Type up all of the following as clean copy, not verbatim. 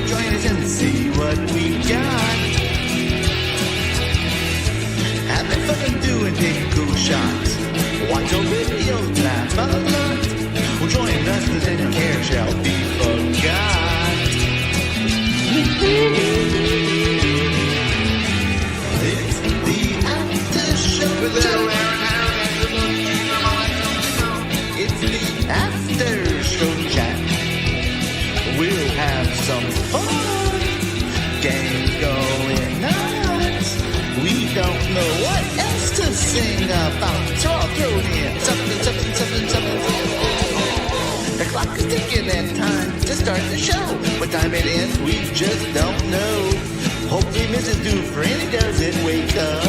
Join us and see what we got. Having fun doing take cool shots. Watch our videos, laugh a lot. Well, join us, cause then your care shall be forgot. It's the after show. It's the after show chat. We'll have some fun. Games going nuts. We don't know what else to sing about. So I'll throw in something. The clock is ticking and time to start the show. What time it is, we just don't know. Hopefully Mrs. Dufresne doesn't wake up.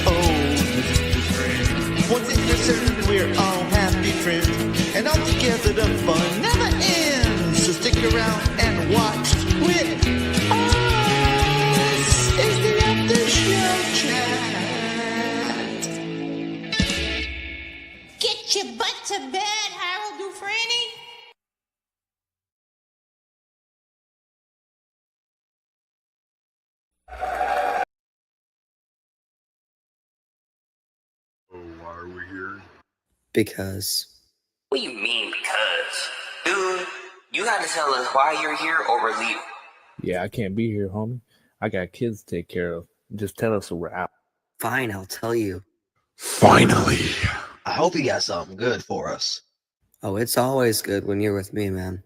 Oh, Mrs. Dufresne. Once it's served, we're all happy friends. And all together the fun never ends. So stick around and watch with us. It's the after show chat. Get your butt to bed, Harold Dufresne. Oh, why are we here? Because. What do you mean, because? Dude, you gotta tell us why you're here or we're leaving. Yeah, I can't be here, homie. I got kids to take care of. Just tell us we're out. Fine, I'll tell you. Finally. I hope you got something good for us. Oh, it's always good when you're with me, man.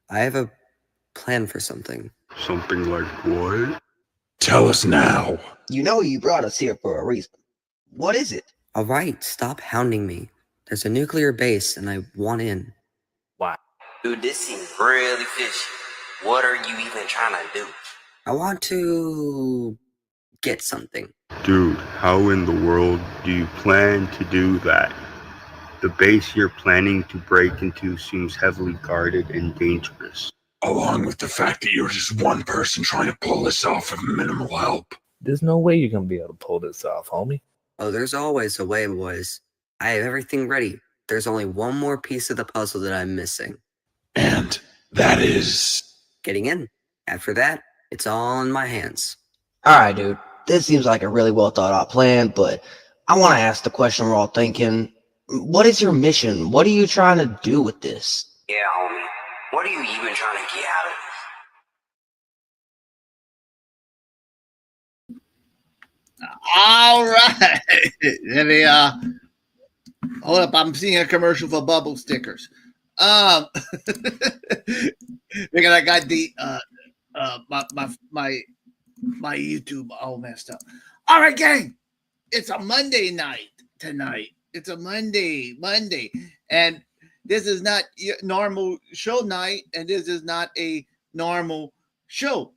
I have a plan for something. Something like what? Tell us now. You know you brought us here for a reason. What is it? All right, stop hounding me. There's a nuclear base, and I want in. Why? Dude, this seems really fishy. What are you even trying to do? I want to get something. Dude, how in the world do you plan to do that? The base you're planning to break into seems heavily guarded and dangerous. Along with the fact that you're just one person trying to pull this off with minimal help. There's no way you're gonna be able to pull this off, homie. Oh, there's always a way, boys. I have everything ready. There's only one more piece of the puzzle that I'm missing. And that is... Getting in. After that, it's all in my hands. Alright, dude. This seems like a really well thought out plan, but I want to ask the question we're all thinking. What is your mission? What are you trying to do with this? Yeah, homie. What are you even trying to get out of this? All right. Let me hold up. I'm seeing a commercial for bubble stickers. Because I got the my YouTube all messed up. All right, gang. It's a Monday night tonight. It's a Monday, and this is not your normal show night, and this is not a normal show.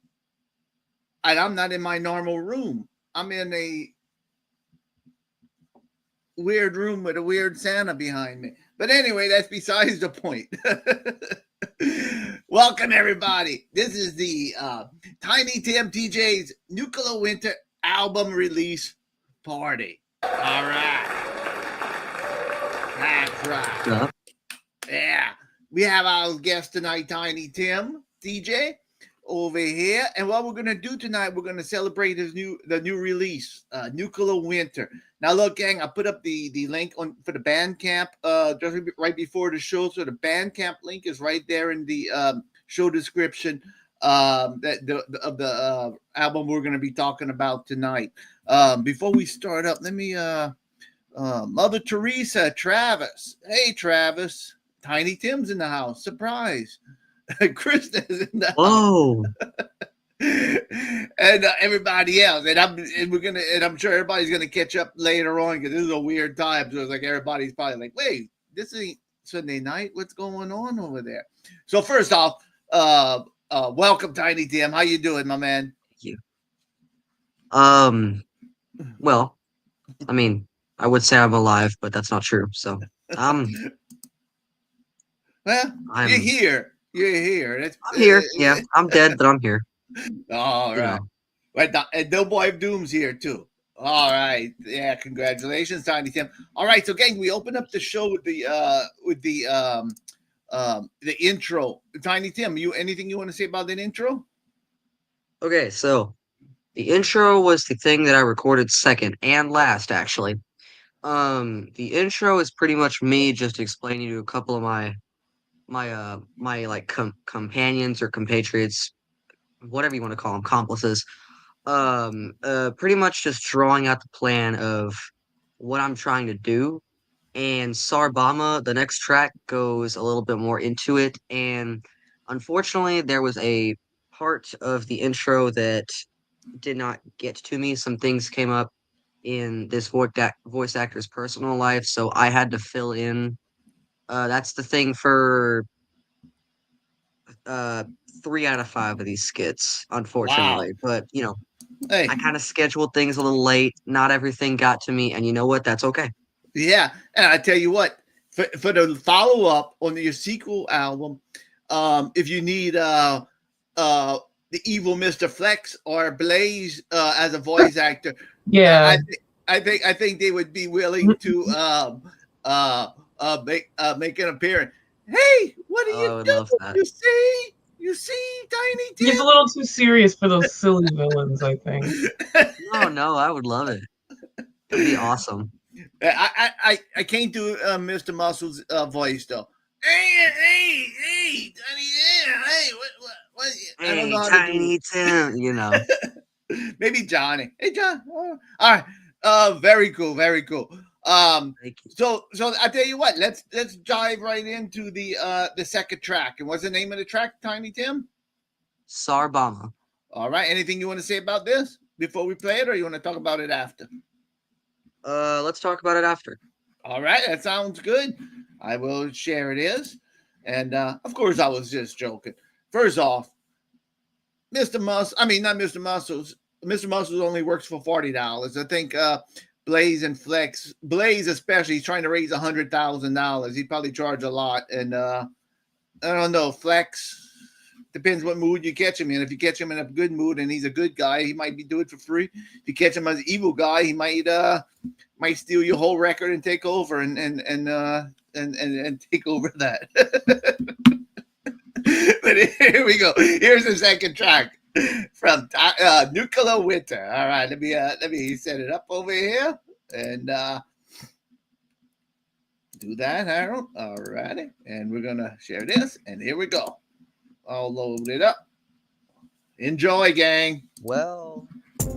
And I'm not in my normal room. I'm in a weird room with a weird Santa behind me. But anyway, that's besides the point. Welcome, everybody. This is the Tiny Tim TJ's Nuclear Winter album release party. All right. That's right. Uh-huh. Yeah. We have our guest tonight, Tiny Tim DJ, over here. And what we're going to do tonight, we're going to celebrate the new release, Nuclear Winter. Now, look, gang, I put up the link for the Bandcamp just right before the show. So the Bandcamp link is right there in the show description of the album we're going to be talking about tonight. Before we start up, let me Mother Teresa, Travis. Hey, Travis. Tiny Tim's in the house. Surprise. Krista's in the Whoa. and everybody else, and I'm sure everybody's gonna catch up later on because this is a weird time. So it's like everybody's probably like, "Wait, this ain't Sunday night. What's going on over there?" So first off, welcome, Tiny Tim. How you doing, my man? Thank you. Well, I mean, I would say I'm alive, but that's not true. So, well, I'm you're here. You're here. I'm here. Yeah, I'm dead, but I'm here. All right. You know. Right. And No Boy of Doom's here too. All right. Yeah. Congratulations, Tiny Tim. All right. So, gang, we open up the show with the the intro. Tiny Tim, anything you want to say about that intro? Okay, so the intro was the thing that I recorded second and last, actually. The intro is pretty much me just explaining to a couple of my like companions or compatriots, whatever you want to call them, accomplices. Pretty much just drawing out the plan of what I'm trying to do. And Sarbama, the next track, goes a little bit more into it. And unfortunately, there was a part of the intro that did not get to me. Some things came up in this voice actor's personal life, so I had to fill in. That's the thing for 3 out of 5 of these skits, unfortunately. But Hey, I kind of scheduled things a little late. Not everything got to me, and you know what? That's okay. yeah, and I tell you what, for the follow up on your sequel album, if you need the evil Mr. Flex or Blaze as a voice actor, Yeah. I think they would be willing to make an appearance. Hey, what are I you would doing? love that. You see, Tiny He's Tim? a little too serious for those silly villains, I think. No, I would love it. It'd be awesome. I can't do Mr. Muscle's voice though. Hey, Tiny, hey, what? I don't know how Tiny Tim, Maybe Johnny. Hey, John. All right. Very cool. Thank you. So I tell you what. Let's dive right into the second track. And what's the name of the track, Tiny Tim? Sarbama. All right. Anything you want to say about this before we play it, or you want to talk about it after? Let's talk about it after. All right, that sounds good. I will share it is. And of course, I was just joking. First off, not Mr. Muscles. Mr. Muscles only works for $40. I think Blaze and Flex, Blaze especially, he's trying to raise $100,000. He'd probably charge a lot. And I don't know, Flex, depends what mood you catch him in. If you catch him in a good mood and he's a good guy, he might do it for free. If you catch him as an evil guy, he might steal your whole record and take over and take over that. But here we go. Here's the second track from Nuclear Winter. All right, let me set it up over here and do that, Harold. All righty, and we're gonna share this. And here we go. I'll load it up. Enjoy, gang. Well,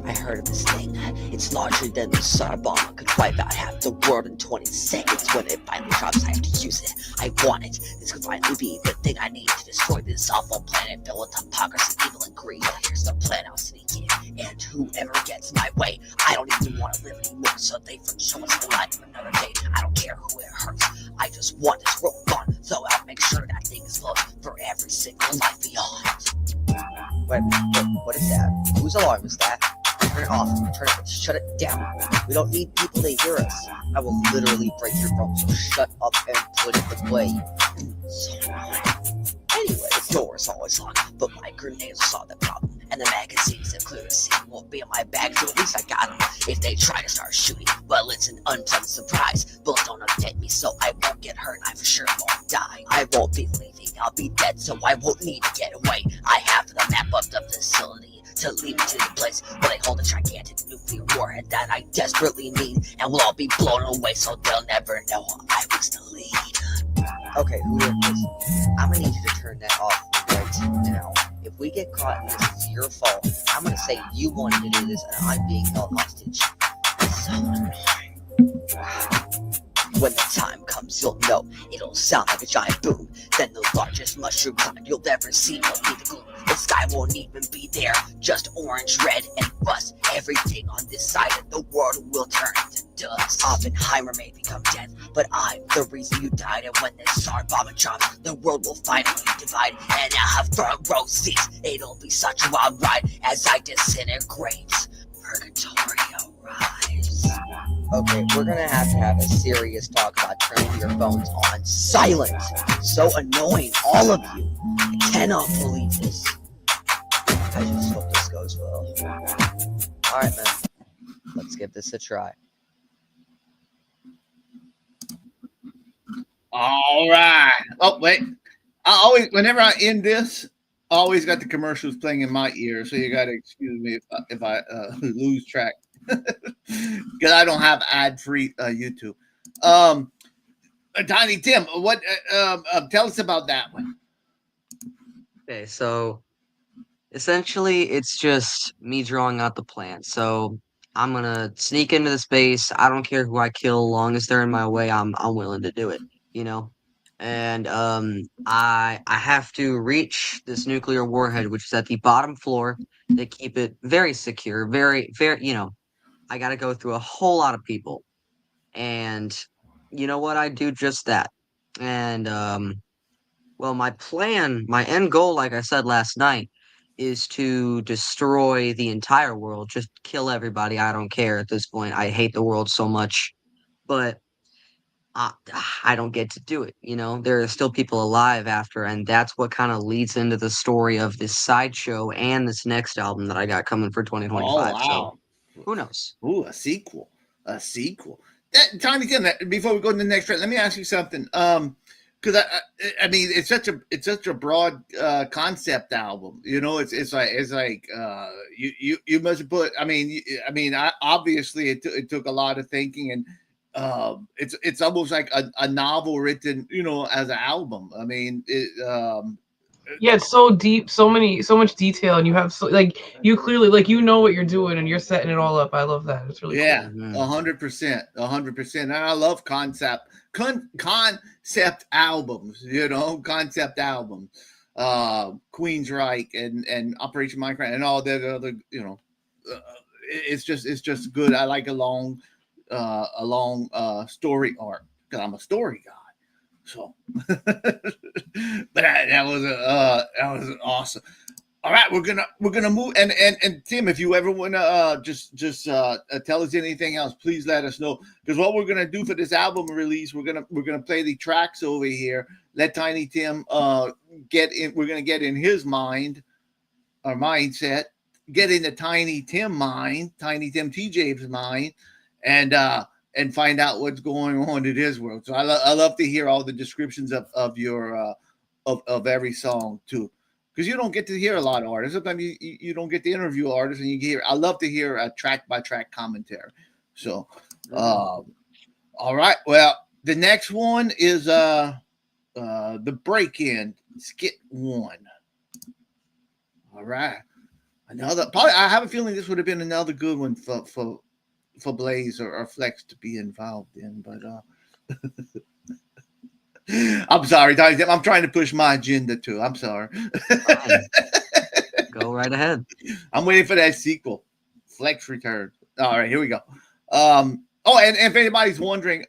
I heard of this thing. It's larger than the Sarbama. Could wipe out half the world in 20 seconds. When it finally drops, I have to use it. I want it. This could finally be the thing I need to destroy this awful planet filled with hypocrisy, evil, and greed. Here's the plan I'll sneak in. And whoever gets my way, I don't even want to live anymore. So they can show us the light of another day. I don't care who it hurts. I just want this world gone. So I'll make sure that thing is closed for every single life beyond. Wait, what is that? Whose alarm is that? Turn it off. Turn it. Shut it down. We don't need people to hear us. I will literally break your phone, so shut up and put it away. So annoying. Anyway, the door is always locked, but my grenades saw the problem. And the magazines have clear to see won't be in my bag, so at least I got them if they try to start shooting. Well, it's an unpleasant surprise. Bullets don't affect me, so I won't get hurt. I for sure won't die. I won't be leaving. I'll be dead, so I won't need to get away. I have the map of the facility to lead me to the place where they hold a gigantic nuclear warhead that I desperately need, and we'll all be blown away, so they'll never know I was the lead. Okay, who did this? I'm gonna need you to turn that off right now. If we get caught and this is your fault, I'm gonna say you wanted to do this and I'm being held hostage. So annoying. When the time comes, you'll know. It'll sound like a giant boom. Then the largest mushroom cloud you'll ever see will be the gloom. The sky won't even be there, just orange, red, and rust. Everything on this side of the world will turn into dust. Oppenheimer may become death, but I'm the reason you died. And when this Sarbama drops, the world will finally divide. And I'll have front row seats. It'll be such a wild ride as I disintegrate. Purgatory arrives. Okay, we're gonna have a serious talk about turning your phones on silent. So annoying, all of you. I cannot believe this. I just hope this goes well. Alright, man. Let's give this a try. All right. Oh, wait. I always, whenever I end this, I always got the commercials playing in my ear. So you got to excuse me if I lose track because I don't have ad-free YouTube. Tiny Tim, what? Tell us about that one. Okay, so essentially it's just me drawing out the plan. So I'm gonna sneak into the space. I don't care who I kill, long as they're in my way, I'm willing to do it, you know? And I have to reach this nuclear warhead, which is at the bottom floor. They keep it very secure, very, I gotta go through a whole lot of people. And you know what? I do just that. And well, my end goal, like I said last night, is to destroy the entire world, just kill everybody. I don't care at this point. I hate the world so much, but I, I don't get to do it. There are still people alive after, and that's what kind of leads into the story of this sideshow and this next album that I got coming for 2025. Oh, So wow. who knows? Ooh, a sequel. A sequel. Tiny Tim, before we go to the next track, let me ask you something. Because I mean, it's such a broad concept album. It's like you must put. I mean, obviously it took a lot of thinking, and it's almost like a novel written, as an album. I mean, Yeah, it's so deep, so much detail, and you have you clearly what you're doing, and you're setting it all up. I love that. It's really yeah, cool. 100%, 100%. And I love concept albums, concept albums. Queensryche and Operation Minecraft and all that other, it's just good. I like a long story arc because I'm a story guy. So, but that was awesome. All right, we're gonna move and Tim, if you ever wanna just tell us anything else, please let us know. Because what we're gonna do for this album release, we're gonna play the tracks over here. Let Tiny Tim get in. We're gonna get in his mind, our mindset, get in the Tiny Tim mind, Tiny Tim TJ's mind, and find out what's going on in his world. So I love to hear all the descriptions of your of every song too. Because you don't get to hear a lot of artists. Sometimes you don't get to interview artists, and you hear. I love to hear a track by track commentary. So, all right. Well, the next one is the break-in skit 1. All right. Probably. I have a feeling this would have been another good one for Blaze or Flex to be involved in, but I'm sorry, Tiny Tim. I'm trying to push my agenda too. I'm sorry. Go right ahead. I'm waiting for that sequel, Flex Return. All right, here we go. And if anybody's wondering,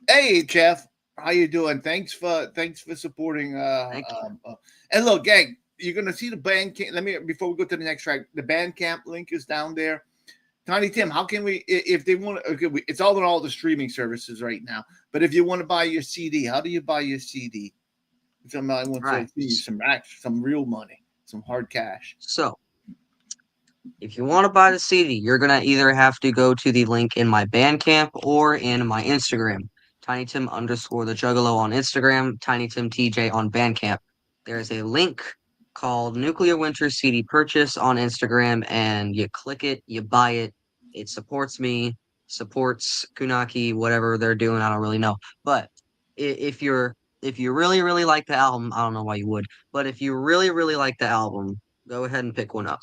hey Jeff, how you doing? Thanks for supporting. Thank you. And look, gang, you're gonna see the Bandcamp. Before we go to the next track, the Bandcamp link is down there. Tiny Tim, how can we, if they want to, okay, it's all on all the streaming services right now. But if you want to buy your CD, how do you buy your CD? Somebody wants to see some real money, some hard cash. So, if you want to buy the CD, you're going to either have to go to the link in my Bandcamp or in my Instagram. TinyTim_the_Juggalo on Instagram, TinyTimTJ on Bandcamp. There's a link called Nuclear Winter CD Purchase on Instagram, and you click it, you buy it. It supports me, supports Kunaki, whatever they're doing. I don't really know. But if you really, really like the album, I don't know why you would, but if you really, really like the album, go ahead and pick one up.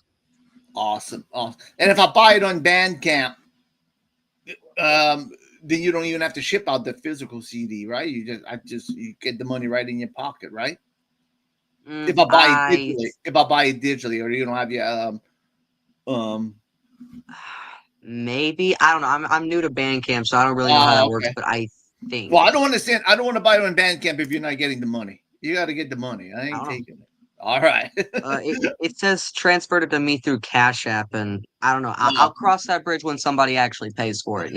Awesome. And if I buy it on Bandcamp, then you don't even have to ship out the physical CD, right? You get the money right in your pocket, right? If I buy it digitally, or you don't have your maybe, I don't know. I'm new to Bandcamp, so I don't really know how that works. But I think. Well, I don't understand. I don't want to buy it on Bandcamp if you're not getting the money. You got to get the money. I ain't taking it. All right. It says transferred it to me through Cash App, and I don't know. I'll cross that bridge when somebody actually pays for it.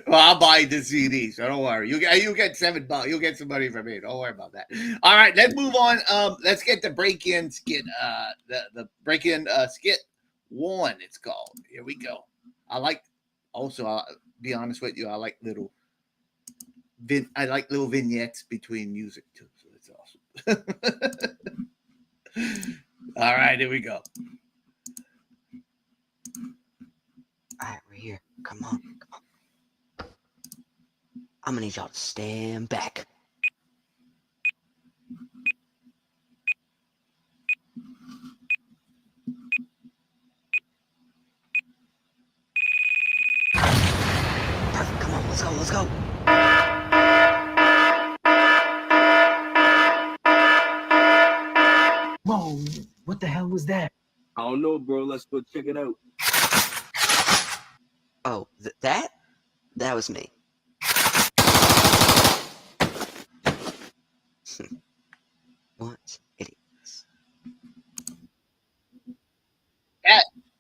Well, I'll buy the CD, so don't worry. You get $7. You'll get some money from me. Don't worry about that. All right, let's move on. Let's get the break-in skit. The break-in skit 1. It's called. Here we go. I like. Also, I'll be honest with you. I like little I like little vignettes between music too, so it's awesome. All right, here we go. All right, we're here. Come on. I'm gonna need y'all to stand back. Perfect. Come on, let's go. Whoa, what the hell was that? I don't know, bro. Let's go check it out. Oh, that was me. What idiots.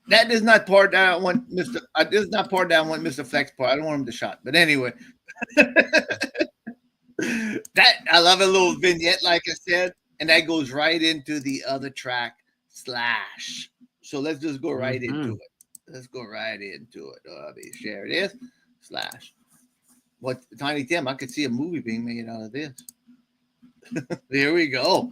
That does not pour down one Mr. Does not pour down one Mr. Flex part. I don't want him to shot, but anyway. That I love a little vignette, like I said, and that goes right into the other track, Slash. So let's just go right into it. Let's go right into it. Let me share this. Slash. What Tiny Tim? I could see a movie being made out of this. Here we go.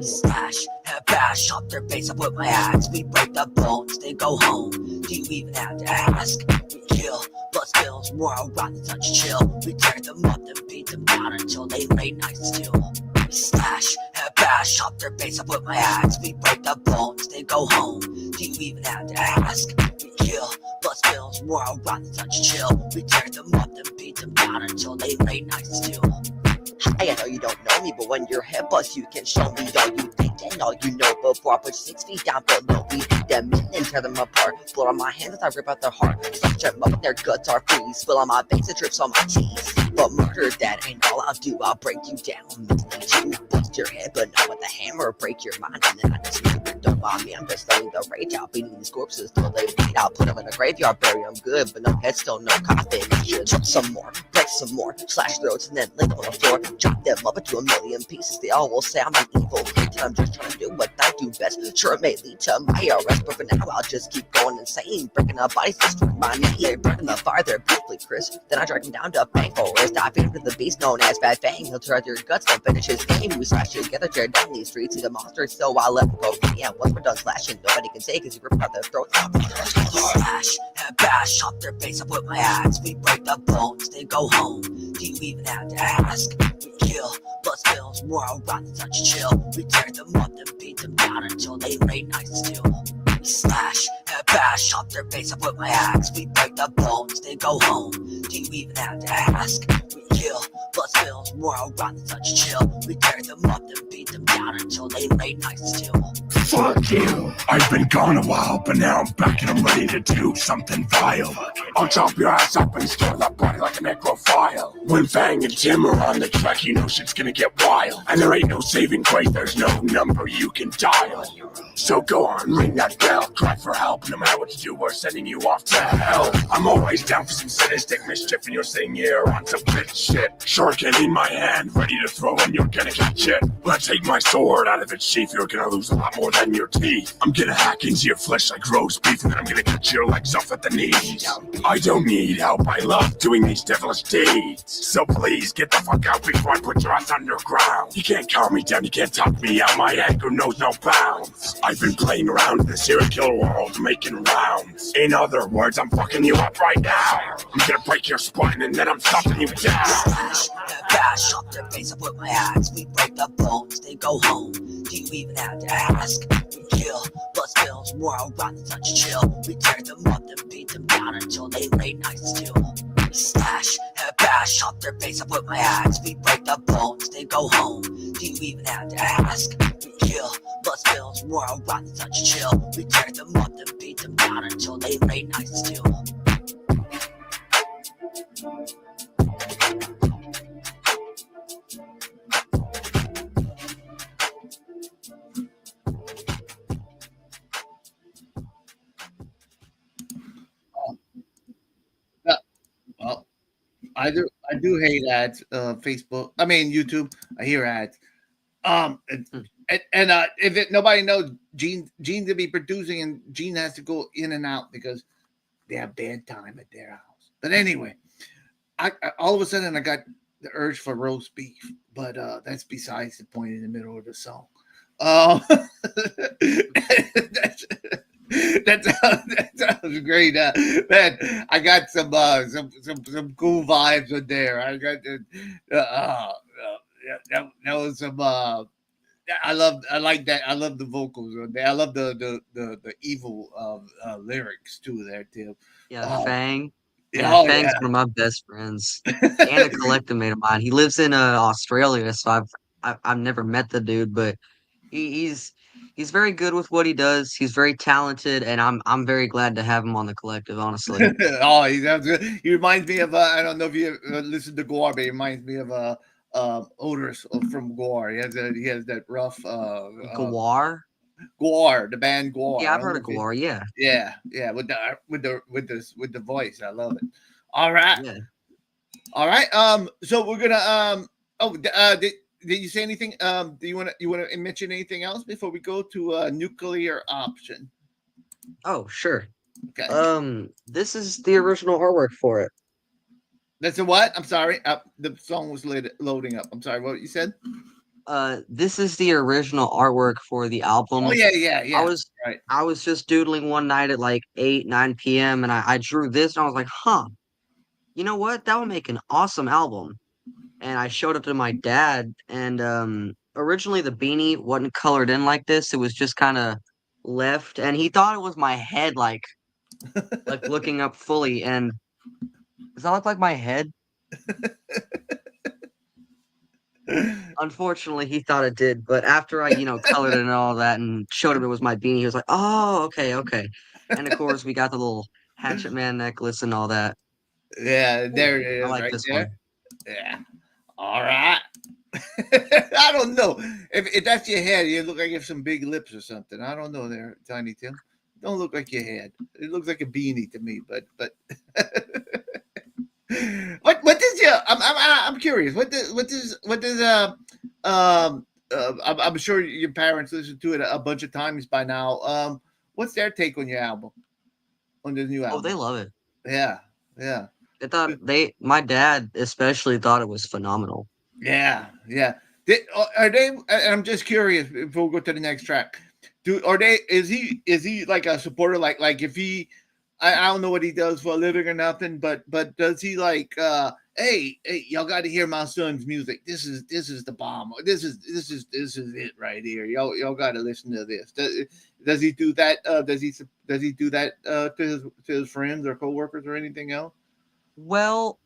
Slash, bash up their face up with my axe. We break the bones, they go home. Do you even have to ask? We kill, blood spills, more around the touch chill. We tear them up and beat them down until they lay nice still. Slash, bash up their face up with my axe. We break the bones, they go home. Do you even have to ask? We kill, blood spills, more around the touch chill. We tear them up and beat them down until they lay nice still. I know you don't know me, but when you're head bust, you can show me all you think and all you know. Before I put 6 feet down below, we beat them in and tear them apart. Blood on my hands as I rip out their heart. Slash them up and their guts are free. Spill on my face, it drips on my teeth. But murder, that ain't all I'll do. I'll break you down mentally too. Bust your head, but not with a hammer. Break your mind, and then I just don't mind me. I'm just letting the rage out, beating these corpses till they bleed. I'll put them in a graveyard, bury them good, but no headstone, no coffin. Should drop some more, break some more, slash throats, and then lay them on the floor. Chop them up into a million pieces. They all will say I'm an evil kid, and I'm just trying to do what I do best. Sure, it may lead to my arrest, but for now I'll just keep going insane. Breaking up bodies, destroying my knee. Burning the fire, they're briefly crisp. Then I drag him down to bank forest. I feed him to the beast known as Bad Fang. He'll tear out your guts and finish his game. We slash together, tear down these streets. See the monsters, so I let him go. Yeah, once we're done slashing, nobody can say because you rip out their throats. Slash, bash up their face up with my axe. We break the bones, they go home. Do you even have to ask? We kill, blood spills, more around the touch chill. We tear them up and beat them down until they lay nice still. Slash, bash up their face up with my axe. We break the bones, they go home. Do you even have to ask? We kill, blood spills, more around the touch chill. We tear them up and beat them down until they lay nice still. Fuck you. I've been gone a while, but now I'm back and I'm ready to do something vile. I'll chop your ass up and stir that body like a necrophile. When Fang and Tim are on the track, you know shit's gonna get wild. And there ain't no saving grace, there's no number you can dial. So go on, ring that bell, cry for help. No matter what you do, we're sending you off to hell. I'm always down for some sadistic mischief, and you're saying you're on some bitch shit. Shuriken in my hand, ready to throw, and you're gonna catch it. When I take my sword out of its sheath, you're gonna lose a lot more than your teeth. I'm gonna hack into your flesh like roast beef, and then I'm gonna cut your legs off at the knees. I don't need help, I love doing these devilish deeds. So please get the fuck out before I put your ass underground. You can't calm me down, you can't talk me out, my anger knows no bounds. I've been playing around in the serial killer world, making rounds. In other words, I'm fucking you up right now. I'm gonna break your spine and then I'm stopping you down. Slash, bash up their face up with my axe. We break the bones, they go home. Do you even have to ask? We kill, blood spills, more around the touch chill. We tear them up and beat them down until they lay nice still. Slash, bash up their face up with my axe. We break the bones, they go home. Do you even have to ask? We kill, blood spills, more around the touch chill. We tear them up and beat them down until they lay nice still. Well, I do hate ads. Facebook, I mean YouTube. I hear ads. If nobody knows, Gene to be producing, and Gene has to go in and out because they have bad time at their house. But anyway, all of a sudden I got the urge for roast beef, but that's besides the point in the middle of the song. That sounds great, man. I got some cool vibes in there. I got that was some. I like that. I love the vocals on there. I love the evil lyrics too there, Tim. Yeah, Fang. Yeah, Fang's one of my best friends and a collective mate of mine. He lives in Australia, so I've never met the dude, but he's very good with what he does. He's very talented, and I'm very glad to have him on the collective, honestly. Oh, he sounds good. He reminds me of I don't know if you listened to Gwar, but he reminds me of Otis from Gwar. He has that rough Gwar? Gwar, the band Gwar. Yeah, I've heard of Gwar. Yeah. Yeah, with the voice. I love it. All right. Yeah. All right. So we're gonna did you say anything? Do you want to mention anything else before we go to nuclear option? Oh, sure. Okay. This is the original artwork for it. That's a what? I'm sorry. The song was loading up. I'm sorry. What you said? This is the original artwork for the album. Oh yeah. I was just doodling one night at like 8-9 p.m. and I drew this and I was like, huh, you know what? That would make an awesome album. And I showed it to my dad, and originally the beanie wasn't colored in like this. It was just kind of left, and he thought it was my head, like looking up fully. And does that look like my head? Unfortunately, he thought it did, but after I, colored it and all that and showed him it was my beanie, he was like, oh, okay. And of course, we got the little Hatchet Man necklace and all that. Yeah, there it is. I like right this there. one. Yeah. All right. I don't know. If that's your head, you look like you have some big lips or something. I don't know there, Tiny Tim. Don't look like your head. It looks like a beanie to me, but what does your I'm curious. What does I'm sure your parents listened to it a bunch of times by now. What's their take on your album? On the new album? Oh, they love it. Yeah. They thought my dad especially thought it was phenomenal. Yeah. Are they? And I'm just curious before we go to the next track. Is he like a supporter? Like if he, I don't know what he does for a living or nothing, but does he like? Hey, y'all got to hear my son's music. This is the bomb. This is it right here. Y'all got to listen to this. Does he do that? Does he do that to his friends or coworkers or anything else? Well,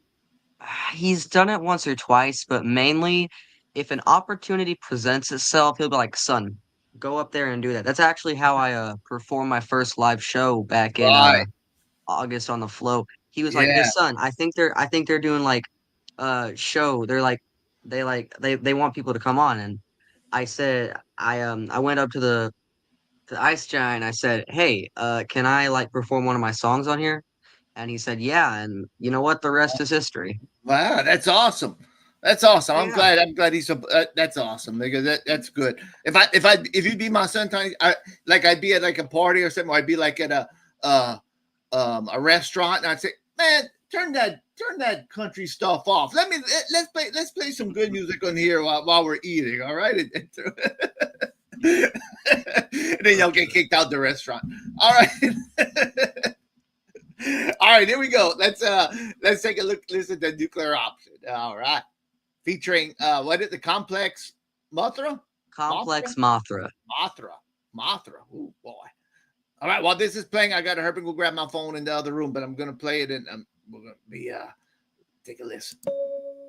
he's done it once or twice, but mainly if an opportunity presents itself, he'll be like, son, go up there and do that. That's actually how I performed my first live show back in August on the Flow. He was like, hey, son, I think they're doing like show. They're like they want people to come on. And I said, I went up to the Ice Giant. I said, hey, can I like perform one of my songs on here? And he said, yeah. And you know what? The rest is history. Wow, that's awesome. That's awesome. I'm glad he's that's awesome because that's good. If you'd be my son, Tiny, I'd be at like a party or something. Or I'd be like at a restaurant, and I'd say, man, turn that country stuff off. Let's play some good music on here while we're eating. All right. And then y'all get kicked out the restaurant. All right. All right, here we go. Let's take a look. Listen to Nuclear Option. All right, featuring what is the Complex Mothra? Complex Mothra. Mothra. Oh boy. All right. While this is playing, I got to hurry and go grab my phone in the other room, but I'm gonna play it and we're gonna be take a listen.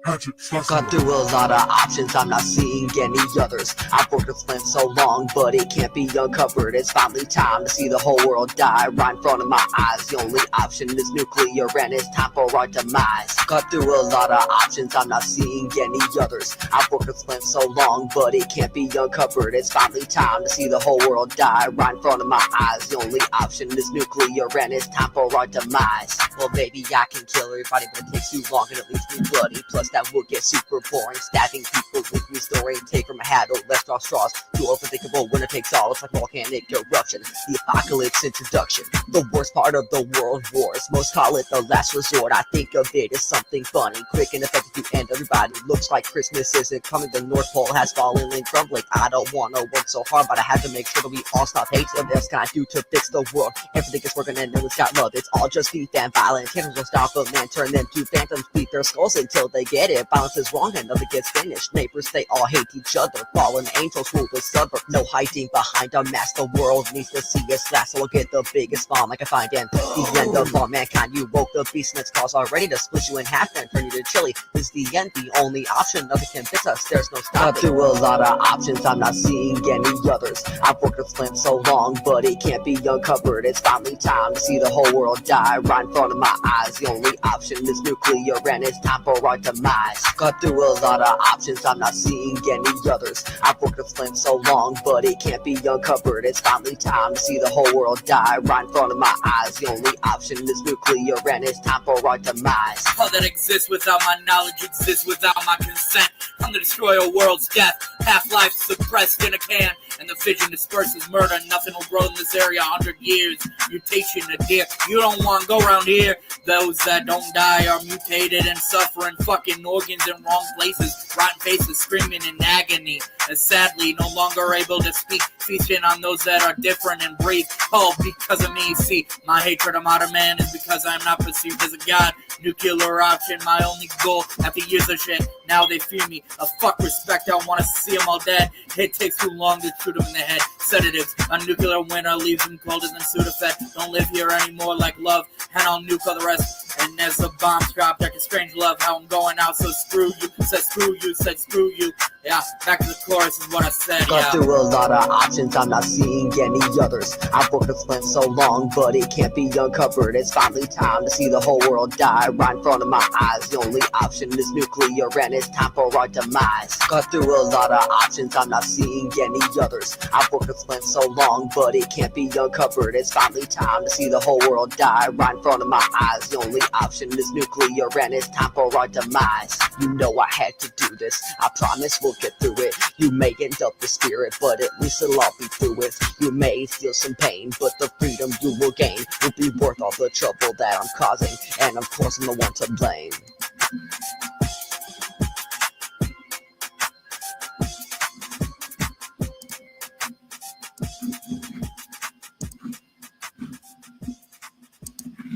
Got through a lot of options, I'm not seeing any others. I've worked with Flint so long, but it can't be uncovered. It's finally time to see the whole world die right in front of my eyes. The only option is nuclear and it's time for our demise. Got through a lot of options, I'm not seeing any others. I've worked with Flint so long, but it can't be uncovered. It's finally time to see the whole world die right in front of my eyes. The only option is nuclear and it's time for our demise. Well, maybe I can kill everybody, but it takes too long and it leaves me bloody. Plus that will get super boring. Stabbing people with restoring, take from a hat or left off straws. Too unpredictable when it takes all. It's like volcanic eruption. The apocalypse introduction. The worst part of the world wars. Most call it the last resort. I think of it as something funny, quick and effective to end. Everybody looks like Christmas isn't coming. The North Pole has fallen and crumbling. I don't want to work so hard, but I have to make sure that we all stop hating. What else can I do to fix the world? Everything is working and no one's got love. It's all just beef and violence. Cannons will stop them and turn them to phantoms. Beat their skulls until they get it. Balance is wrong and nothing gets finished. Neighbors, they all hate each other. Fallen angels rule the suburb. No hiding behind a mask. The world needs to see us last, so I'll get the biggest bomb I can find. And the end of all mankind. You woke the beast and its cause already to split you in half and turn you to chili. This is the end, the only option. Nothing can fix us. There's no stopping. Through a lot of options, I'm not seeing any others. I've worked with Flint so long, but it can't be uncovered. It's finally time to see the whole world die right in front of my eyes. The only option is nuclear, and it's time for our demise. Cut through a lot of options, I'm not seeing any others. I've worked with Flint so long, but it can't be uncovered. It's finally time to see the whole world die right in front of my eyes. The only option is nuclear, and it's time for our demise. All that exists without my knowledge exists without my consent. I'm to destroy a world's death. Half-life suppressed in a can, and the fission disperses murder. Nothing will grow in this area 100 years. Mutation a deer. You don't want to go around here. Those that don't die are mutated and suffering fucking organs in wrong places. Rotten faces screaming in agony. And sadly, no longer able to speak. Feasting on those that are different and breathe. All because of me. See, my hatred of modern man is because I'm not perceived as a god. Nuclear option, my only goal. After years of shit, now they fear me. A fuck respect, I want to see them all dead. It takes too long to shoot them in the head. Sedatives, a nuclear winter leaves them colder than Sudafed. Don't live here anymore like love, and I'll nuke all the rest. And as the bombs drop, like a strange love, how I'm going out, so screw you. Said screw you, said screw you. Yeah, back to the chorus is what I said, Got yeah. through a lot of options, I'm not seeing any others. I've worked with Flint so long, but it can't be uncovered. It's finally time to see the whole world die right in front of my eyes. The only option is nuclear, and it's time for our demise. Got through a lot of options, I'm not seeing any others. I've worked with Flint so long, but it can't be uncovered. It's finally time to see the whole world die right in front of my eyes. The only option is nuclear, and it's time for our demise. You know I had to do this. I promise we'll get through it. You may end up the spirit, but at least it'll all be through it. You may feel some pain, but the freedom you will gain will be worth all the trouble that I'm causing. And of course I'm the one to blame.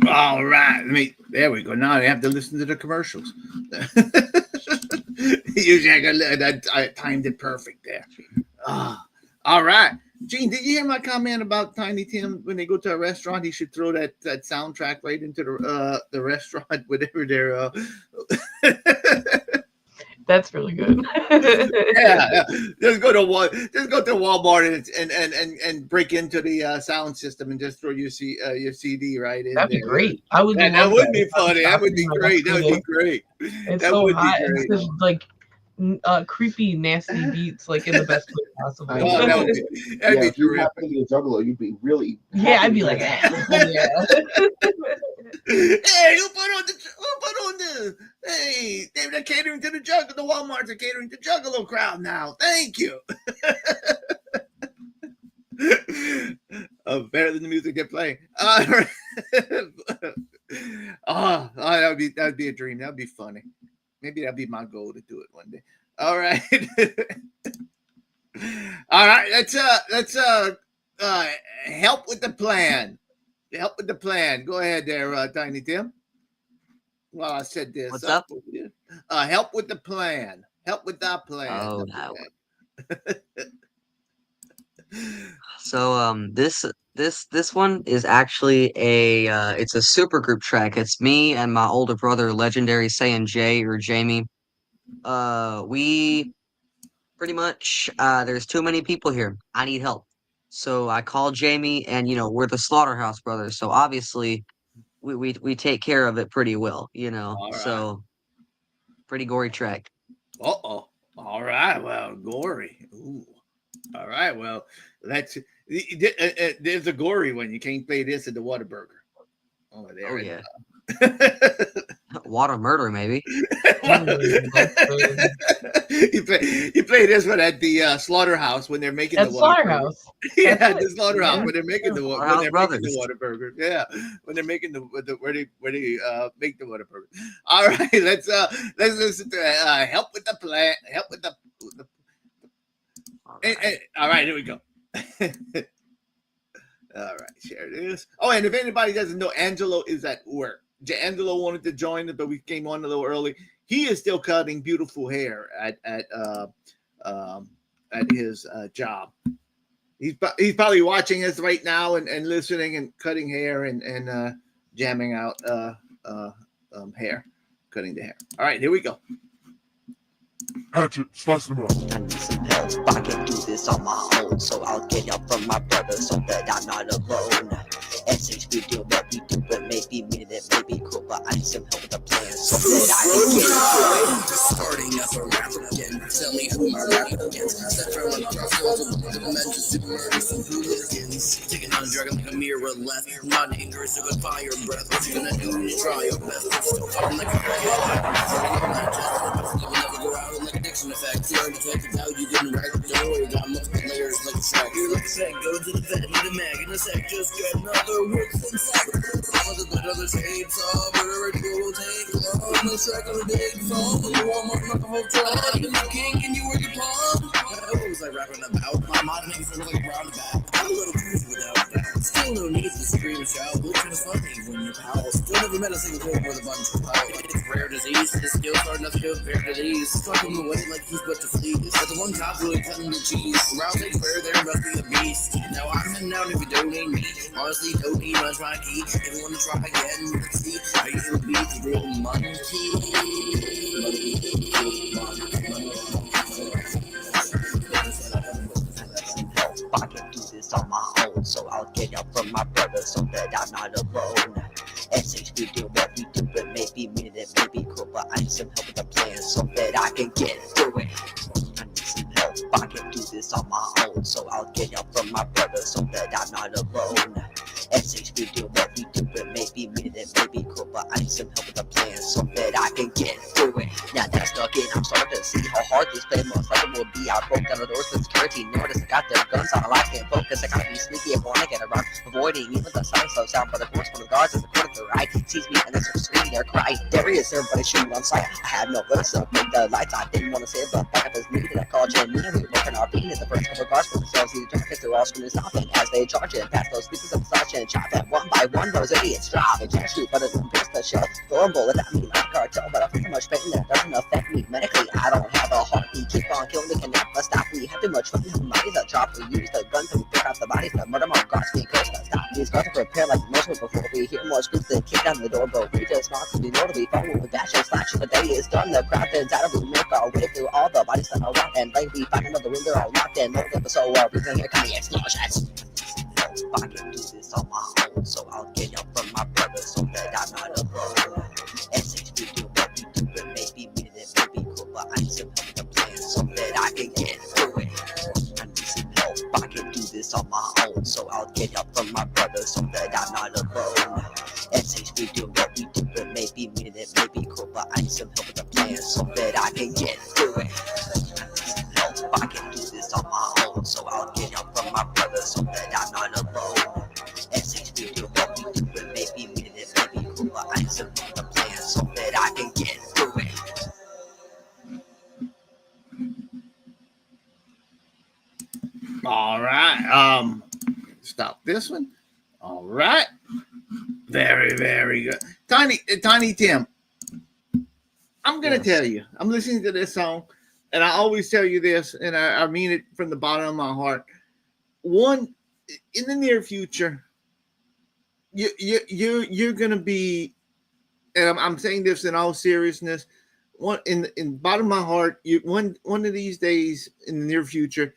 All right. There we go. Now I have to listen to the commercials. Usually I timed it perfect there. All right. Gene, did you hear my comment about Tiny Tim? When they go to a restaurant, he should throw that soundtrack right into the restaurant, whatever they're. That's really good. yeah. Just go to Walmart and break into the sound system and just throw your CD right in. That'd be there. great. I would. That would be funny. That would be great. That would be great. It's That so would be hot. great. It's just like creepy, nasty beats, like in the best way possible. Oh, that'd be if you happen to be a juggalo, you'd be really. Yeah, I'd be like, yeah. Hey, who put on the? Hey, they're catering to the Juggalo. The Walmarts are catering to Juggalo crowd now. Thank you. Better than the music they're playing. That'd be a dream. That'd be funny. Maybe that'd be my goal to do it one day. All right. All right. Let's help with the plan. Help with the plan. Go ahead there, Tiny Tim. Well, I said this. What's up? Help with the plan. Help with our plan. Oh, no. So this one is actually it's a super group track. It's me and my older brother, legendary Saiyan Jay or Jamie. We pretty much there's too many people here. I need help. So I called Jamie, and we're the Slaughterhouse Brothers. So obviously we take care of it pretty well, All right. So pretty gory track. Uh-oh. All right. Well, gory. Ooh. All right. Well, there's a gory one. You can't play this at the Whataburger. Oh, there. Oh yeah. Water Murder, maybe. You play this one at the slaughterhouse when they're making At the water Slaughterhouse. Yeah, That's the it. slaughterhouse Yeah. when they're making the Slaughterhouse Brothers. water burger. Yeah, when they're making the where they make the water burger. All right, let's listen to help with the plan. Help with the. All right, here we go. All right, share this. Oh, and if anybody doesn't know, Angelo is at work. Angelo wanted to join us, but we came on a little early. He is still cutting beautiful hair at his job. He's probably watching us right now and listening and cutting hair and jamming out hair, cutting the hair. All right, here we go. Hatchet, slice them up. I need some help. I can do this on my own, so I'll get help from my brother so that I'm not alone. SHB do what we do, but maybe mean it may be cool, but I need some help with the plan so that I can get through it. Starting as a rapper again, tell me who my rapping against. Set for one crossroads, the mental super murder, some hooligans. Taking on a dragon like a mirror left. Not dangerous, so good fire breath. What you gonna do is try your best. Still falling like a never go out like addiction effect. You already checked it out, you didn't write the door. You got multiple layers like a track. You're like a sack, go to the vet, need a mag in a sec. Just get another work inside. Some of the good others hate, so but already will take long. No track on the big phone. You want more, not the whole time. You're the king and you were the pawn. What was I rapping about? My mind makes me look like roundabout. I'm a little confused without that. Still no need to scream and shout. Which is funny when you're pals. Still never met a single girl with a bunch of power. It's rare disease. His skills are nothing to compare to these. Struck him away like he's but to fleas. But the one cop really cutting the cheese. Round takes where there must be a beast. Now I'm heading out if you don't need me. Honestly, don't need much my key. If you want to try again, see, I will be the real monkey. I can do this on my own, so I'll get help from my brother so that I'm not alone. SHB do what we do, but maybe mean it may be cool, but I need some help with the plan so that I can get through it. I need some help. I can do this on my own, so I'll get help from my brother so that I'm not alone. SHB do what we do, but maybe mean it may be cool, but I need some help with the plan so that I can get through it. Now that I'm stuck in, I'm starting to see how hard this play most likely will be. I broke down the doors with security, notice I got their guns on. I can't focus, I gotta be sneaky and wanna get around, avoiding even the sound slow sound. But of course, one of the guards in the corner to the right sees me and they start screaming their cry. There he is, everybody shooting on sight. I had no voice up, make the lights. I didn't want to say it, but back up his meeting. I called Jay Mina, we were working our beat. The first couple guards put themselves in the darkness, they're all screaming stopping as they charge it past those pieces of such and chop it one by one. Those idiots drop and can't shoot, but it don't pierce the shell. Throwing bullets at me like a cartel, but I feel so much pain that doesn't affect me medically. I don't have a heart, we keep on killing, we can never stop. We have too much fun, money's a drop. We use the gun to pick out the bodies, the murder more guards, we could stop. These guards are prepared like most before we hear more screams than kick down the door, but we just not to be know to be following with dash and slash. The day is done, the crowd thins out of we make our way through all the bodies that are locked, and like we find another room, they're all locked and locked up, so we can hear coming explosions. I can do this on my own, so I'll get help from my brother so that I'm not alone. SHB do what we do, but maybe mean it may be cool, but I need some help with the plan so that I can get through it. I need some help. I can do this on my own, so I'll get help from my brother so that I'm not alone. SHB do what we do, but maybe mean it may be cool, but I need some help with the plan so that I can get through it. I need some help. I can do this on my own, so I'll get help from my brother so that I'm not alone. SHB do what we do, but maybe mean it may be cool, but I need some help with the plan so that I can get through it. All right. Stop this one. All right. Very, very good. Tiny Tim. I'm gonna tell you. I'm listening to this song, and I always tell you this, and I mean it from the bottom of my heart. One, in the near future, you're gonna be, and I'm saying this in all seriousness. One in the bottom of my heart, one of these days in the near future,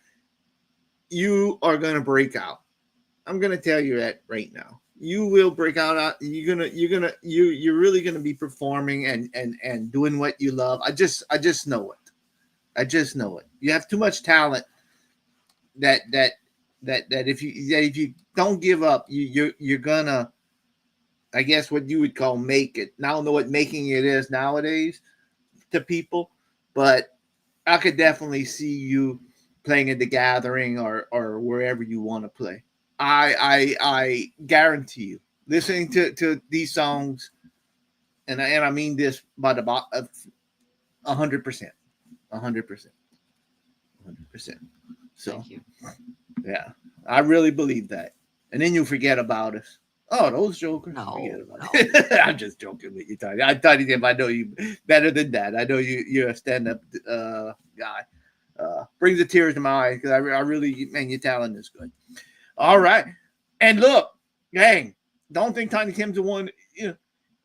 you are gonna break out. I'm gonna tell you that right now. You will break out. You're really gonna be performing and doing what you love. I just know it. I just know it. You have too much talent that if you don't give up, you're gonna I guess what you would call make it. I don't know what making it is nowadays to people, but I could definitely see you playing at the Gathering or wherever you want to play. I guarantee you, listening to these songs, and I mean this by the 100%. So, yeah, I really believe that. And then you forget about us. Oh, those jokers. No. I'm just joking with you, Tiny. I know you better than that. I know you're a stand-up guy. Brings the tears to my eyes because I really, man, your talent is good. All right. And look, gang, don't think Tiny Tim's the one. You know,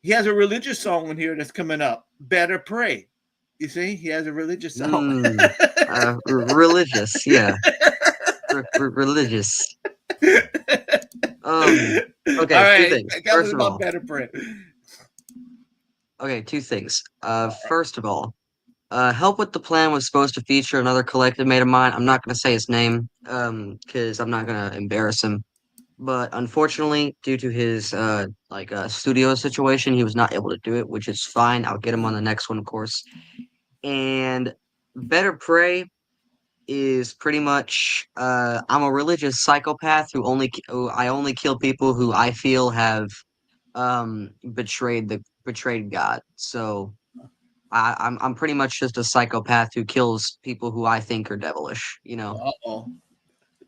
he has a religious song in here that's coming up. Better Pray. You see, he has a religious song. Religious, yeah. Religious. Okay, all right. two things. First of all, Better Pray. Okay, two things. First of all, Help with the Plan was supposed to feature another collective mate of mine. I'm not going to say his name because I'm not going to embarrass him. But unfortunately, due to his studio situation, he was not able to do it, which is fine. I'll get him on the next one, of course. And Better Pray is pretty much I'm a religious psychopath who I only kill people who I feel have betrayed God. So I'm pretty much just a psychopath who kills people who I think are devilish, you know. Uh-oh.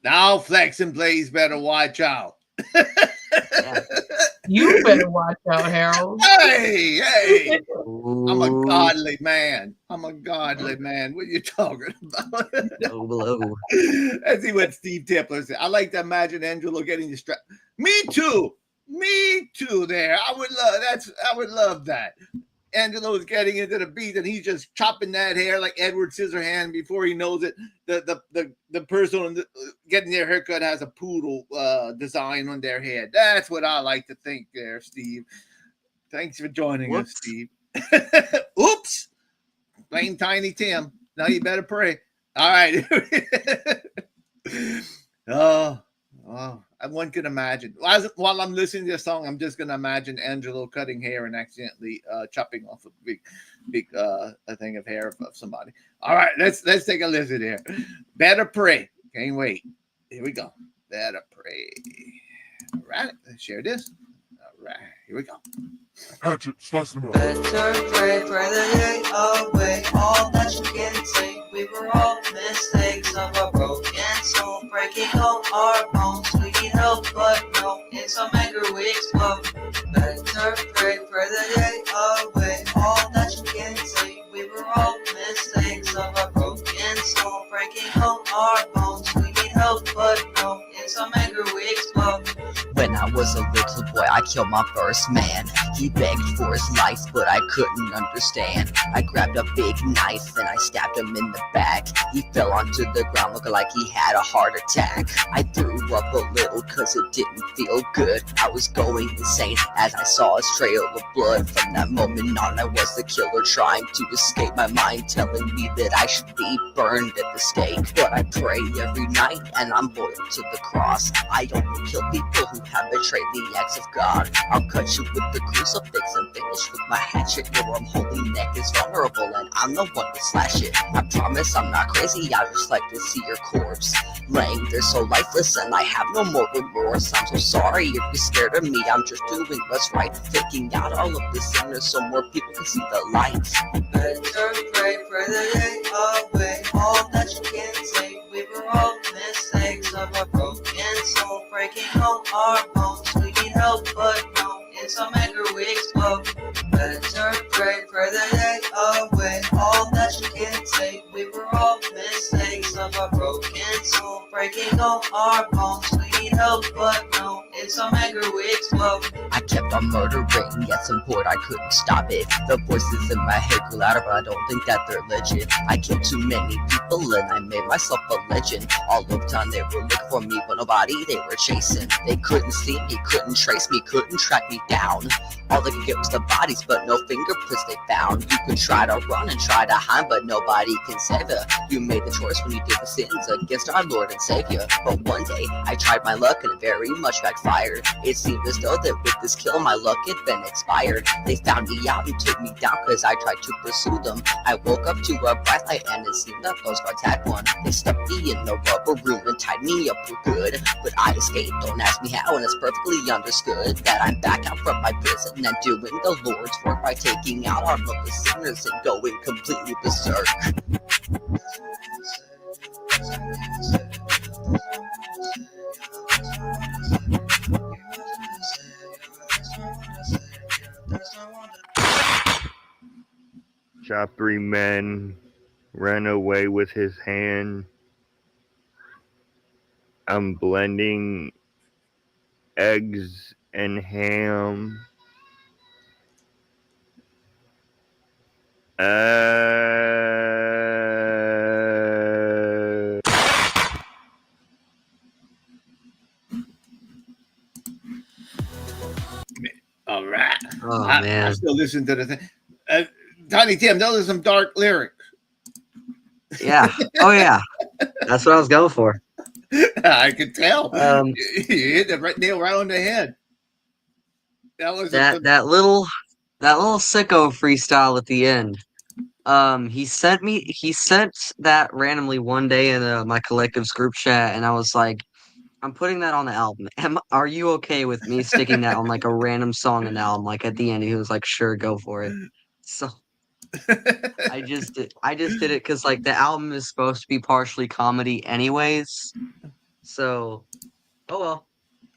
Now Flex and Blaze better watch out. You better watch out, Harold. Hey. I'm a godly man. What are you talking about? Let's see what Steve Tipler said. I like to imagine Angelo getting distracted. Me too there. I would love that. Angelo is getting into the beat and he's just chopping that hair like Edward Scissorhand. Before he knows it, the person getting their haircut has a poodle design on their head. That's what I like to think there, Steve. Thanks for joining us, Steve. Oops. Blame Tiny Tim. Now you better pray. All right. One can imagine. While I'm listening to this song, I'm just gonna imagine Angelo cutting hair and accidentally chopping off a big thing of hair of somebody. All right, let's take a listen here. Better Pray. Can't wait. Here we go. Better Pray. All right, let's share this. All right, here we go. Hatchet, slice them up. Better pray the day away. All that you can say. We were all mistakes of a broken soul, breaking all our bones. We need help, but no. In some anger we explode. Better pray the day away. All that you can say. We were all mistakes of a broken soul, breaking all our bones. We need help, but no. In some anger we explode. When I was a little boy, I killed my first man. He begged for his life, but I couldn't understand. I grabbed a big knife and I stabbed him in the back. He fell onto the ground looking like he had a heart attack. I threw up a little cause it didn't feel good. I was going insane as I saw a trail of blood. From that moment on, I was the killer trying to escape. My mind telling me that I should be burned at the stake. But I pray every night and I'm loyal to the cross. I only kill people who have betrayed the acts of God. I'll cut you with the crucifix and finish with my hatchet. Your unholy neck is vulnerable and I'm the one to slash it. I promise I'm not crazy, I just like to see your corpse laying there so lifeless and I have no more remorse. I'm so sorry if you're scared of me, I'm just doing what's right. Taking out all of the sinners so more people can see the light. Better pray the day away. All that you can say. We were all mistakes of a broken soul, breaking all our bones. We need help, but no. In some anger we explode. Better pray the day away. All that you can say. We were all mistakes of a broken soul, breaking all our bones. We need help, but no. In some anger we explode. I kept on murdering, yet some point I couldn't stop it. The voices in my head grew louder, but I don't think that they're legit. I killed too many people and I made myself a legend. All of time they were looking for me, but nobody they were chasing. They couldn't see me, couldn't trace me, couldn't track me down. All they could get was the bodies, but no fingerprints they found. You could try to run and try to hide, but nobody can save you. You made the choice when you did the sins against our Lord and Savior. But one day, I tried my luck and it very much backfired. It seemed as though that with this kill, my luck had been expired. They found me out and took me down cause I tried to pursue them. I woke up to a bright light and it seemed the Coast Guards had one. They stuck me in the rubber room and tied me up for good. But I escaped, don't ask me how, and it's perfectly understood that I'm back out from my prison and doing the Lord's work by taking out harmless sinners and going completely berserk. Shot 3 men, ran away with his hand. I'm blending eggs and ham. All right. Oh, I man. still listen to the thing. Tiny Tim, those are some dark lyrics. Yeah. Oh, yeah. That's what I was going for. I could tell. Um, You hit the nail right on the head. That was that little sicko freestyle at the end. He sent that randomly one day in my collective's group chat, and I was like, I'm putting that on the album. Are you okay with me sticking that on like a random song in the album? Like at the end, he was like, sure, go for it. So I just did it because like the album is supposed to be partially comedy anyways. So oh well.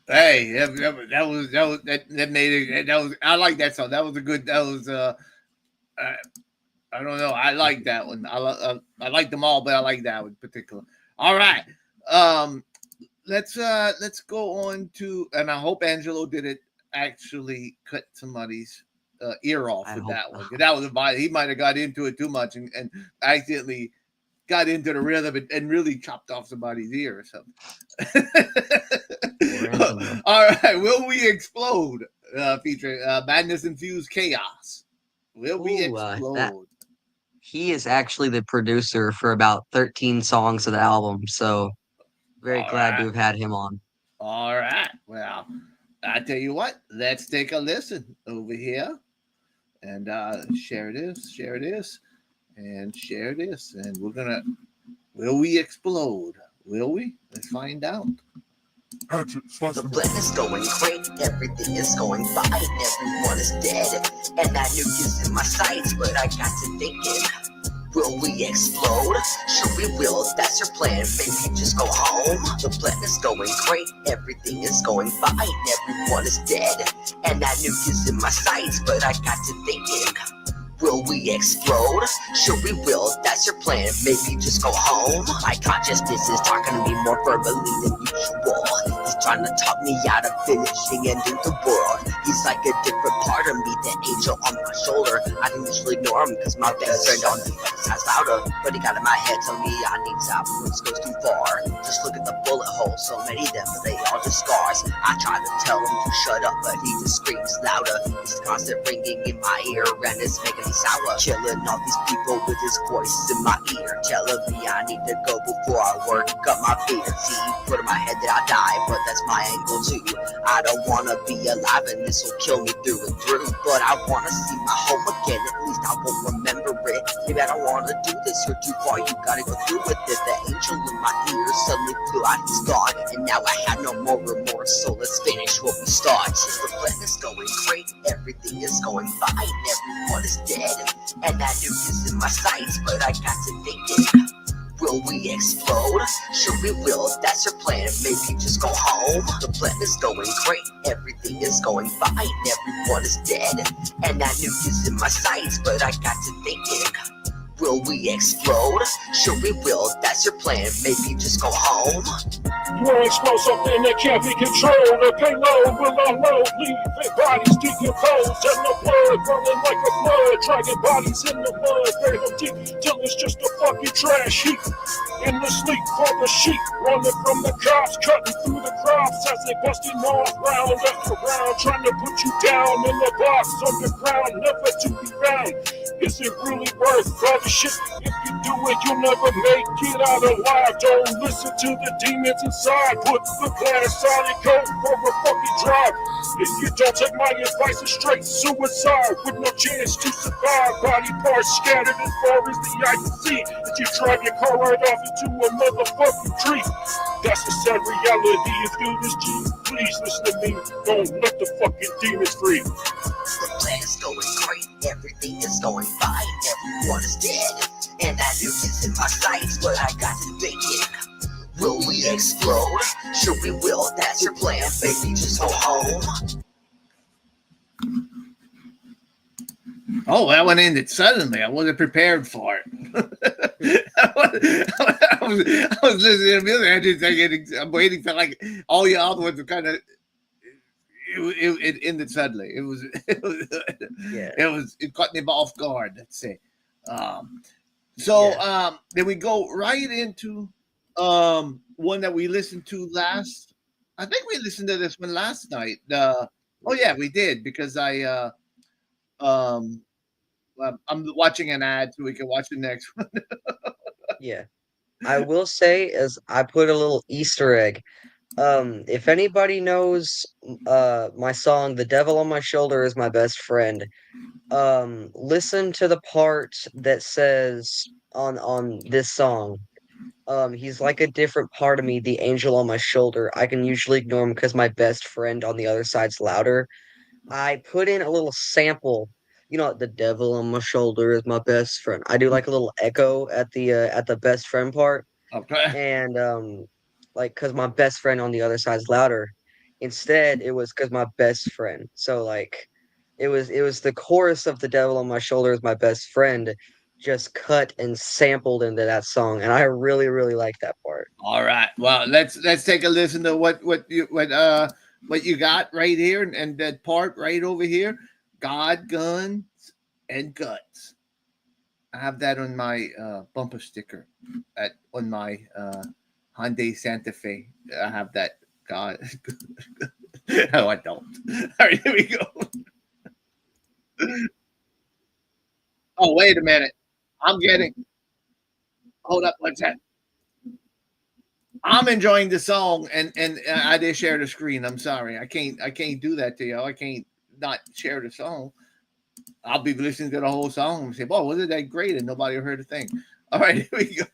Hey, that made it. That was, I like that song. That was a good. That was I don't know. I like that one. I like them all, but I like that one in particular. All right. Let's go on to, and I hope Angelo didn't actually cut somebody's ear off with that one. That was he might have got into it too much and accidentally got into the rhythm and really chopped off somebody's ear or something. All right, Will We Explode? Featuring Madness Infused Chaos. Will We Explode? He is actually the producer for about 13 songs of the album, so very glad to have had him on. All right. Well, I tell you what, let's take a listen over here and share this, and share this. And we're going to, will we explode? Will we? Let's find out. The blend is going great, everything is going fine, everyone is dead, and that nuke is in my sights, but I got to thinking, will we explode? Sure we will, if that's your plan, maybe just go home. The blend is going great, everything is going fine, everyone is dead, and that nuke is in my sights, but I got to thinking, will we explode? Sure we will, if that's your plan, maybe just go home. My consciousness is talking to me more verbally than usual. He's trying to talk me out of finishing ending the world. He's like a different part of me, the angel on my shoulder. I can usually ignore him because my best friend on the sounds louder. But he got in my head telling me I need to stop when this goes too far. Just look at the bullet holes, so many of them, but they are just scars. I try to tell him to shut up, but he just screams louder. He's constant ringing in my ear and it's making me sour. Killing all these people with his voice in my ear, telling me I need to go before I work up my beard. See, put in my head that I die, but that's my angle too. I don't wanna be alive and this will kill me through and through, but I wanna see my home again, at least I won't remember it. Maybe I don't wanna do this, you're too far, you gotta go through with it. The angel in my ear suddenly flew out, he's gone, and now I have no more remorse, so let's finish what we start. The plan is going great, everything is going fine, everyone is dead, and that nuke is in my sights, but I got to thinking, will we explode? Sure we will, if that's your plan, maybe just go home. The plan is going great, everything is going fine, everyone is dead, and that nuke is in my sights, but I got to thinking, will we explode? Sure we will, if that's your plan, maybe just go home. You wanna explode something that can't be controlled. The payload will unload, leaving bodies decomposed, and the blood running like a flood, dragging bodies in the mud, bury them deep till it's just a fucking trash heap. In the sleep for the sheep, running from the cops, cutting through the crops as they busting off round after round, trying to put you down in the box underground, never to be found. Is it really worth all the shit? If you do it, you'll never make it out alive. Don't listen to the demons inside. Put the glass on and go for a fucking drive. If you don't take my advice, it's straight suicide with no chance to survive. Body parts scattered as far as the eye can see. As you drive your car right off into a motherfucking tree. That's the sad reality. As good as you please listen to me. Don't let the fucking demons free. The plan is going great, everything is going fine, everyone is dead, and that nuke is in my sights, but I got to debate it. Will we explode? Sure we will, that's your plan, baby, just go home. Oh, that one ended suddenly. I wasn't prepared for it. I was listening to music. I didn't think I'm waiting for like all your other ones were kind of. It ended suddenly. It caught me off guard. Let's say. Then we go right into one that we listened to last. I think we listened to this one last night. We did because I'm watching an ad so we can watch the next one. Yeah. I will say, as I put a little Easter egg, if anybody knows my song "The Devil on My Shoulder Is My Best Friend," listen to the part that says on this song, he's like a different part of me, the angel on my shoulder. I can usually ignore him because my best friend on the other side's louder. I put in a little sample, the devil on my shoulder is my best friend. I do like a little echo at the best friend part. Okay. And because my best friend on the other side's louder. Instead, it was because my best friend. So it was the chorus of "The Devil on My Shoulder Is My Best Friend" just cut and sampled into that song, and I really, really like that part. All right. Well, let's take a listen to what you got right here and that part right over here. God, Guns, and Guts. I have that on my bumper sticker on my Hyundai Santa Fe. I have that. God. No, I don't. All right, here we go. Oh, wait a minute. Hold up, what's that? I'm enjoying the song and I did share the screen. I'm sorry. I can't do that to you. I can't not share the song. I'll be listening to the whole song and say, "Boy, wasn't that great?" And nobody heard a thing. All right, here we go.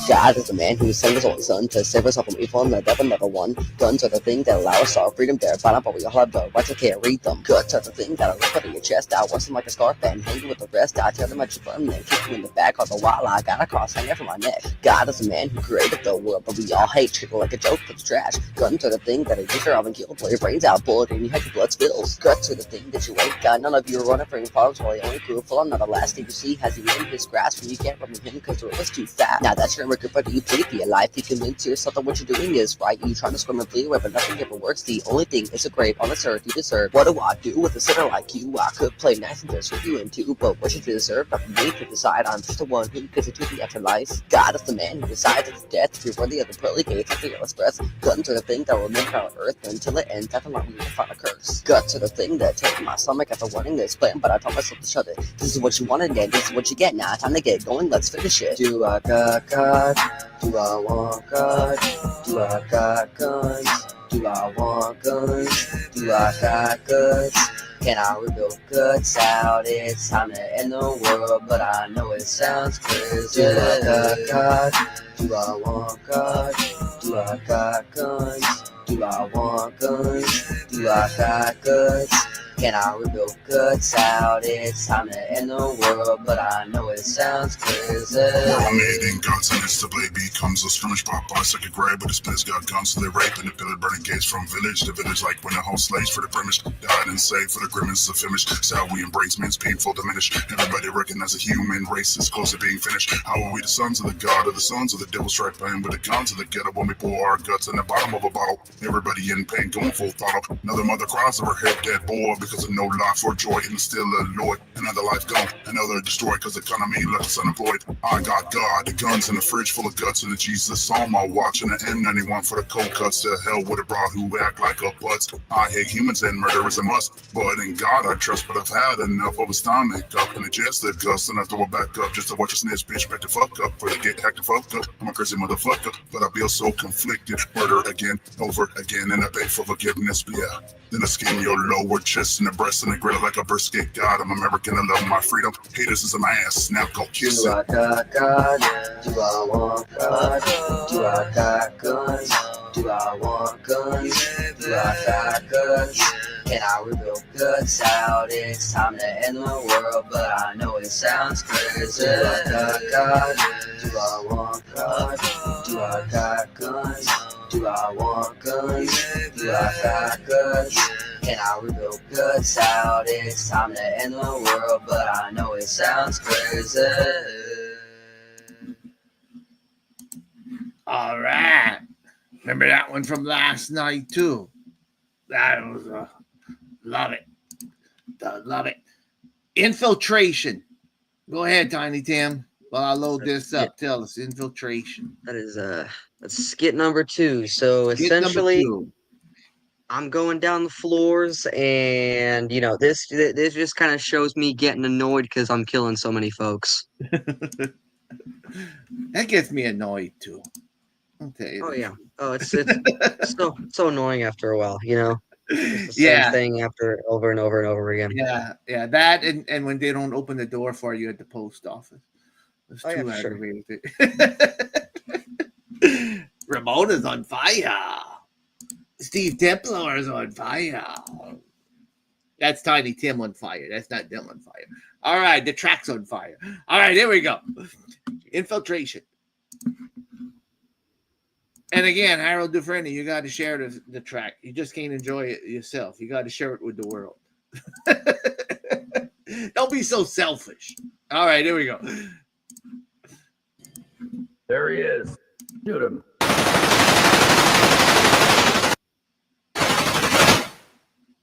God is the man who sent his only son to save us all from evil and the devil never won. Guns are the thing that allow us our freedom there. Find out, but we all have the right to carry them. Guts are the thing that rip out of your chest. I want them like a scarf and hang with the rest. I tear them at your front and kick you in the back. All the while I got a cross hanging from my neck. God is the man who created the world, but we all hate treat it like a joke that's trash. Guns are the thing that you sure of and kill. Blow your brains out, bullet, and you have your blood spills. Guts are the thing that you ain't got. None of you are running for your problems while you only grew full. I'm not the last thing you see has you in his grasp when you can't run with him because the road is too fast. Now that's your record, but you plead for your life. You convince yourself that what you're doing is right. You trying to scream and plead away, but nothing ever works. The only thing is a grave on this earth you deserve. What do I do with a sinner like you? I could play nice and just with you in two, but what you deserve, not for me to decide. I'm just the one who gets it to the afterlife. God is the man who decides it's death. If you're worthy of the pearly gates after your last breath. Guns are the thing that will remain on earth until it ends. After long, we will find a curse. Guts are the thing that takes my stomach after wanting this plan, but I told myself to shut it. This is what you wanted, and this is what you get. Now time to get going. Let's finish it. Do I got God? Do I want God? Do I got guns? Do I want guns? Do I got guts? Can I rebuild guts out? It's time to end the world, but I know it sounds crazy. Do I got God? Do I want God? Do I got guns? Do I want guns? Do I got guts? Can I rebuild guts out? It's time to end the world, but I know it sounds crazy. We're all made in guns, and instantly becomes a skirmish. Popeyes like a grave, but his place got guns, so they rape and the pillar burning gates from village to village, like when the whole slaves for the premise died and saved for the grimace of finish. How we embrace men's painful diminish. Everybody recognize the human race is close to being finished. How are we the sons of the God or the sons of the devil? Strike pain with the guns of the ghetto when we pour our guts in the bottom of a bottle. Everybody in pain, going full throttle. Another mother cries over her head dead boy because cause of no life or joy, and still alloyed. Another life gone, another destroyed, cause economy left us unemployed. I got God, the guns in the fridge full of guts, and the Jesus on my watch, and the M91 for the cold cuts. To hell with a broad who act like a butts. I hate humans and murder is a must, but in God I trust. But I've had enough of his stomach up, and it just the gust, and I throw it back up just to watch a snitch bitch back to fuck up, for they get hacked to fuck up. I'm a crazy motherfucker, but I feel so conflicted. Murder again, over again, and I beg for forgiveness. But yeah, then I skin your lower chest and the breast and the grill like a brisket. God, I'm American, I love my freedom. Haters is my ass, now go kiss Do it. I got God? Do I want God? Do I got guns? Do I want guns? Do I got guns? Can I rip your guts out? It's time to end the world, but I know it sounds crazy. Do I got God? Do I want God? Do I got guns? Do I want guns? Do I got guns? Can I rip your guts out? It's time to end the world, but I know it sounds crazy. All right. Remember that one from last night, too? That was, love it. Love it. Infiltration. Go ahead, Tiny Tim. While I load this up, tell us. Infiltration. That is that's skit number 2. So Skit number essentially, 2. I'm going down the floors, and you know this just kind of shows me getting annoyed because I'm killing so many folks. That gets me annoyed too. I'll tell you. Oh yeah. Oh, it's so annoying after a while, you know. It's the same Yeah. thing after over and over and over again. Yeah. That and when they don't open the door for you at the post office. It's Oh, yeah, too for sure. aggravating. Ramona's on fire. Steve Templar is on fire. That's Tiny Tim on fire. That's not Tim on fire. All right, the track's on fire. All right, here we go. Infiltration. And again, Harold Dufresne, you got to share the track. You just can't enjoy it yourself. You got to share it with the world. Don't be so selfish. All right, here we go. There he is. Shoot him.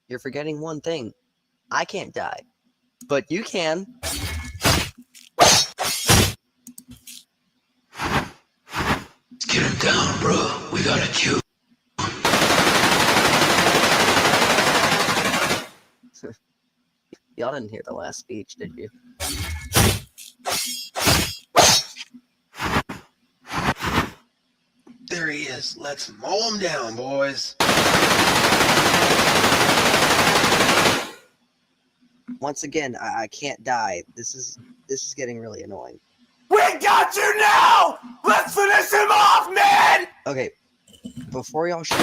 You're forgetting one thing. I can't die, but you can. Get him down, bro. We got a cue. Y'all didn't hear the last speech, did you? There he is. Let's mow him down, boys. Once again, I can't die. This is getting really annoying. We got you now! Let's finish him off, man! Okay, before y'all shoot.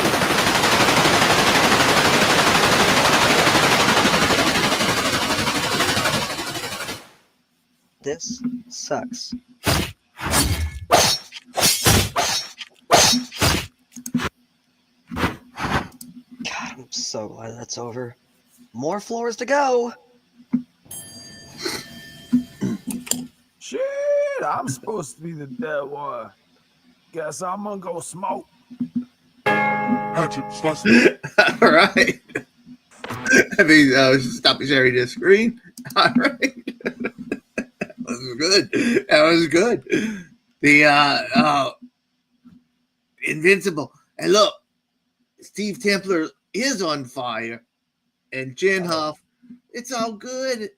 This sucks. God, I'm so glad that's over. More floors to go. Shit, I'm supposed to be the dead one. Guess I'm gonna go smoke. All right. I mean, stop sharing the screen. All right. That was good. That was good. The Invincible. And look, Steve Templar is on fire. And Jen Huff, it's all good.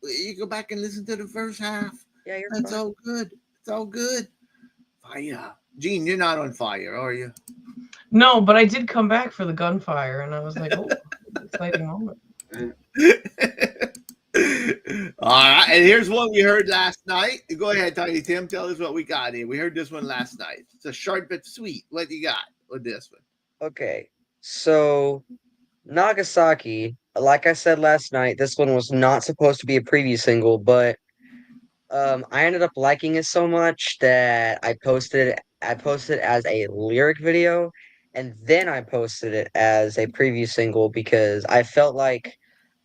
You go back and listen to the first half. Yeah, you're That's fine. all good. It's all good. Fire. Gene, you're not on fire, are you? No, but I did come back for the gunfire, and I was like, oh, exciting moment. All right, and here's what we heard last night. Go ahead, Tiny Tim. Tell us what we got here. We heard this one last night. It's a short but sweet. What you got with this one? Okay, so Nagasaki, like I said last night, this one was not supposed to be a preview single, but I ended up liking it so much that I posted it as a lyric video, and then I posted it as a preview single because I felt like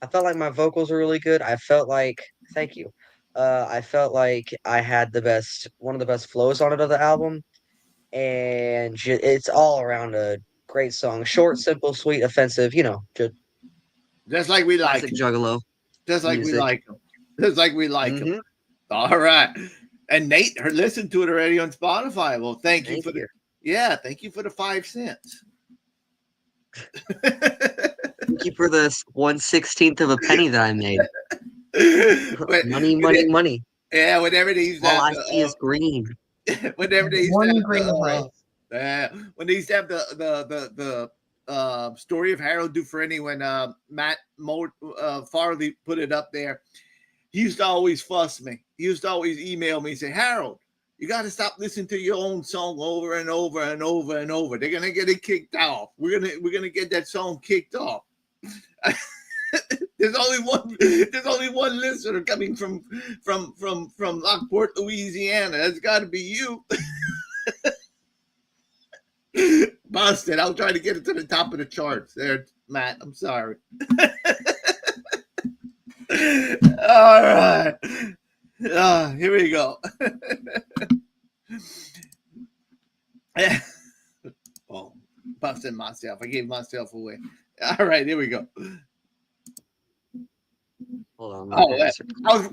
my vocals were really good. I felt like, thank you. I felt like I had one of the best flows on it of the album, and it's all around a great song. Short, simple, sweet, offensive. You know, just Just like we like Classic him. Juggalo. Just like music. we like him. Just like we like him. All right. And Nate listened to it already on Spotify. Well, thank you for the thank you for the 5 cents. Thank you for the 1/16 of a penny that I made. Money. Yeah, whenever they used to All I have see is green. whenever they used One to have green rice. when they used to have the story of Harold Dufresne when Matt Farley put it up there, he used to always fuss me. He used to always email me and say, Harold, you got to stop listening to your own song over and over and over and over. They're gonna get it kicked off. We're gonna get that song kicked off. There's only one listener coming from Lockport, Louisiana. That's got to be you. Busted. I'll try to get it to the top of the charts there, Matt. I'm sorry. All right. Here we go. Oh, busted myself. I gave myself away. All right, here we go. Hold on. Oh, I was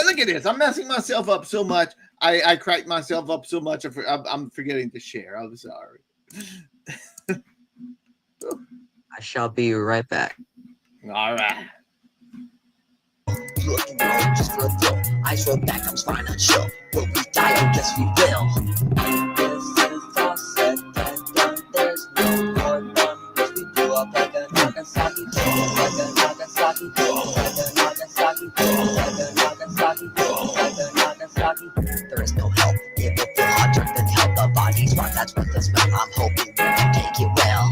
look at this. I'm messing myself up so much. I cracked myself up so much. I'm forgetting to share. I'm sorry. I shall be right back. All right. Looking good just for a thrill. I swear back, I'm trying to chill. Will we die? I guess we will. This is all said and done. There's no more fun. Cause we blew up like a Nagasaki bomb. Like a Nagasaki bomb. Like a Nagasaki bomb. Like a Nagasaki bomb. Like a Nagasaki. There is no help. It will be hotter than hell. The body's rot. That's what the smell. I'm hoping we can take it well.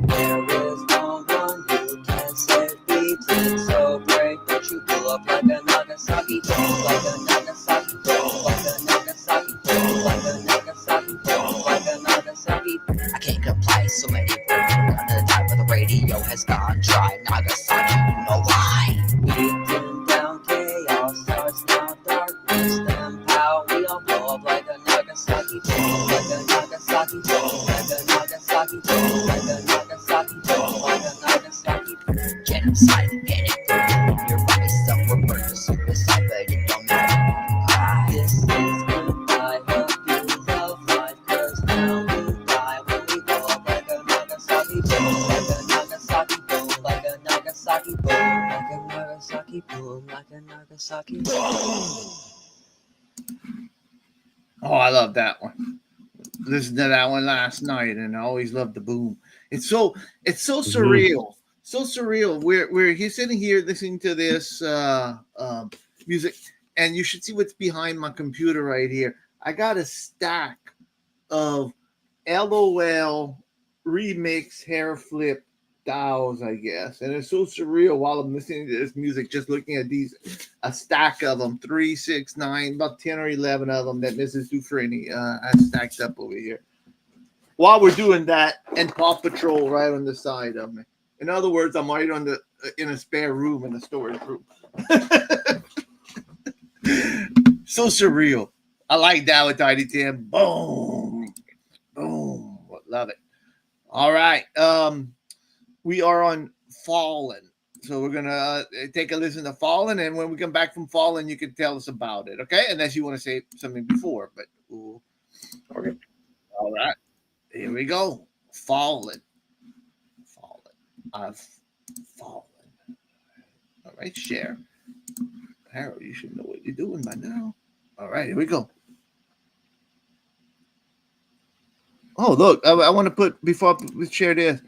There is no one who can save me. Please, so brave that you blew up like a Nagasaki bomb. Like a Nagasaki bomb. Like a Nagasaki bomb. Like a Nagasaki bomb. Like a Nagasaki. I can't comply. So many words are gonna die, but the radio has gone dry. Nagasaki, you know why? Beaten down chaos, now it's now darkness. Then how we all blow up like a Nagasaki bomb. Like a Nagasaki bomb. Like a Nagasaki bomb. Like a Nagasaki bomb. Like a Nagasaki. Get inside, get it through. Your eyes up, we're burned to suicide, but it don't matter. This is goodbye, hope you love life, cause now we die when we blow up like a Nagasaki boom, like a Nagasaki boom, like a Nagasaki boom, like a Nagasaki boom, like a Nagasaki boom. Oh, I love that one. Listened to that one last night, and I always love the boom. It's so surreal. So surreal. We're he's sitting here listening to this music, and you should see what's behind my computer right here. I got a stack of LOL remix hair flip dials, I guess, and it's so surreal while I'm listening to this music, just looking at these, a stack of them, 3, 6, 9, about 10 or 11 of them that Mrs. Dufresne has stacked up over here. While we're doing that, and Paw Patrol right on the side of me. In other words, I'm right on in a spare room in the storage room. So surreal. I like that with Tiny Tim. Boom, boom. Love it. All right. We are on Fallen, so we're gonna take a listen to Fallen, and when we come back from Fallen, you can tell us about it. Okay, unless you want to say something before, but okay. All right. Here we go. Fallen. I've fallen. All right, share. Harold, you should know what you're doing by now. All right, here we go. Oh, look, I want to put, before we share this,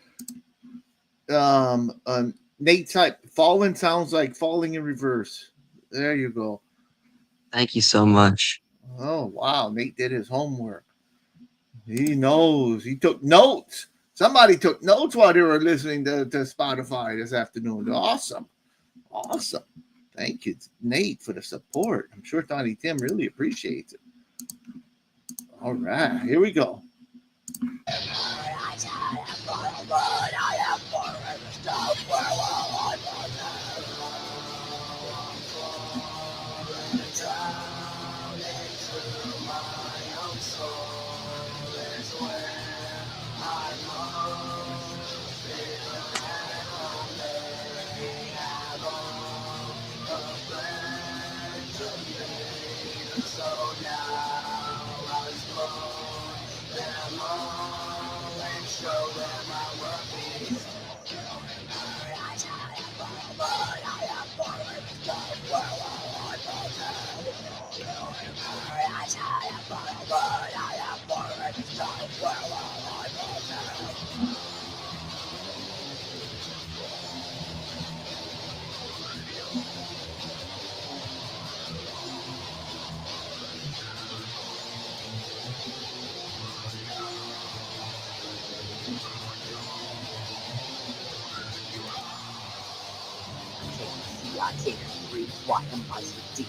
Nate type, fallen sounds like falling in reverse. There you go. Thank you so much. Oh, wow. Nate did his homework. He knows. He took notes. Somebody took notes while they were listening to Spotify this afternoon. Awesome. Awesome. Thank you, Nate, for the support. I'm sure Tiny Tim really appreciates it. All right, here we go. I can't breathe, why am I so deep?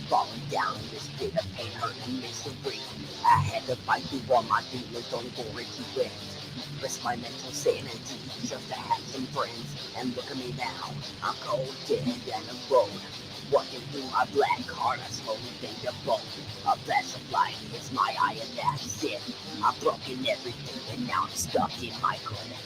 Falling down in this pit of pain, hurt, and misery. I had to fight through all my demons on warranty wins. Risk my mental sanity just to have some friends. And look at me now, I'm cold, dead, and alone. Walking through my black heart, I slowly think of both. A flash of light hits my eye, and that's it. I've broken everything, and now I'm stuck in my grave.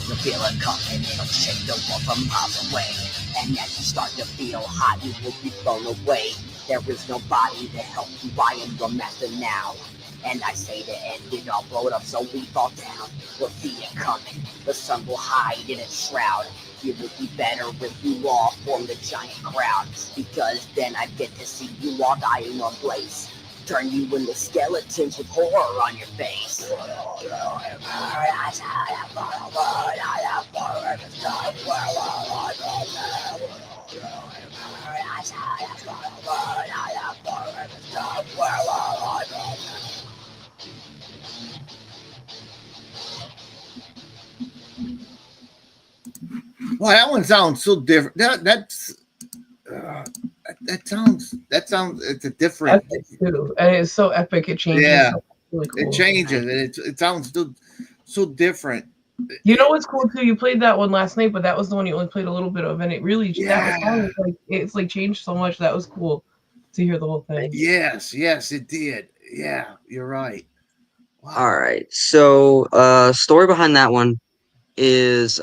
You feel it coming, it'll shake the world from miles away. And as you start to feel hot, you will be blown away. There is nobody to help you, I am your master now. And I say to end it all, blow it up so we fall down. We'll see it coming, the sun will hide in its shroud. It would be better if you all formed a giant crowd, because then I get to see you all die in one place. Turn you into skeletons with horror on your face. Well, that one sounds so different. That sounds it's a different. Epic too, and it's so epic. It changes. Yeah, so really cool. it changes, and it sounds so different. You know what's cool too? You played that one last night, but that was the one you only played a little bit of, and it really that song was like it's like changed so much. That was cool to hear the whole thing. Yes, it did. Yeah, you're right. All right. So, story behind that one is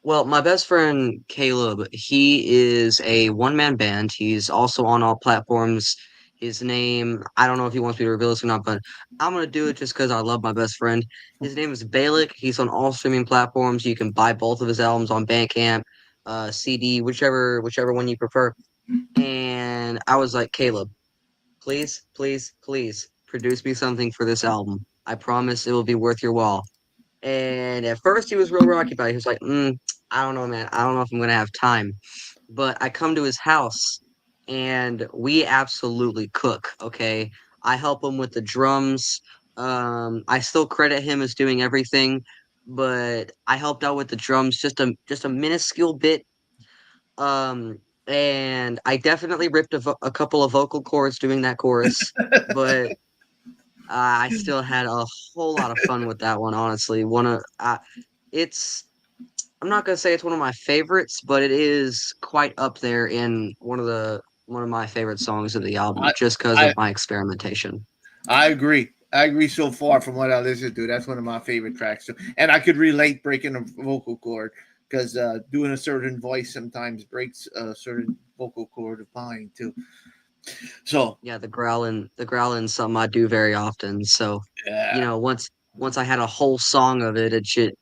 well, my best friend Caleb, he is a one-man band. He's also on all platforms. His name, I don't know if he wants me to reveal this or not, but I'm gonna do it just because I love my best friend. His name is Balik. He's on all streaming platforms. You can buy both of his albums on Bandcamp, CD, whichever one you prefer. And I was like, Caleb, please produce me something for this album. I promise it will be worth your while. And at first he was real rocky about it. He was like, I don't know, man. I don't know if I'm going to have time. But I come to his house and we absolutely cook, okay? I help him with the drums. I still credit him as doing everything, but I helped out with the drums just a minuscule bit. And I definitely ripped a couple of vocal cords doing that chorus, but I still had a whole lot of fun with that one, honestly. I'm not gonna say it's one of my favorites, but it is quite up there in one of my favorite songs of the album, just because of my experimentation. I agree so far from what I listened to. That's one of my favorite tracks too. And I could relate breaking a vocal cord because doing a certain voice sometimes breaks a certain vocal cord of mine too. So yeah, the growling is something I do very often. So you know, once I had a whole song of it, it should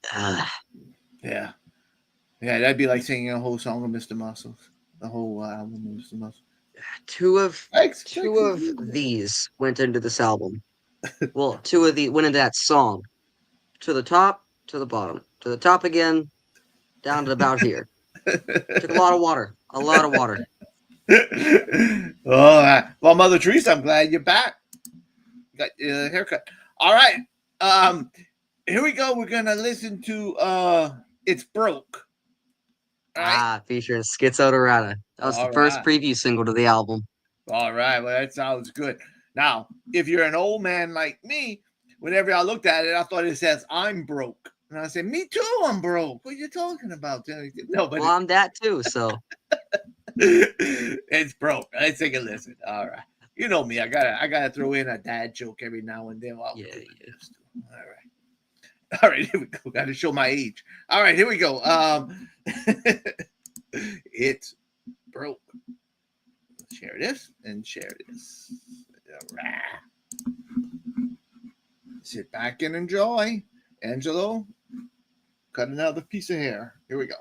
yeah, that'd be like singing a whole song of Mr. Muscles, the whole album of Mr. Muscles. Two of these went into this album. Well, two of the went into that song. To the top, to the bottom, to the top again, down to about here. Drink a lot of water. A lot of water. Well, Mother Teresa, I'm glad you're back. Got your haircut. All right. Here we go. We're gonna listen to "It's Broke." Featuring Schizo Dorada. That was All the first right. preview single to the album. All right. Well, that sounds good. Now, if you're an old man like me, whenever I looked at it, I thought it says "I'm broke," and I said, "Me too. I'm broke. What are you talking about?" No, but Well, I'm that too. So it's broke. Let's take a listen. All right. You know me. I gotta throw in a dad joke every now and then. All right. All right. Here we go. Got to show my age. All right. Here we go. It's broke. Share this and share this. All right. Sit back and enjoy. Angelo, cut another piece of hair. Here we go.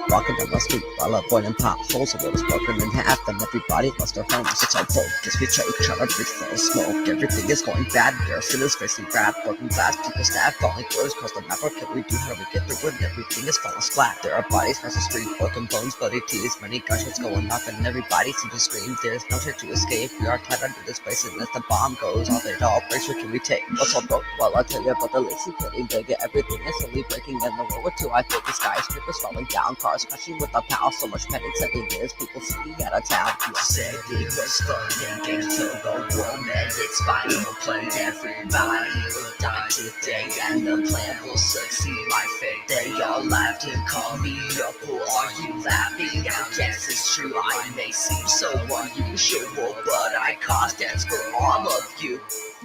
Walking down the street while avoiding potholes. The road is broken in half and everybody lost their homes. It's all broke as we choke, trying to breathe full of smoke. Everything is going bad. Garrison is facing grab, broken glass, people stab, falling floors across the map. What can we do? How we get through it? Everything is falling flat. There are bodies across the street, broken bones, bloody teeth, many gunshots going off, and everybody seems to scream. There's no chance to escape. We are tied under this place, and as the bomb goes off, it all breaks. What can we take? What's all broke? Well, I'll tell you about the lazy getting bigger. Everything is slowly breaking, and the World War II, I feel the skyscrapers falling down, cars crashing with a power. So much panic, 7 years, people fleeing out of town. You said it was fun, games to the world, man. It's final plan. Everybody will die today, and the plan will succeed. My fate, they all laughed and called me up. Who are you laughing at? Yes, it's true. I may seem so unusual, but I cause dance for all of you.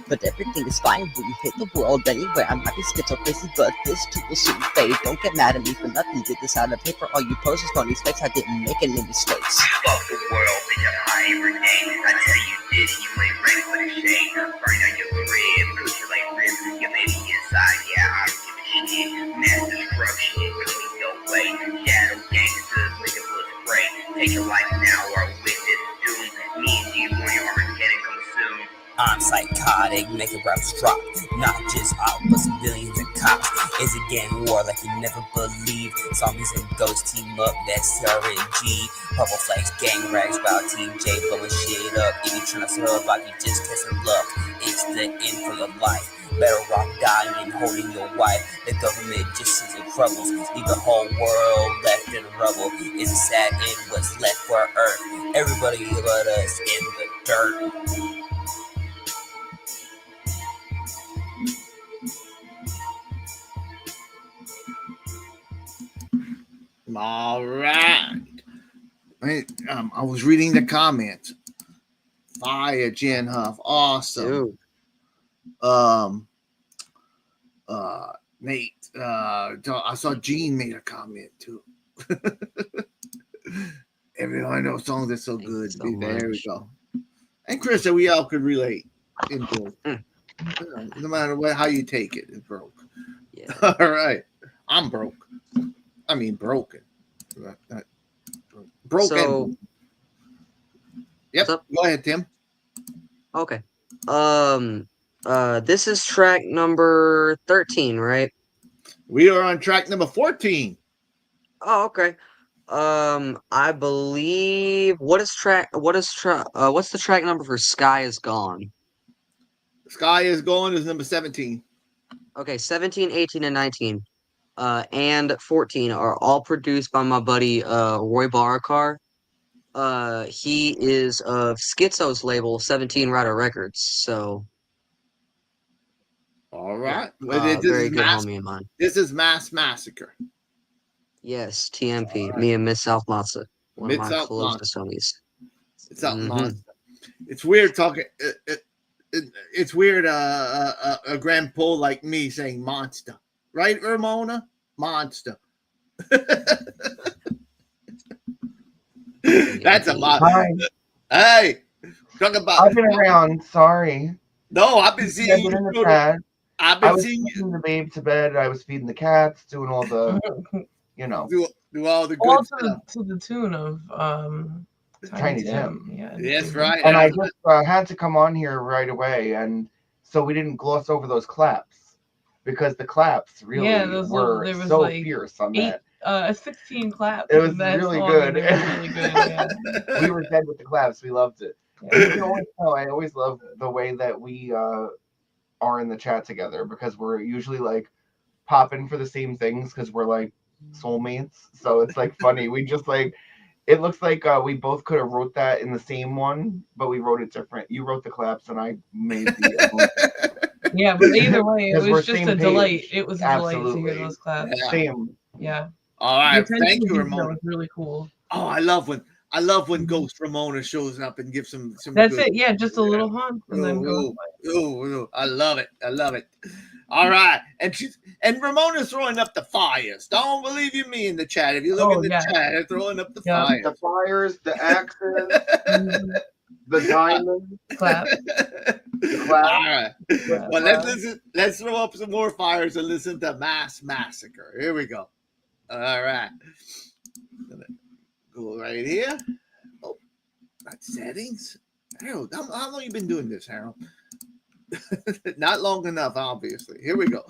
But everything is fine, we hit the world anyway. I might be schizophrenic, but this too will soon fade. Don't get mad at me for nothing. Did this out of paper. All you posters, funny space. I didn't make any mistakes. Fuck the world, bitch, I'm high every day. I tell you did it, you ain't ready for the shade. Burn out your crib, cause you like ribs. Your baby inside, yeah, I don't give a shit. Mass destruction, really no way. Shadow gangsters, with the blood spray. Take your life now or witness doom. Me and you on your Armageddon come soon. I'm psychotic, making raps drop. Not just I, but civilians and cops. It's a gang war like you never believe. Zombies and ghosts team up, that's RNG. Purple flags, gang rags, while Team J blowing shit up. If you tryna survive, you just testing luck. It's the end for your life. Better rock dying, holding your wife. The government just sees your troubles. Leave the whole world left in rubble. It's a sad end, what's left for Earth. Everybody but us in the dirt. All right. I was reading the comments. Fire, Jen Huff. Awesome. Nate. I saw Gene made a comment too. Everyone knows songs are so good. So there we much. go. And Chris, we all could relate. In broke. No matter how you take it, it's broke. Yeah. All right. I'm broke. I mean, broken. Broken. So, yep. Go ahead, Tim. okay. This is track number 13, right? We are on track number 14. Oh, okay. I believe what's the track number for Sky Is Gone? Sky Is Gone is number 17. Okay, 17, 18, and 19. And 14 are all produced by my buddy Roy Barakar. He is of Schizo's label, 17 Rider Records. So, all right, very good homie of mine. This is Mass Massacre. Yes, TMP. Right. Me and Miss South Matza, one of my Mid-South closest homies. It's out Monster. It's weird talking. It's weird. A grandpa like me saying monster, right, Ramona? Monster. That's a lot. Hi. Hey, talk about. I've been around. Sorry. No, I've been seeing I've been in the chat. I've I been was seeing putting the babe to bed. I was feeding the cats, doing all the, you know, do all the good All stuff. to the tune of Tiny Tim. Yeah, That's right. And I just had to come on here right away, and so we didn't gloss over those claps. because the claps really were there was so like fierce on that. 16 claps. It was in that really song, good. and they were really good. Yeah. We were dead with the claps. We loved it. And you can always tell, I always love the way that we are in the chat together, because we're usually like popping for the same things because we're like soulmates. So it's like funny. We just like, it looks like we both could have wrote that in the same one, but we wrote it different. You wrote the claps and I made the Yeah, but either way, it 'Cause we're was just same a delight. page. It was a delight to Absolutely. hear those claps. Yeah. Same. Yeah. All right, The attention thank to you, detail Ramona. was really cool. Oh, I love when Ghost Ramona shows up and gives some. That's good- it. Yeah, just a little hum, and then go. Ooh, I love it. I love it. All right, and Ramona's throwing up the fires. Don't believe you me in the chat. If you look in the chat, they're throwing up the fires. The fires, the axes, the diamond, clap. the clap. All right. Well, let's listen. Let's throw up some more fires and listen to Mass Massacre. Here we go. All right. Go right here. Oh, that's settings. Harold, how long you been doing this, Harold? Not long enough, obviously. Here we go.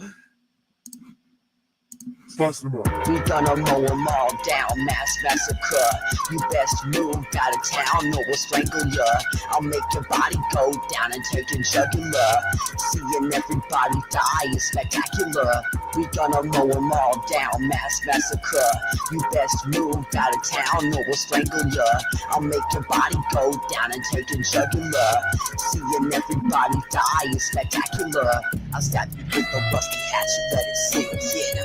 We gonna mow them all down, mass massacre. You best move out of town or we'll strangle ya. I'll make your body go down and take a jugular. Seeing everybody die is spectacular. We gonna mow them all down, mass massacre. You best move out of town or we'll strangle ya. I'll make your body go down and take a jugular. Seeing everybody die is spectacular. I'll stab you with a rusty hatchet, let it sink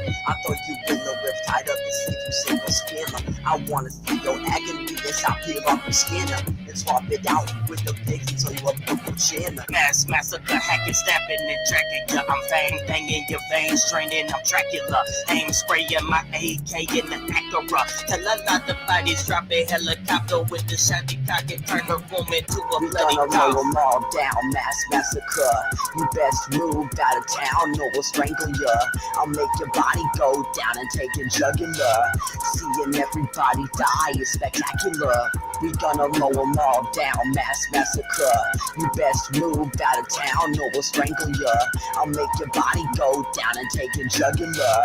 in. I throw you in the rift, tied up and see through single skin. I wanna see your agony as I peel off your skin and swap it out with the pigs until you a purple chin. Mass massacre, hacking, stabbing, and tracking ya. I'm fang banging your veins, straining. I'm Dracula. Aim spraying my AK in the Acura. Tell a lot of bodies drop a helicopter with the shotty cock and turn the room into a We bloody gonna cow. mow them all down, mass massacre. You best move out of town or we'll strangle ya. I'll make your body go down and take a jugular. Seeing everybody die is spectacular. We gonna mow them all down, mass massacre. You best move out of town or we'll strangle ya. I'll make your body go down and take a jugular.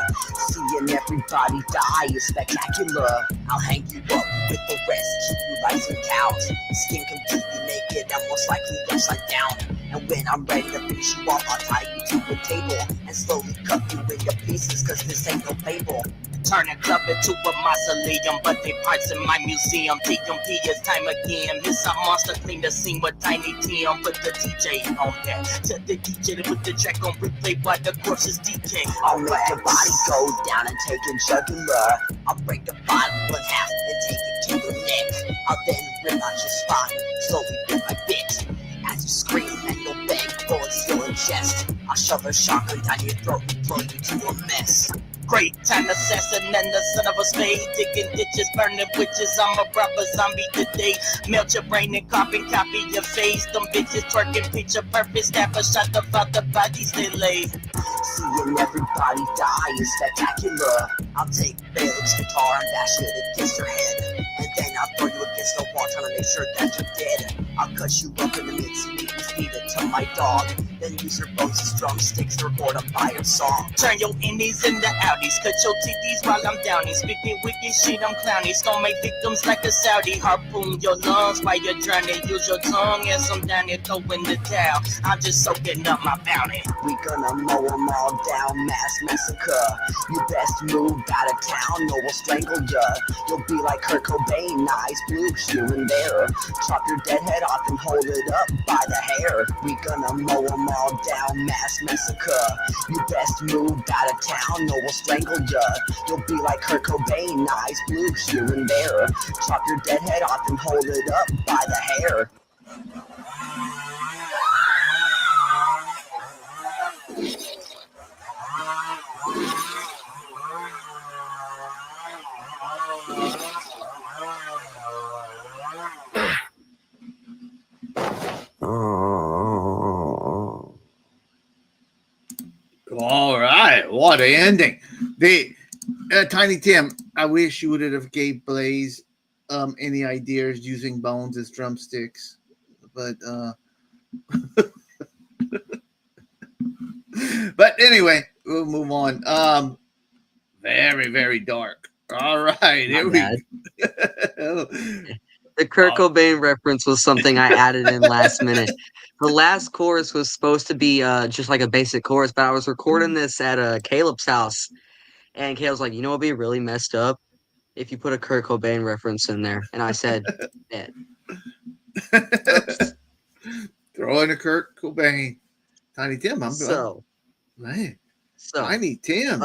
Seeing everybody die is spectacular. I'll hang you up with the rest, keep you lights and cows. Skin completely naked, and most likely upside down. And when I'm ready to finish you off, I'll tie you to a table and slowly cut you into pieces, cause this ain't no fable. Turn a club into a mausoleum, but they parts in my museum. TMP is time again. Miss a monster, clean the scene with Tiny Tim. Put the DJ on that. Tell the DJ to put the track on replay while the corpses decay. I'll make your body go down and take a jugular. I'll break the bottle in half and take it to your neck. I'll then rip out your spine, slowly bit by bit. As you scream and you'll beg, bullets fill your chest. I'll shove a shotgun down your throat and throw you to a mess. Great time assassin and the son of a spade. Digging ditches, burning witches. I'm a proper zombie today. Melt your brain and copy your face. Them bitches twerking picture perfect. Stab a shot about the bodies they lay. Seeing everybody die is spectacular. I'll take Bale's guitar and bash it against your head. And then I'll throw you against the wall trying to make sure that you're dead. I'll cut you up in the mincemeat and feed it to my dog. Then use your bows as drumsticks to record a fire song. Turn your indies into Audis. Cut your titties while I'm downy. Spitting wicked shit, I'm clowny. Stone my victims like a Saudi. Harpoon your lungs while you're drowning. Use your tongue as I'm down here throwing the towel. I'm just soaking up my bounty. We gonna mow them all down, mass massacre. You best move out of town or we'll strangle ya. You'll be like Kurt Cobain, eyes blue here and there. Chop your dead head off and hold it up by the hair. We gonna mow them all down, mass massacre. You best move out of town or we'll strangle ya. You'll be like Kurt Cobain, eyes blue here and there. Chop your dead head off and hold it up by the hair. All right, what an ending. Tiny Tim, I wish you would have gave Blaze any ideas using bones as drumsticks, but but anyway, we'll move on. Very, very dark. All right, here we go. The Kurt Cobain reference was something I added in last minute. The last chorus was supposed to be just like a basic chorus, but I was recording this at Caleb's house, and Caleb's like, "You know, it'd be really messed up if you put a Kurt Cobain reference in there." And I said, "Bet." Throw in a Kurt Cobain. Tiny Tim, I'm So, hey, so Tiny Tim.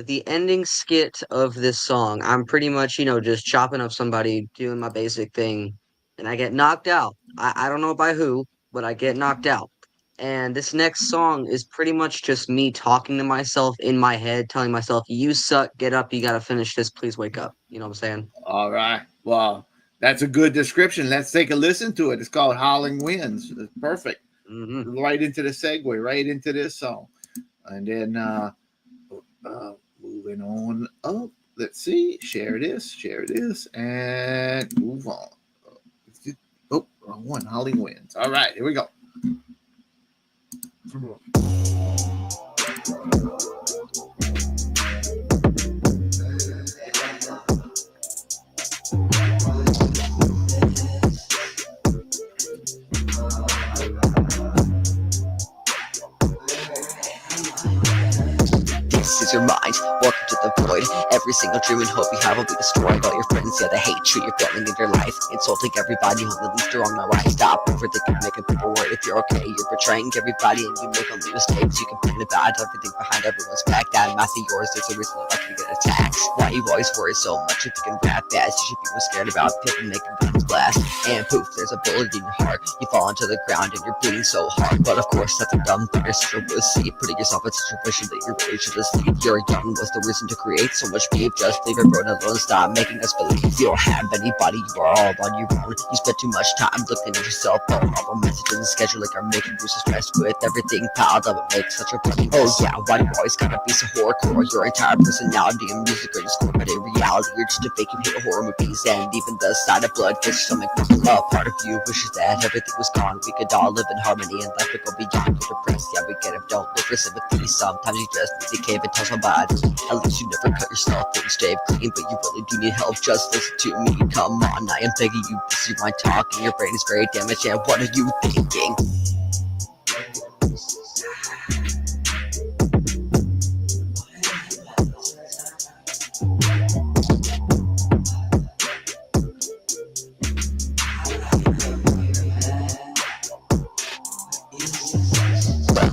The ending skit of this song, I'm pretty much, just chopping up somebody, doing my basic thing, and I get knocked out. I don't know by who, but I get knocked out. And this next song is pretty much just me talking to myself in my head, telling myself, "You suck, get up, you gotta finish this, please wake up." You know what I'm saying? All right. Well, that's a good description. Let's take a listen to it. It's called Howling Winds. It's perfect. Right into the segue, right into this song. And then moving on up. Let's see. Share this, and move on. Oh, wrong one. Howling Winds. All right, here we go. This is your mind, welcome to the void. Every single dream and hope you have will be destroyed. All your friends, yeah, they hate you, you're failing in your life. Insulting everybody who at least you're on the right. Stop overthinking, making people worry. If you're okay, you're betraying everybody and you make only mistakes. You complain about everything behind everyone's back. That mouth of yours, there's a reason why you get attacked. Why you always worry so much if you can rap fast? You should be more scared about people making guns blast. And poof, there's a bullet in your heart. You fall onto the ground and you're bleeding so hard. But of course, that's a dumb thing. You're such a wussy, putting yourself in such a position that you really should have seen. You're young, what's the reason to create so much beef? Just leave everyone alone, stop making us believe you don't have anybody, you are all on your own. You spend too much time looking at your cell phone. All the messages and scheduling are making you so stressed with everything piled up. It makes such a funny mess. Oh yeah, why do you always gotta be so hardcore? Your entire personality and music are just but in reality you're just a fake. You hate horror movies and even the sight of blood gets your stomach from a part of you wishes that everything was gone. We could all live in harmony and life would go beyond. You're depressed, yeah we get it, don't look for sympathy. Sometimes you just need to cave and tell somebody. At least you never cut yourself and stay clean, but you really do need help. Just listen to me, come on, I am begging you. This is my talking, your brain is very damaged, and what are you thinking?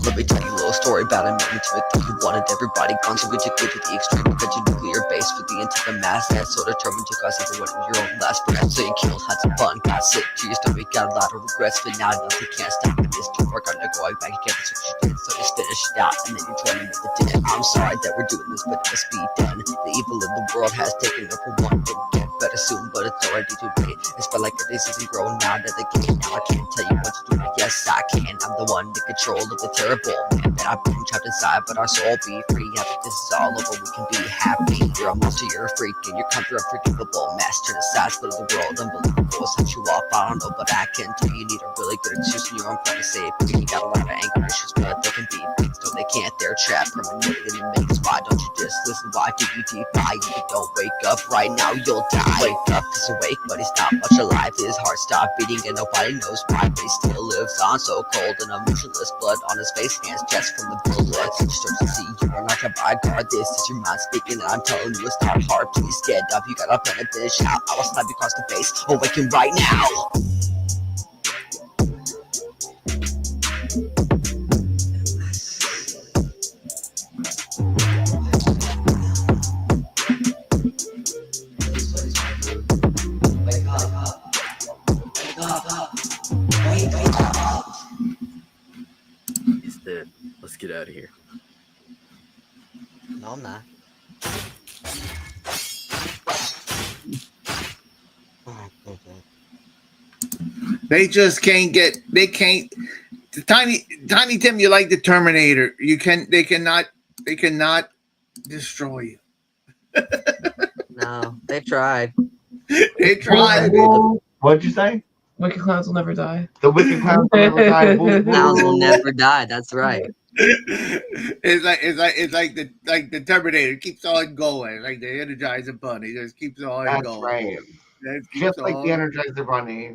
Let me tell you a little story about a man who wanted everybody gone, so we took it to the extreme. Because your nuclear base with the intent of mass that's so determined to cause everyone in your own last breath. So you killed, had some fun, got sick to your stomach, got a lot of regrets, but now nothing can't stop it. This too far, gonna go back again. That's what you did, so just finish it out, and then you're joining with the dead. I'm sorry that we're doing this, but it must be done. The evil in the world has taken over one. It will get better soon, but it's already too late. It's felt like the days isn't growing out of the gate. Now I can't tell you what to do, but yes I can. I'm the one in control of the terrible man that I've been trapped inside, but our soul be free. After this is all over, we can be happy. You're a monster, you're a freak, and you're comfort unforgivable. Master the side, split of the world, unbelievable. Set you off, I don't know, but I can tell you need a really good excuse in your own plan to save. You got a lot of anger issues, but they can be fixed, so they can't. They're trapped permanently in the maze. Why don't you just listen? Why do you defy? If you don't wake up right now, you'll die. Wake up, he's awake, but he's not much alive. His heart stopped beating, and nobody knows why, but he still lives on, so cold and emotionless. Blood on his face, hands just from the bullets. You start to see you are not your bodyguard. This is your mind speaking, and I'm telling you it's not hard. Please get up, you gotta plan and finish out. I will slap you across the face, awaken right now. He's dead. Let's get out of here. No, I'm not. They just can't get. They can't. Tiny Tim, you like the Terminator. They cannot destroy you. No, they tried. They tried. What'd you say? Wicked Clowns Will Never Die. The Wicked Clowns Will Never Die. Woo, Clowns will woo. never die. That's right. It's like the Terminator it keeps on going, like the Energizer Bunny just keeps on That's going. right. Just keeps Just like the on- Energizer Bunny.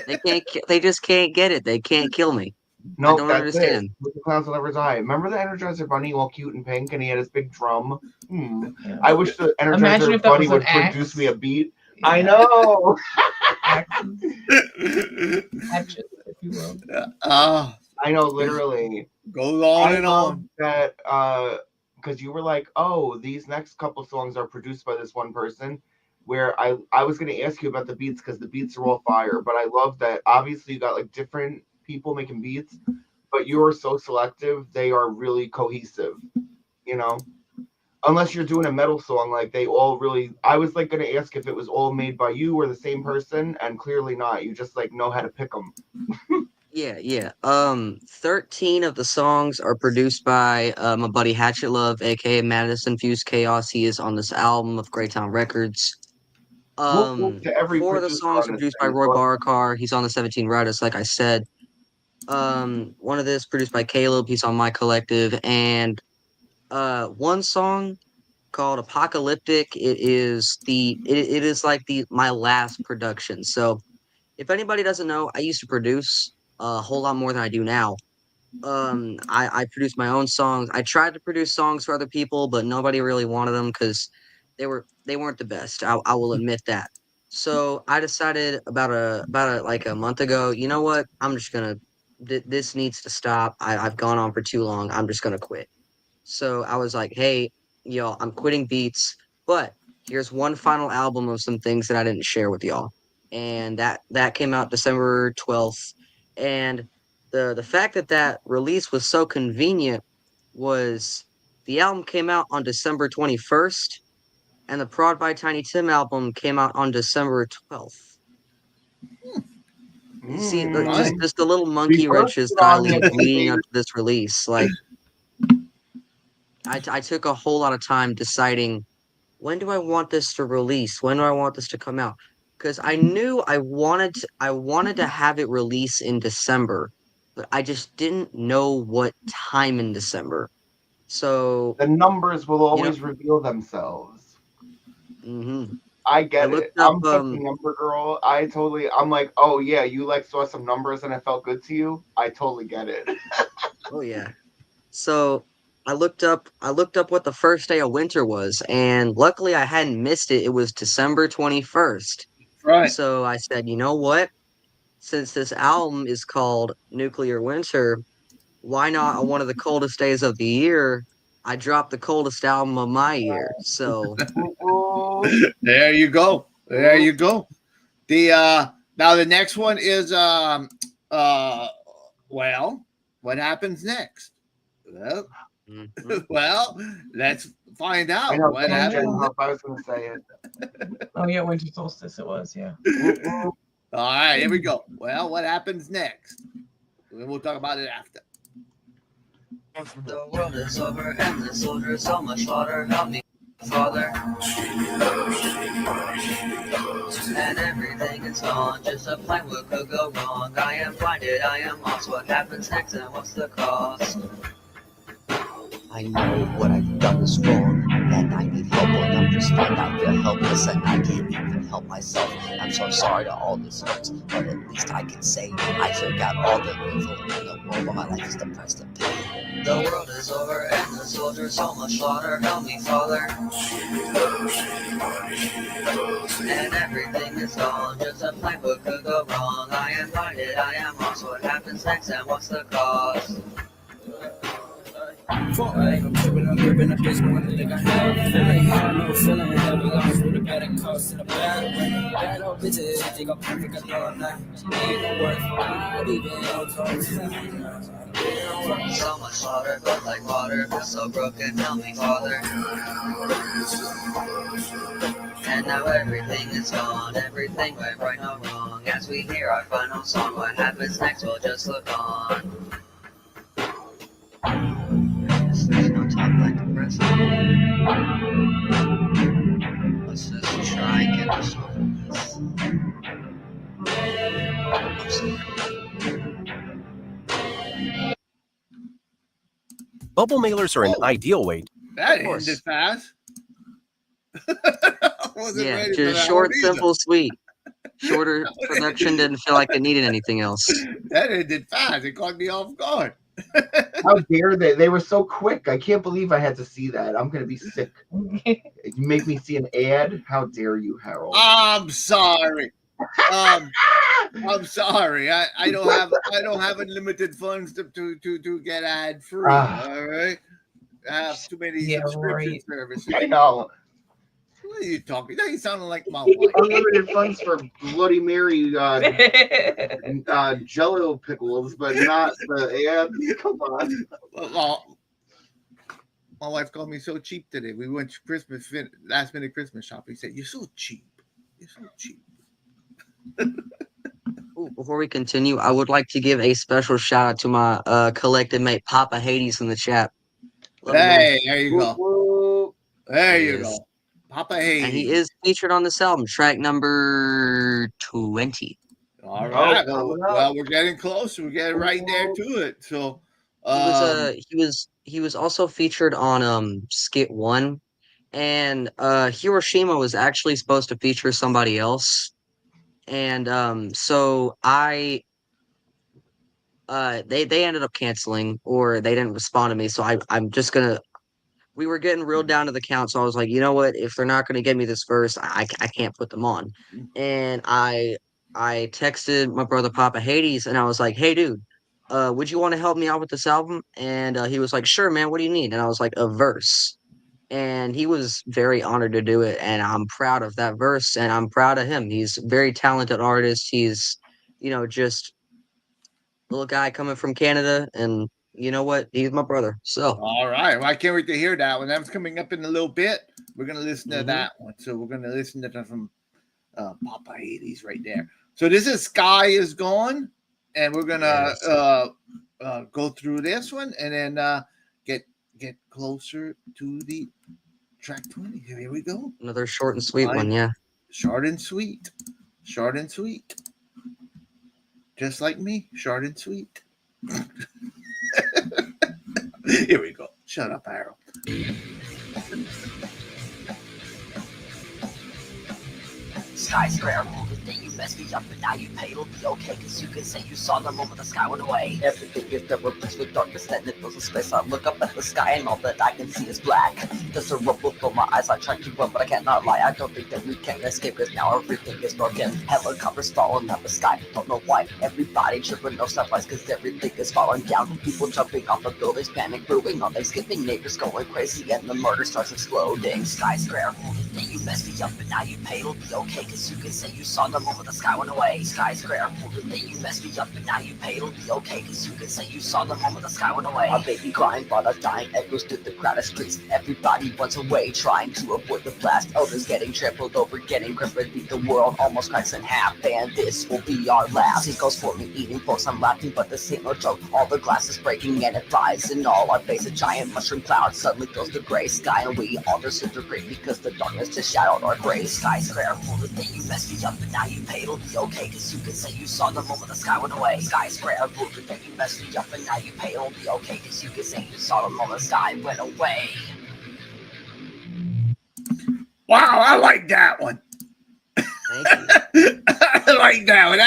They can't. They just can't get it. They can't kill me. No, I don't that's understand. it. Wicked Clowns Will Never Die. Remember the Energizer Bunny, all cute and pink, and he had his big drum? Yeah. I wish the Imagine Energizer if that Bunny was an would produce axe. me a beat. I know. Hatchet, if you will. I know, literally. Goes on I and love on. that because you were like, oh, these next couple songs are produced by this one person. Where I was gonna ask you about the beats because the beats are all fire, but I love that obviously you got like different people making beats, but you are so selective, they are really cohesive, you know? Unless you're doing a metal song, like they all really I was like gonna ask if it was all made by you or the same person, and clearly not. You just like know how to pick them. Yeah. 13 of the songs are produced by my buddy Hatchet Love, aka Madison Fused Chaos. He is on this album of Greytown Records. To every 4 of the producer songs on are this produced by thing, Roy but- Barcar. He's on the 17 Riders, like I said. One of this produced by Caleb. He's on my collective, and one song called Apocalyptic. It is like my last production. So if anybody doesn't know, I used to produce a whole lot more than I do now. I produced my own songs. I tried to produce songs for other people, but nobody really wanted them because they weren't the best. I will admit that. So I decided about a month ago, you know what? I'm just gonna this needs to stop. I've gone on for too long. I'm just gonna quit. So I was like, hey, y'all, I'm quitting beats, but here's one final album of some things that I didn't share with y'all. And that came out December 12th. And the fact that release was so convenient was the album came out on December 21st, and the Prod by Tiny Tim album came out on December 12th. See, just the little monkey Before wrenches that I leave leading up to this release. Like, I took a whole lot of time deciding, when do I want this to release? When do I want this to come out? Because I knew I wanted to have it release in December, but I just didn't know what time in December. So the numbers will always reveal themselves. Mm-hmm. I get it. looked up, I'm such a number girl. I'm like, oh yeah, you like saw some numbers and it felt good to you. I totally get it. Oh yeah. So I looked up what the first day of winter was, and luckily I hadn't missed it. It was December 21st. Right. So I said, you know what? Since this album is called Nuclear Winter, why not on one of the coldest days of the year, I dropped the coldest album of my year. So there you go. There you go. The now the next one is well, what happens next? Well, well, let's find out I know, what thanks, happens. Jen. I was gonna say it. Oh yeah, Winter Solstice it was, yeah. All right, here we go. Well, what happens next? We'll talk about it after. The world is over and the soldiers so much slaughter. Help me, Father. And everything is gone, just a plan what could go wrong. I am blinded, I am lost. What happens next and what's the cost? I know what I've done is wrong, that I need help, and I'm just found out feel helpless, and I can't even help myself. I'm so sorry to all this hurts, but at least I can say I took out all the evil in the world, but my life is depressed and pain. The world is over and the soldiers so much slaughter. Help me, Father. And everything is gone, just a plan what could go wrong. I am blinded, I am lost. What happens next and what's the cost? Fuck, I'm tripping, I'm gripping, I'm just one thing I have. Feeling hard, no feeling heavy, lost with a better cost in a bad way. Bad old bitches, think I'm perfect, I know I'm not. Ain't no worth, not even no talk. So much slaughter, but like water, feel so broken, help me, Father. And now everything is gone, everything went right, no wrong. As we hear our final song, what happens next, we'll just look on. There's no time like the present. Let's just try and get this over with. Bubble mailers are an ideal way. That ended fast. I wasn't Yeah, ready for just that short, one either. simple, sweet. Shorter production didn't feel like it needed anything else. That ended fast. It caught me off guard. How dare they? They were so quick. I can't believe I had to see that. I'm gonna be sick. You make me see an ad. How dare you, Harold? I'm sorry. I'm sorry. I don't have unlimited funds to get ad free. All right. I have too many subscription services. I know. What are you talking? Now you sounding like my wife. Unlimited funds for Bloody Mary Jello pickles, but not the ads. Come on. Well, my wife called me so cheap today. We went to last minute Christmas shopping. He said, "You're so cheap. You're so cheap." Ooh, before we continue, I would like to give a special shout out to my collective mate Papa Hades in the chat. Love him, man. Hey, there you go. There you go. Papa Hades. And he is featured on this album, track number 20. All right. Well, we're getting closer. We're getting right there to it. So he was also featured on Skit 1. And Hiroshima was actually supposed to feature somebody else. And so they ended up canceling, or they didn't respond to me. So I'm just gonna. We were getting real down to the count, so I was like, you know what? If they're not gonna give me this verse, I can't put them on. And I texted my brother Papa Hades, and I was like, hey dude, would you want to help me out with this album? And he was like, sure, man. What do you need? And I was like, a verse. And he was very honored to do it, and I'm proud of that verse, and I'm proud of him. He's a very talented artist. He's, just a little guy coming from Canada, and you know what? He's my brother. So all right. Well, I can't wait to hear that one. That's coming up in a little bit. We're gonna listen to that one. So we're gonna listen to that from Papa Hades right there. So this is Sky Is Gone, and we're gonna go through this one and then get closer to the track 20. Here we go. Another short and sweet one, yeah. Short and sweet. Short and sweet. Just like me, short and sweet. Here we go. Shut up, Harold. Skyscraper, the thing you messed me up, and now you pay. It'll be okay, cause you can say you saw the moment the sky went away. Everything is done replaced with darkness, then it fills the space. I look up at the sky, and all that I can see is black. There's a rumble through my eyes, I try to run, but I cannot lie. I don't think that we can escape, cause now everything is broken. Helicopters falling out the sky, don't know why. Everybody tripping, no surprise, cause everything is falling down. People jumping off the buildings, panic brewing on Thanksgiving, neighbors going crazy, and the murder starts exploding. Skyscraper, the thing you messed me up, and now you pay. It'll be okay, cause you can say you saw the moment the sky went away. Skyscraper, the thing you messed me up, and now you pay. It'll be okay, cause you can say you saw the moment the sky went away. A baby crying, but a dying echoes through the crowded streets. Everybody runs away, trying to avoid the blast. Others getting trampled over, getting crippled. The world almost cracks in half, and this will be our last. Seagulls for me eating folks, I'm laughing, but this ain't no joke. All the glass is breaking, and it flies in all our face. A giant mushroom cloud suddenly fills the gray sky, and we all disintegrate because the darkness just shadowed our gray. Skyscraper, the thing you messed me up, and now you pay. It'll be okay, cause you can say you saw the moment the sky went away. Skyscraper, the thing you messed me up, and now you pay. It'll be okay, cause you can say you saw the moment the sky went away. Wow, I like that one. I like that one.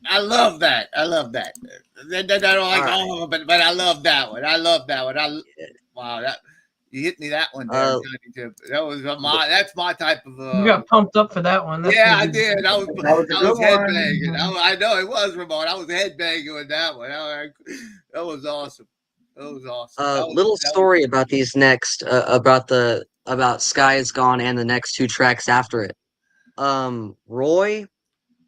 I love that. I love that. I don't like all of them, but I love that one. I love that one. Wow, that you hit me that one there, Johnny Tip. That was that's my type of. You got pumped up for that one. Yeah, I did. I was headbanging. I know it was, Ramon. I was headbanging with that one. That was awesome. That was awesome. Little story about these next about Sky Is Gone and the next two tracks after it. Roy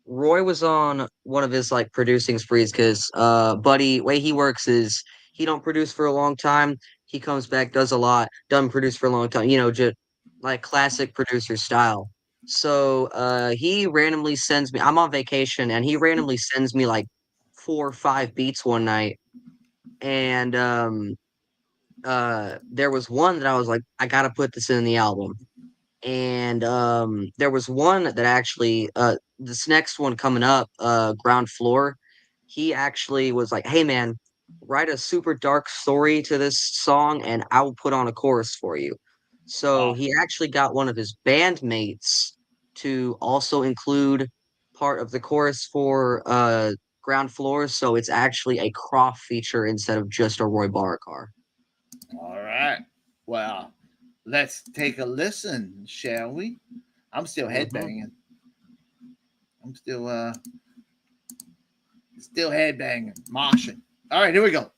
was on one of his like producing sprees because Buddy, way he works is he don't produce for a long time. He comes back, does a lot, doesn't produce for a long time, just like classic producer style. So he randomly sends me, I'm on vacation, and he randomly sends me like 4 or 5 beats one night. And there was one that I was like, I gotta put this in the album. And there was one that actually, this next one coming up, Ground Floor, he actually was like, hey man, write a super dark story to this song, and I will put on a chorus for you. So he actually got one of his bandmates to also include part of the chorus for Ground Floor, so it's actually a Croft feature instead of just a Roy Barcar. All right. Well, let's take a listen, shall we? I'm still headbanging. I'm still headbanging, moshing. All right, here we go.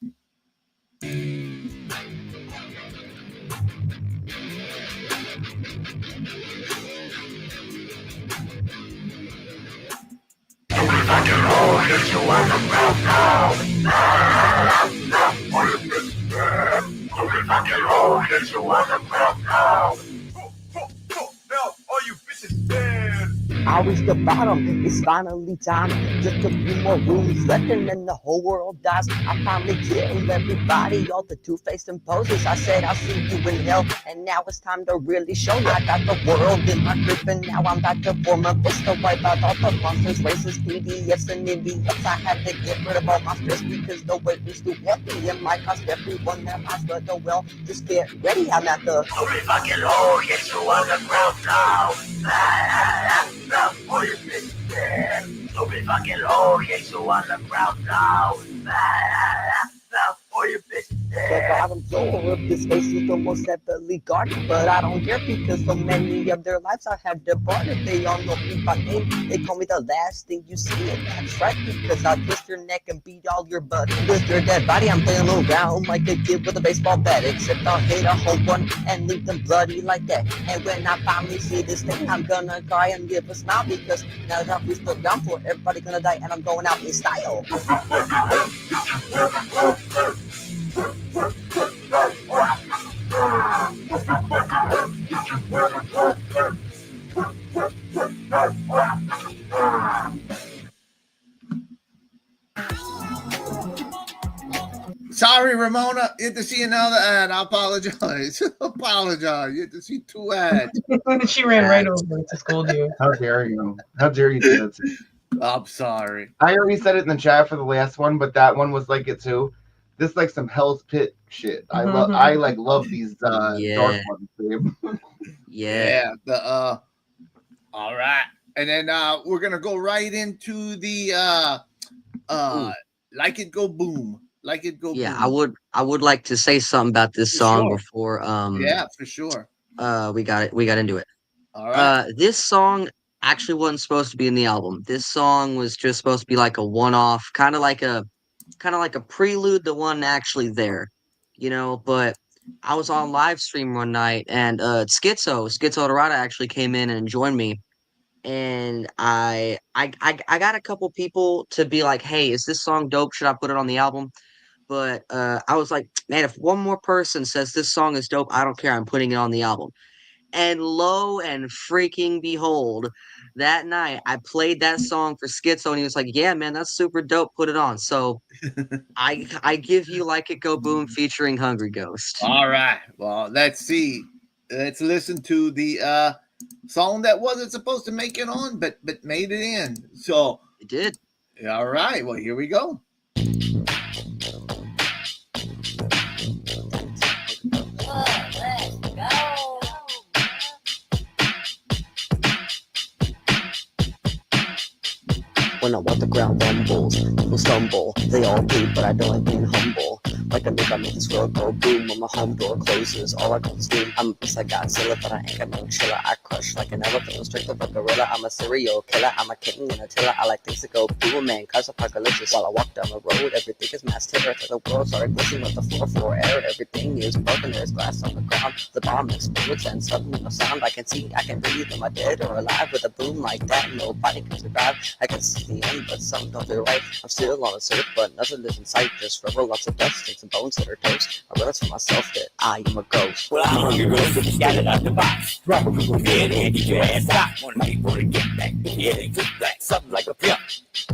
I reached the bottom, it's finally time. Just a few more rooms left and then the whole world dies. I finally killed everybody, all the two-faced imposters. I said I'll see you in hell, and now it's time to really show you. I got the world in my grip, and now I'm back to form a fist to wipe out all the monsters, racists, PDFs, and idiots. I had to get rid of all my stress because the weight was too heavy, and might cost everyone that I struggle. Well, just get ready, I'm at the Holy fucking Lord, get you on the ground now. Oh, you bitch, yeah. Holy fucking Lord, get you on the ground now. Oh, you bitch, the bottom floor of this space is the most heavily guarded, but I don't care because so many of their lives I had departed. They all know me by name, they call me the last thing you see, and that's right because I twist your neck and beat all your butt. With your dead body I'm playing around like a kid with a baseball bat, except I'll hit a home run and leave them bloody like that. And when I finally see this thing, I'm gonna cry and give a smile because now that we still down for everybody gonna die and I'm going out in style. Sorry, Ramona. You had to see another ad. I apologize. Apologize. You had to see two ads. She ran right over to scold you. How dare you? How dare you do that to me? I'm sorry. I already said it in the chat for the last one, but that one was like it too. This is like some Hell's Pit shit. I love these dark ones, babe. Yeah. All right. And then we're gonna go right into the Like It Go Boom. Like It Go Yeah, Boom. I would like to say something about this song before yeah, for sure. we got into it. All right. This song actually wasn't supposed to be in the album. This song was just supposed to be like a one-off, kind of like a prelude to one actually there, you know. But I was on live stream one night, and Schizo Dorada actually came in and joined me, and I got a couple people to be like, "Hey, is this song dope? Should I put it on the album?" But I was like, "Man, if one more person says this song is dope, I don't care. I'm putting it on the album." And lo and freaking behold, that night I played that song for Schizo, and he was like, "Yeah, man, that's super dope. Put it on." So I give you Like It Go Boom featuring Hungry Ghost. All right. Well, let's see. Let's listen to the song that wasn't supposed to make it on, but made it in. So it did. All right. Well, here we go. When I walk the ground rumbles, people stumble, they all do, but I don't like being humble. Like a nigga, I make this world go boom when my home door closes. All I got is doom. I'm just like Godzilla, but I ain't got no chiller. I crush like an elephant, straight up a gorilla. I'm a serial killer, I'm a king and a tiller. I like things to go boom, man, cause apocalypse. While I walk down the road, everything is mass terror. To the world started glitching with the 4-4 error. Everything is broken, there's glass on the ground. The bomb explodes and suddenly no sound. I can see, I can breathe. Am I dead or alive? With a boom like that, nobody can survive. I can see the end, but some don't feel right. I'm still on the surf, but nothing is in sight. Just rubber, lots of dust, and some bones that are toast. I realize for myself that I am a ghost. Well, I'm hungry, ghost, so you got it out the box. Drop a Google head and get your ass out. Wanna make for the get back. Yeah, they took back. Something like a pimp.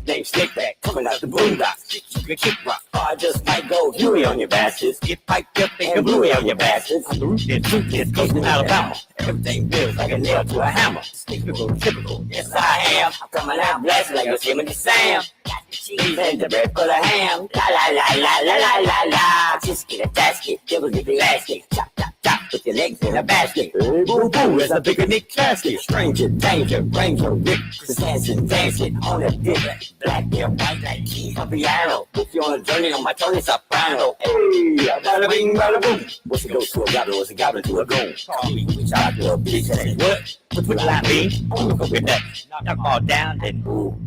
Name Stickback, coming out the boondocks. Shit, you can kick rock. Or I just might go Huey on your bastards. Get piped up and bluey on your bastards. I'm the root that truth is coast in Alabama. Everything builds like a nail to a hammer. Typical. Yes, I am. I'm coming out blasting like a Yosemite Sam. Cheese and the bread for the ham. La la la la la la la la. Just get a basket, double get the basket. Chop, chop, chop, put your legs in a basket. Boo boo, there's a picnic casket. Stranger danger, ranger, Rick, dancing, dancing on a dick. Black and white like keys on piano. If you're on a journey on my Tony Soprano. Hey, bada bing, bada boom. What's a ghost to a goblin? What's a goblin to a goon? Call me, which I to a bitch. And say, what? What's with like me? I'm gonna go with that. Knock all down, then ooh.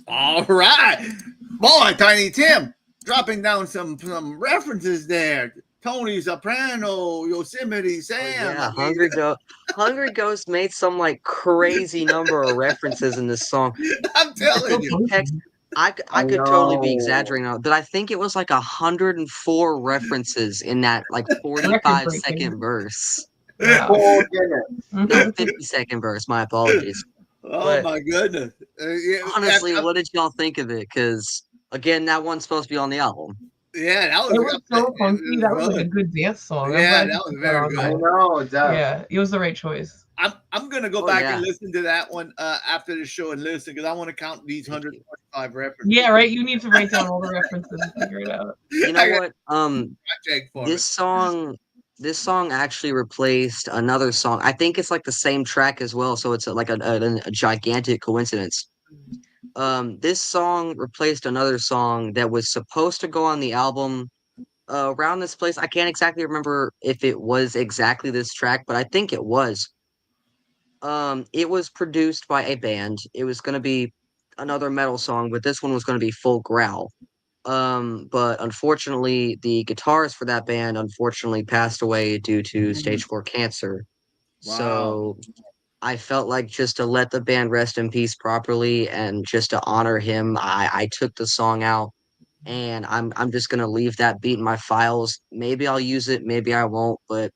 All right, boy, Tiny Tim dropping down some references there. Tony Soprano, Yosemite Sam. Yeah, Hungry Ghost made some like crazy number of references in this song. I'm telling you. I could totally be exaggerating on it, but I think it was like 104 references in that like 45-second verse. Oh, goodness. No, 50-second verse. My apologies. Oh, But my goodness. honestly, what did y'all think of it? Because again, that one's supposed to be on the album. Yeah, that It was so funky. That was like a good dance song. I'm Yeah, glad that you was put very on good. there. I know, it does. Yeah, it was the right choice. I'm gonna go Oh, back yeah. and listen to that one after the show and listen because I want to count these 145 references. Yeah, right. You need to write down all the references and figure it out. You know what? Check for This song actually replaced another song. I think it's like the same track as well, so it's like a gigantic coincidence. This song replaced another song that was supposed to go on the album around this place. I can't exactly remember if it was exactly this track, but I think it was. It was produced by a band. It was going to be another metal song, but this one was going to be full growl. But unfortunately, the guitarist for that band unfortunately passed away due to stage 4 cancer. So I felt like just to let the band rest in peace properly and just to honor him, I took the song out, and I'm just gonna leave that beat in my files. Maybe I'll use it, maybe I won't, but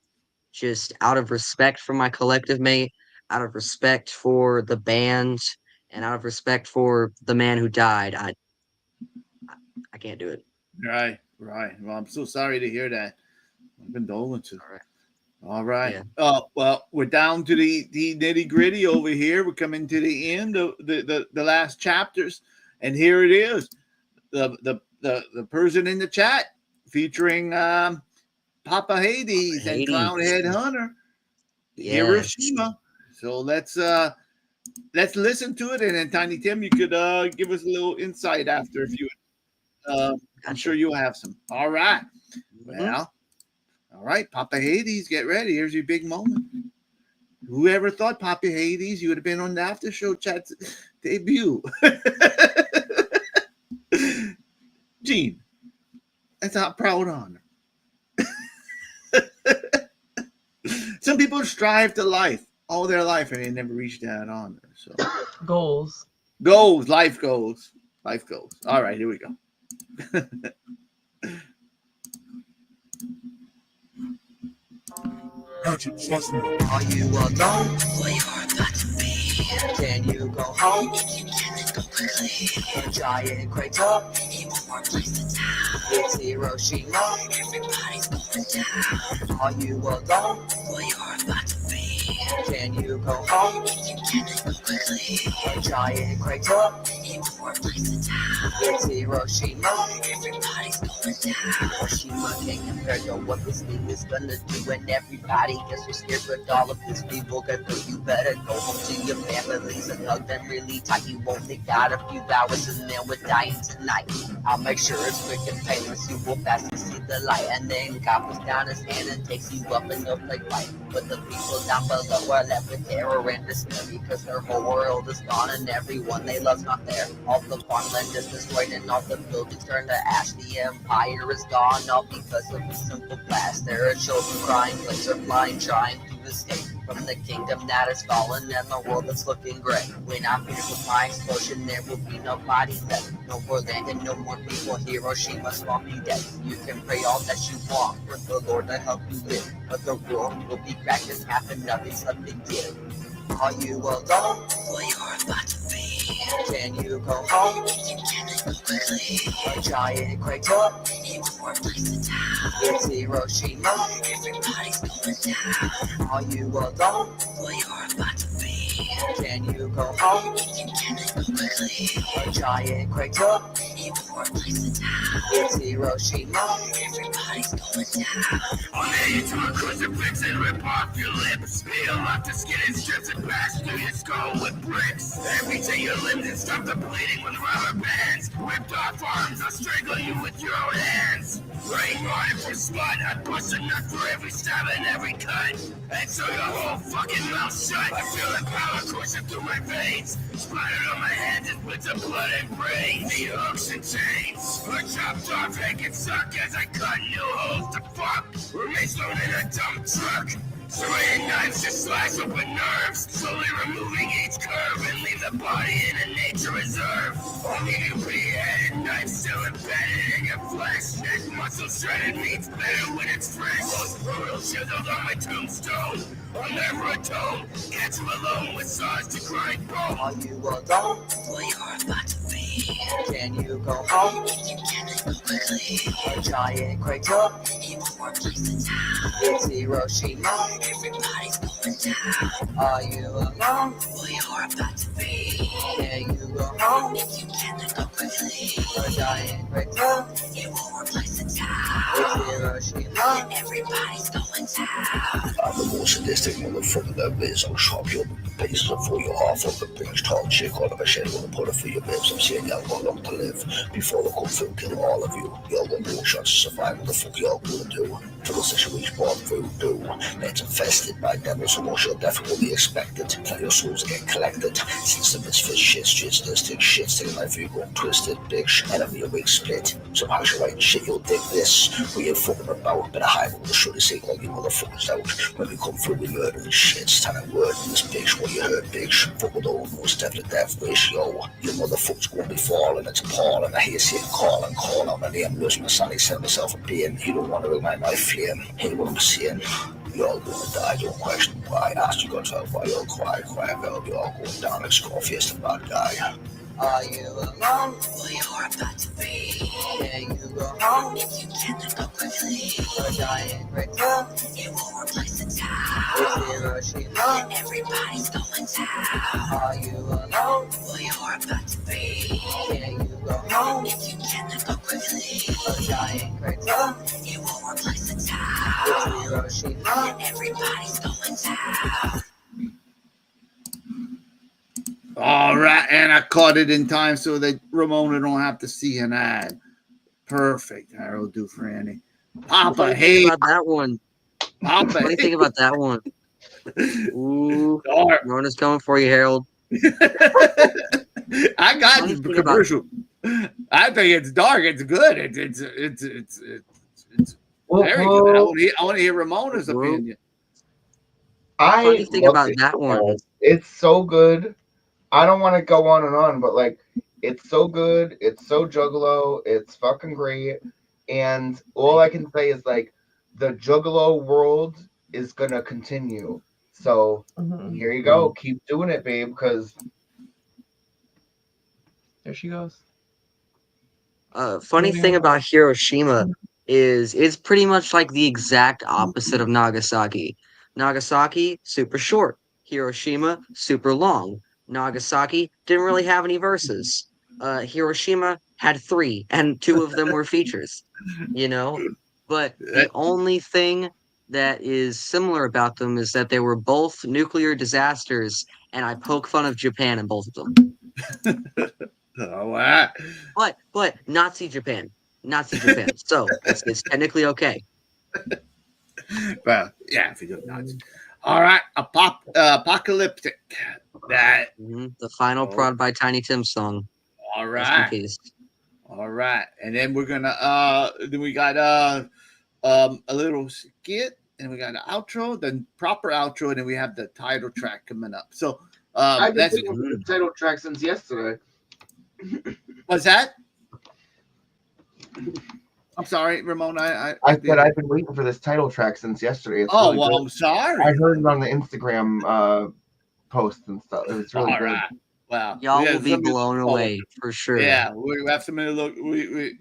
just out of respect for my collective mate, out of respect for the band, and out of respect for the man who died, I can't do it. Right. Well, I'm so sorry to hear that. Condolences. All right. Well, we're down to the nitty gritty over here. We're coming to the end of the last chapters, and here it is. The person in the chat featuring Papa Hades and Clownhead Hunter, Hiroshima. So let's listen to it, and then Tiny Tim, you could give us a little insight after if you. I'm sure you'll have some. All right. Well, all right, Papa Hades, get ready. Here's your big moment. Whoever thought Papa Hades, you would have been on the after show chat's debut. Gene, that's our proud honor. Some people strive to life all their life and they never reach that honor. So Goals. Life goals. All right, here we go. Are you alone? Well, you're about to be. Can you go home? If you can, then go quickly. Giant crater. He won't more place to town. It's Hiroshima. Everybody's going down. Are you alone? Well, you're about to be. Can you go home? If you can, then go quickly. Giant crater. He won't more place to town. It's Hiroshima. Everybody's going down. Hiroshima can't compare to what this thing is gonna do, and everybody gets so scared with all of this people get through. You better go home to your families and hug them really tight. You only got a few hours and then we're dying tonight. I'll make sure it's quick and painless. You will fast to see the light, and then God puts down his hand and takes you up and you'll play fight. But the people down below are left with terror and despair because their whole world is gone and everyone they love's not there. All the farmland is destroyed and all the buildings turn to ash. The empire is gone all because of a simple blast. There are children crying, planes are flying, trying to escape from the kingdom that has fallen and the world that's looking gray. When I finish with my explosion, there will be nobody left. No more land and no more people. Hiroshima's won't be dead. You can pray all that you want for the Lord to help you live, but the world will be cracked in half and nothing's left to give. Are you alone? Well, you're about to be. Can you go home? You can go quickly. A giant crater. It will replace the town. It's Hiroshima. Everybody's going down. Are you alone? Well, you're about to be. Can you go home? You can go quickly. A giant crater. It will replace the town. It's Hiroshima. Everybody's going down. I'll nail you to a crucifix and rip off your lips. Peel off the skin and strips and bash through your skull with bricks. Every day your limbs and stop the bleeding with rubber bands. Whipped off arms, I'll strangle you with your own hands. Rain water for smut, I bust a nut for every stab and every cut. And so your whole fucking mouth shut. I feel the power coursing through my veins. Splattered on my hands and bits of blood and brains. Need hooks and chains. A chopped off head can suck as I cut new holes to fuck. Remains thrown in a dump truck. Serrated knives to slice open nerves, slowly removing each curve and leave the body in a nature reserve. Only you beheaded, knife still embedded in your flesh. Neck muscle shredded meat's better when it's fresh. Most brutal chiseled on my tombstone. I'll never atone. Catch you alone with saws to grind bone. Are you alone? Well, you're about to be. Can you go home? You can go quickly. A giant crater. It will replace the town. It's Hiroshima. Everybody's going down. Are you alone? Well, you're about to be. Can you go home? You can go quickly. A giant crater. It will replace the town. It's Hiroshima. Everybody's going down. I'm the most sadistic motherfucker there is. I'll chop your pieces up for you half of the bitch. Tall chick on a machete with a puller for your ribs. I'm saying y'all got long to live before the come through kill all of you. Y'all got no shots to survive. What the fuck y'all gonna do? Till the situation born voodoo. It's infested by devils, so most your death will be expected. Till your souls get collected. Since the misfit shit, sadistic shit, taking life you go twisted, bitch. Enemy a big split. So how's your right shit? You'll dig this. We ain't fucking about. Better hide what the should say all you motherfuckers out. When we come through, we murder and shit. It's time to word in this bitch. What you heard, bitch? Fuck with all most definite death wish, yo. Your motherfuckers gonna be falling. It's appalling. I hear you call out my name. Lose my son. He set myself a pain. You don't want to remind my flame. Hey, what I'm saying. Y'all gonna die, don't question why. Ask you gonna tell why y'all cry, well, y'all going down like Scarface, the bad guy. Are you alone? Well, you're about to be. Can you go home? If you can, then go quickly. A giant crater. It will replace the town. It's Hiroshima. Everybody's going down. Are you alone? Well, you're about to be. Can you go home? If you can, then go quickly. A giant crater. It will replace the town. It's Hiroshima. Everybody's going down. All right, and I caught it in time so that Ramona don't have to see an ad. Perfect, Harold Dufresne. Papa, hey, about that one. Papa, what do you think about that one? Ooh, Rona's coming for you, Harold. I got the commercial. I think it's dark. It's good. It's very good. I want to hear Ramona's opinion. What do you think about that one? It's so good. I don't want to go on and on, but like, it's so good. It's so juggalo. It's fucking great. And all I can say is like, the juggalo world is gonna continue. So here you go. Keep doing it, babe. Because there she goes. Funny thing about Hiroshima is it's pretty much like the exact opposite of Nagasaki. Nagasaki, super short. Hiroshima, super long. Nagasaki didn't really have any verses. Hiroshima had 3, and 2 of them were features, you know? But the only thing that is similar about them is that they were both nuclear disasters, and I poke fun of Japan in both of them. Oh, wow. But Nazi Japan. So it's technically okay. Well, yeah, if you go Nazi. All right, Apocalyptic. That the final prod by Tiny Tim's song. All right. All right, and then we're gonna then we got a little skit, and we got an outro, then proper outro, and then we have the title track coming up. So I've been thinking of the title track since yesterday. What's that? I'm sorry, Ramona. I said I've been waiting for this title track since yesterday. It's well, good. I'm sorry. I heard it on the Instagram posts and stuff. It's really All good. right. Wow. Y'all we will have be some- blown oh, away for sure. Yeah, we have some look. We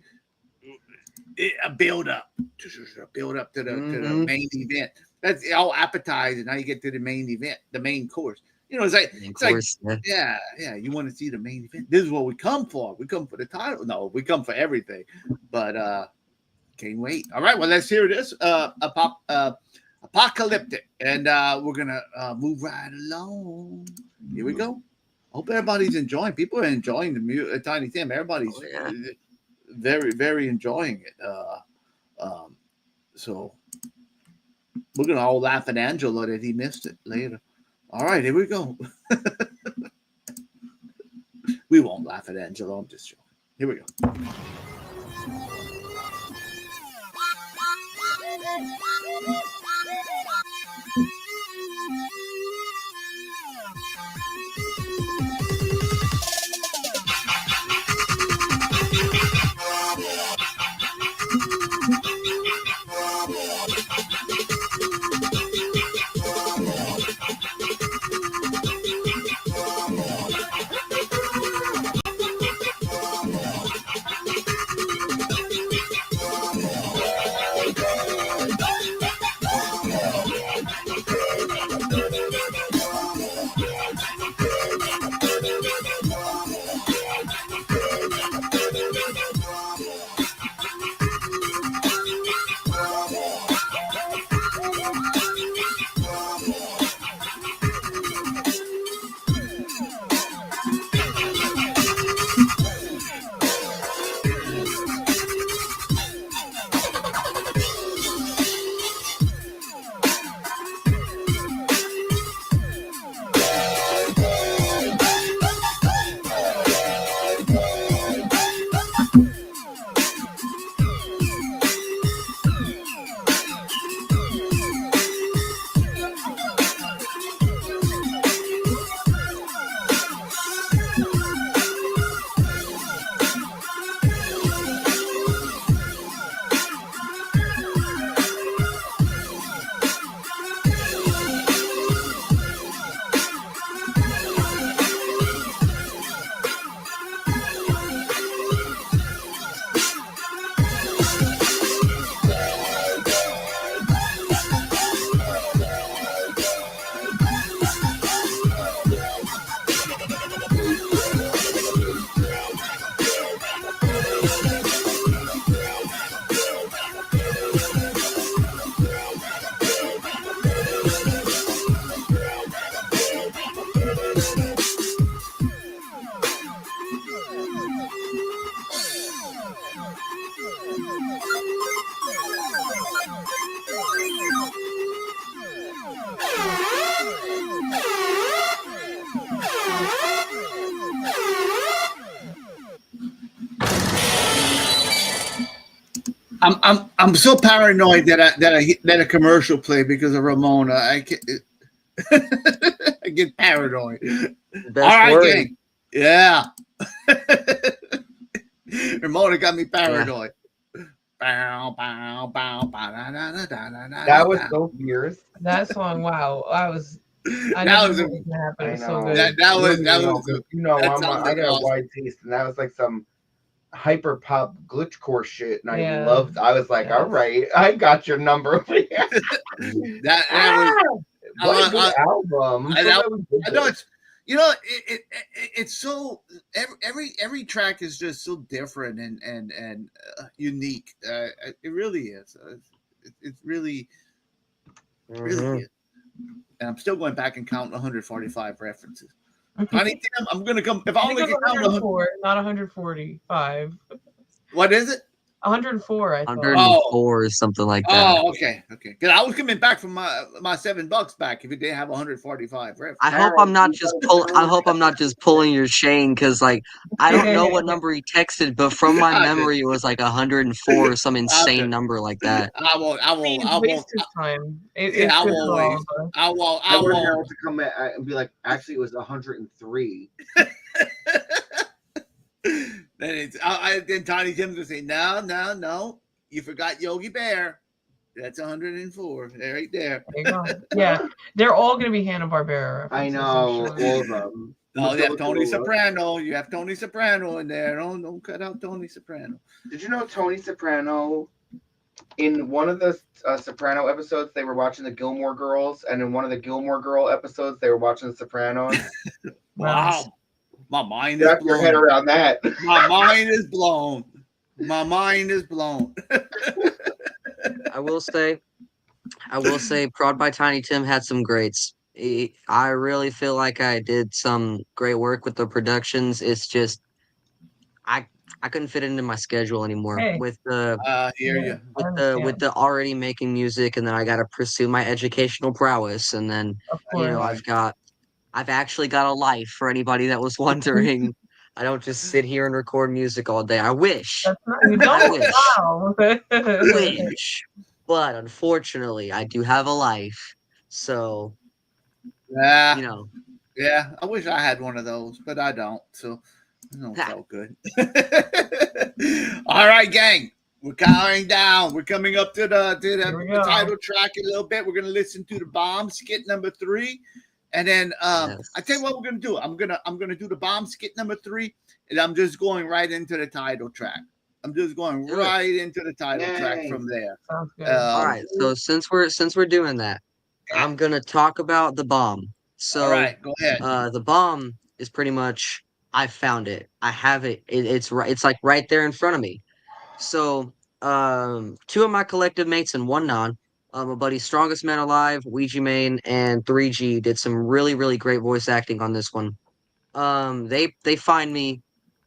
a build up to the Mhm. main event. That's all appetizing. Now you get to the main event, the main course. You know, it's like Main it's course, like yeah. You want to see the main event. This is what we come for. We come for the title. No, we come for everything. But can't wait. All right, well, let's hear this. Apocalyptic, and we're gonna move right along. Here we go. Hope everybody's enjoying. People are enjoying the music. Tiny Tim. Everybody's very, very enjoying it. So we're gonna all laugh at Angelo that he missed it later. All right, here we go. We won't laugh at Angelo. I'm just joking. Here we go. I'm so paranoid that a commercial played because of Ramona. I get paranoid. Best All right, word. gang. Yeah. Ramona got me paranoid. Bow, bow, bow, bow, da, da, da, da, da, da, That was da. so fierce. That song, wow. I That never was knew a- it was gonna happen. I It was so know. good. That was You know, that I sounded got a awesome. wide taste, and that was like some hyper pop glitch core shit, and Yeah. I was like, all right, I got your number over here. That was What a good album. I'm so glad we did I know this. it's you know it's so every track is just so different and unique. It really is. It's really Mhm. is. And I'm still going back and counting 145 references. Honey Tim, I'm gonna come if I I think only it can was count 100. 104, not 145. What is it? 104, I thought. 104 or something like that. Oh, okay. Because I was coming back from my $7 back if it didn't have 145 references. I hope I'm not just pulling your chain because like I don't know what number he texted, but from my memory it was like 104 or some insane number like that. I won't. Please waste his time. It's Yeah, I good won't for all waste. of us. I won't. I would have to come back and be like, actually, it was 103. Then Tiny Tim's gonna say, no, you forgot Yogi Bear. That's 104 right there. There you go. Yeah, they're all gonna be Hanna-Barbera. I references, know, I'm sure. all of them. Oh, you have Tony Soprano. You have Tony Soprano in there. Don't cut out Tony Soprano. Did you know Tony Soprano, in one of the Soprano episodes, they were watching the Gilmore Girls, and in one of the Gilmore Girl episodes, they were watching the Sopranos? Wow. My mind is Wrap blown. your head around that. My mind is blown. My mind is blown. I will say, Prod by Tiny Tim had some greats. I really feel like I did some great work with the productions. It's just I couldn't fit it into my schedule anymore Hey. with the hear you. with the already making music, and then I got to pursue my educational prowess, and then I've actually got a life for anybody that was wondering. I don't just sit here and record music all day. I wish. You don't. Wow. Wish. But unfortunately, I do have a life. So, Yeah. you know. Yeah, I wish I had one of those, but I don't. So, it don't feel good. All right, gang. We're counting down. We're coming up to the title track in a little bit. We're going to listen to the bomb skit number 3. And then I tell you what we're gonna do. I'm gonna do the bomb skit number 3, and I'm just going right into the title track. I'm just going right into the title track from there. Sounds good. All right. So since we're doing that, I'm gonna talk about the bomb. So all right, go ahead. The bomb is pretty much I found it. I have it. It's right. It's like right there in front of me. So 2 of my collective mates and 1 non. My buddy Strongest Man Alive, Ouija Main, and 3G did some really, really great voice acting on this one. They find me,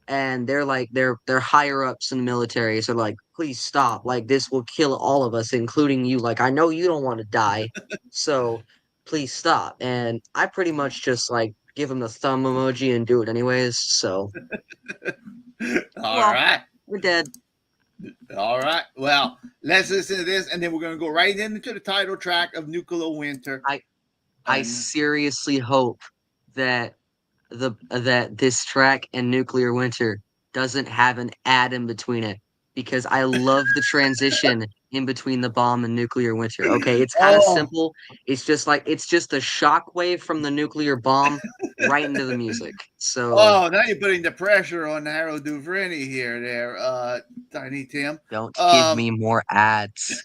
and they're like they're higher ups in the military, so like, please stop. Like, this will kill all of us, including you. Like, I know you don't want to die, so please stop. And I pretty much just like give them the thumb emoji and do it anyways. So All right. we're dead. All right. Well, let's listen to this, and then we're gonna go right into the title track of Nuclear Winter. I seriously hope that that this track and Nuclear Winter doesn't have an ad in between it, because I love the transition in between the bomb and Nuclear Winter. Okay, it's kind of simple. It's just like it's just a shockwave from the nuclear bomb right into the music. So now you're putting the pressure on Harold Duvernay here, Tiny Tim. Don't give me more ads.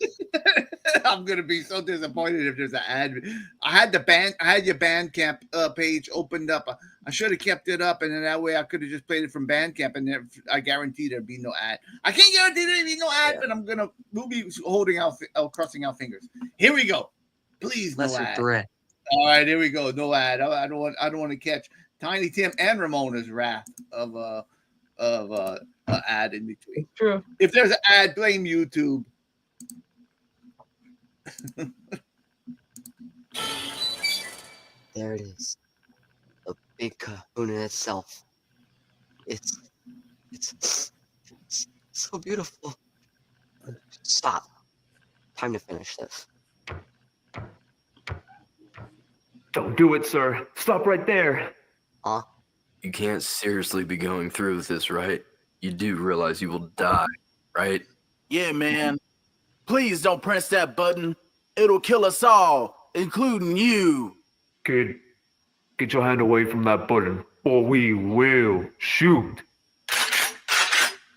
I'm gonna be so disappointed if there's an ad. I had your Bandcamp page opened up. I should have kept it up, and then that way I could have just played it from Bandcamp, and then I guarantee there'd be no ad. I can't guarantee there'd be no ad, but we'll be holding out, crossing our fingers. Here we go. Please, no Lesser ad. threat. All right, here we go. No ad. I don't want to catch Tiny Tim and Ramona's wrath of ad in between. True. If there's an ad, blame YouTube. There it is. A big kahuna in itself. It's so beautiful. Stop. Time to finish this. Don't do it, sir. Stop right there. Huh? You can't seriously be going through with this, right? You do realize you will die, right? Yeah, man. Please don't press that button. It'll kill us all, including you. Kid, get your hand away from that button, or we will shoot.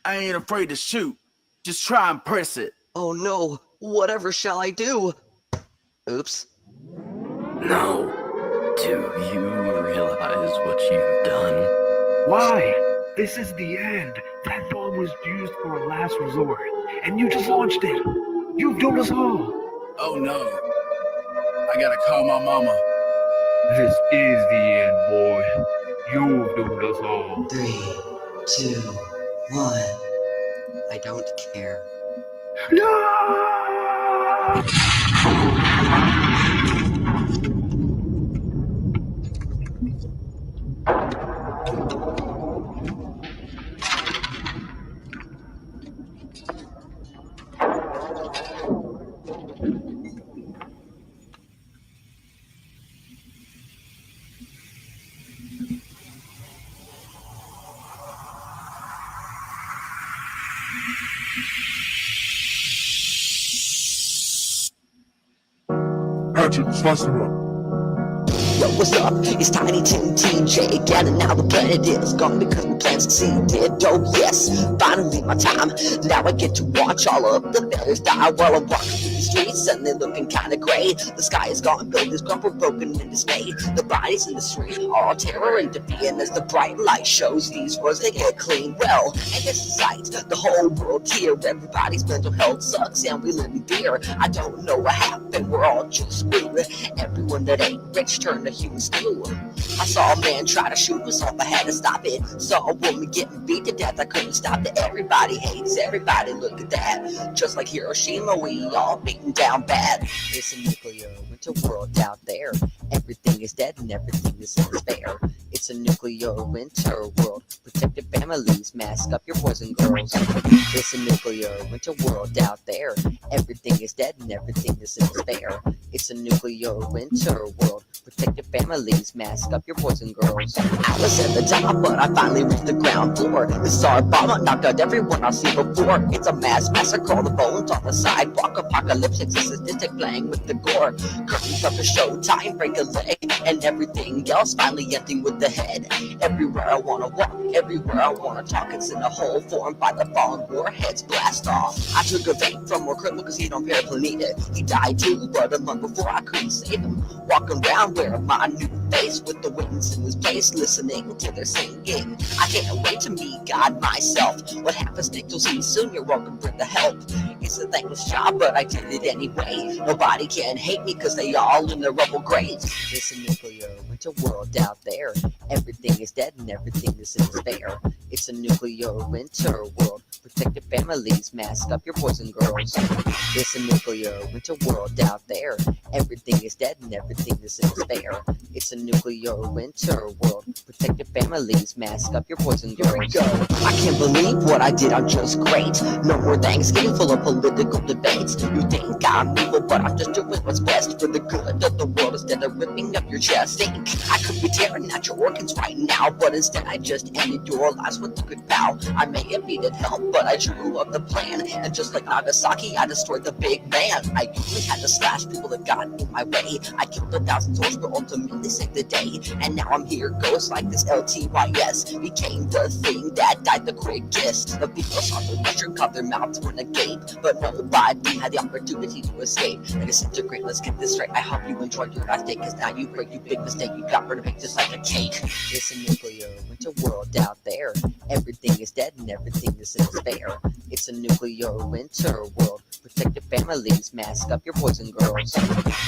I ain't afraid to shoot. Just try and press it. Oh no, whatever shall I do? Oops. No. Do you realize what you've done? Why? This is the end. That bomb was used for a last resort, and you just launched it. You've done us all. Oh no. I gotta call my mama. This is the end, boy. You've done us all. 3, 2, 1. I don't care. Patrick, slice him up. Yo, what's up? It's Tiny Tim TJ again, and now the planet is gone because my plan succeeded. Oh yes, finally my time. Now I get to watch all of the feathers die while I'm walking through the streets, and they're looking kinda gray. The sky is gone, buildings crumpled, broken and dismayed. The bodies in the street are all terror and defiant as the bright light shows these roads they get clean. Well, and it's a sight, the whole world here. Everybody's mental health sucks, and we live in fear. I don't know what happened, we're all just screwed. Everyone that ain't rich turned to human stew. I saw a man try to shoot us off, I had to stop it. Saw a woman getting beat to death, I couldn't stop it. Everybody hates everybody, look at that. Just like Hiroshima, we all beaten down bad. It's a nuclear winter world out there. Everything is dead and everything is in despair. It's a nuclear winter world. Protect your families, mask up your boys and girls. It's a nuclear winter world out there. Everything is dead and everything is in despair. It's a nuclear winter world. Protect your families, mask up your boys and girls. I was at the top, but I finally reached the ground floor. The Tsar bomb knocked out everyone I've seen before. It's a mass massacre, the bones on the sidewalk. Apocalypse, it's a sadistic playing with the gore. Curtains up the show, time break a leg, and everything else finally ending with the head. Everywhere I wanna walk, everywhere I wanna talk, it's in a hole formed by the fallen warheads blast off. I took a vape from more criminal cause he don't paraplaneta. He died too, but a month before I couldn't save him. Walking around wearing my new face with the witness in his place, listening to their singing. I can't wait to meet God myself. What happens next you'll see soon, you're welcome for the help. It's a thankless job, but I did it anyway. Nobody can hate me cause they all in their rubble graves. It's a nuclear winter world out there. Everything is dead and everything is in despair. It's a nuclear winter world. Protect your families, mask up your boys and girls. It's a nuclear winter world out there. Everything is dead and everything is in despair. It's a nuclear winter world. Protect your families, mask up your boys and girls. Here we go. I can't believe what I did, I'm just great. No more Thanksgiving full of political debates. You think I'm evil, but I'm just doing what's best for the good of the world instead of ripping up your chest. Think I could be tearing out your organs right now, but instead I just ended your lives with a good bow. I may have needed help, but I drew up the plan, and just like Nagasaki, I destroyed the big man. I usually had to slash people that got in my way. I killed 1,000 souls, but ultimately saved the day. And now I'm here, ghosts like this LTYS became the thing that died the quickest. The people saw the pressure, cut their mouths when agape, but nobody had the opportunity to escape. And disintegrate, let's get this straight. I hope you enjoyed your last day, cause now you break your big mistake. You got rid of it just like a cake. It's a nuclear winter world out there. Everything is dead and everything is in despair. It's a nuclear winter world. Protect your families, mask up your boys and girls.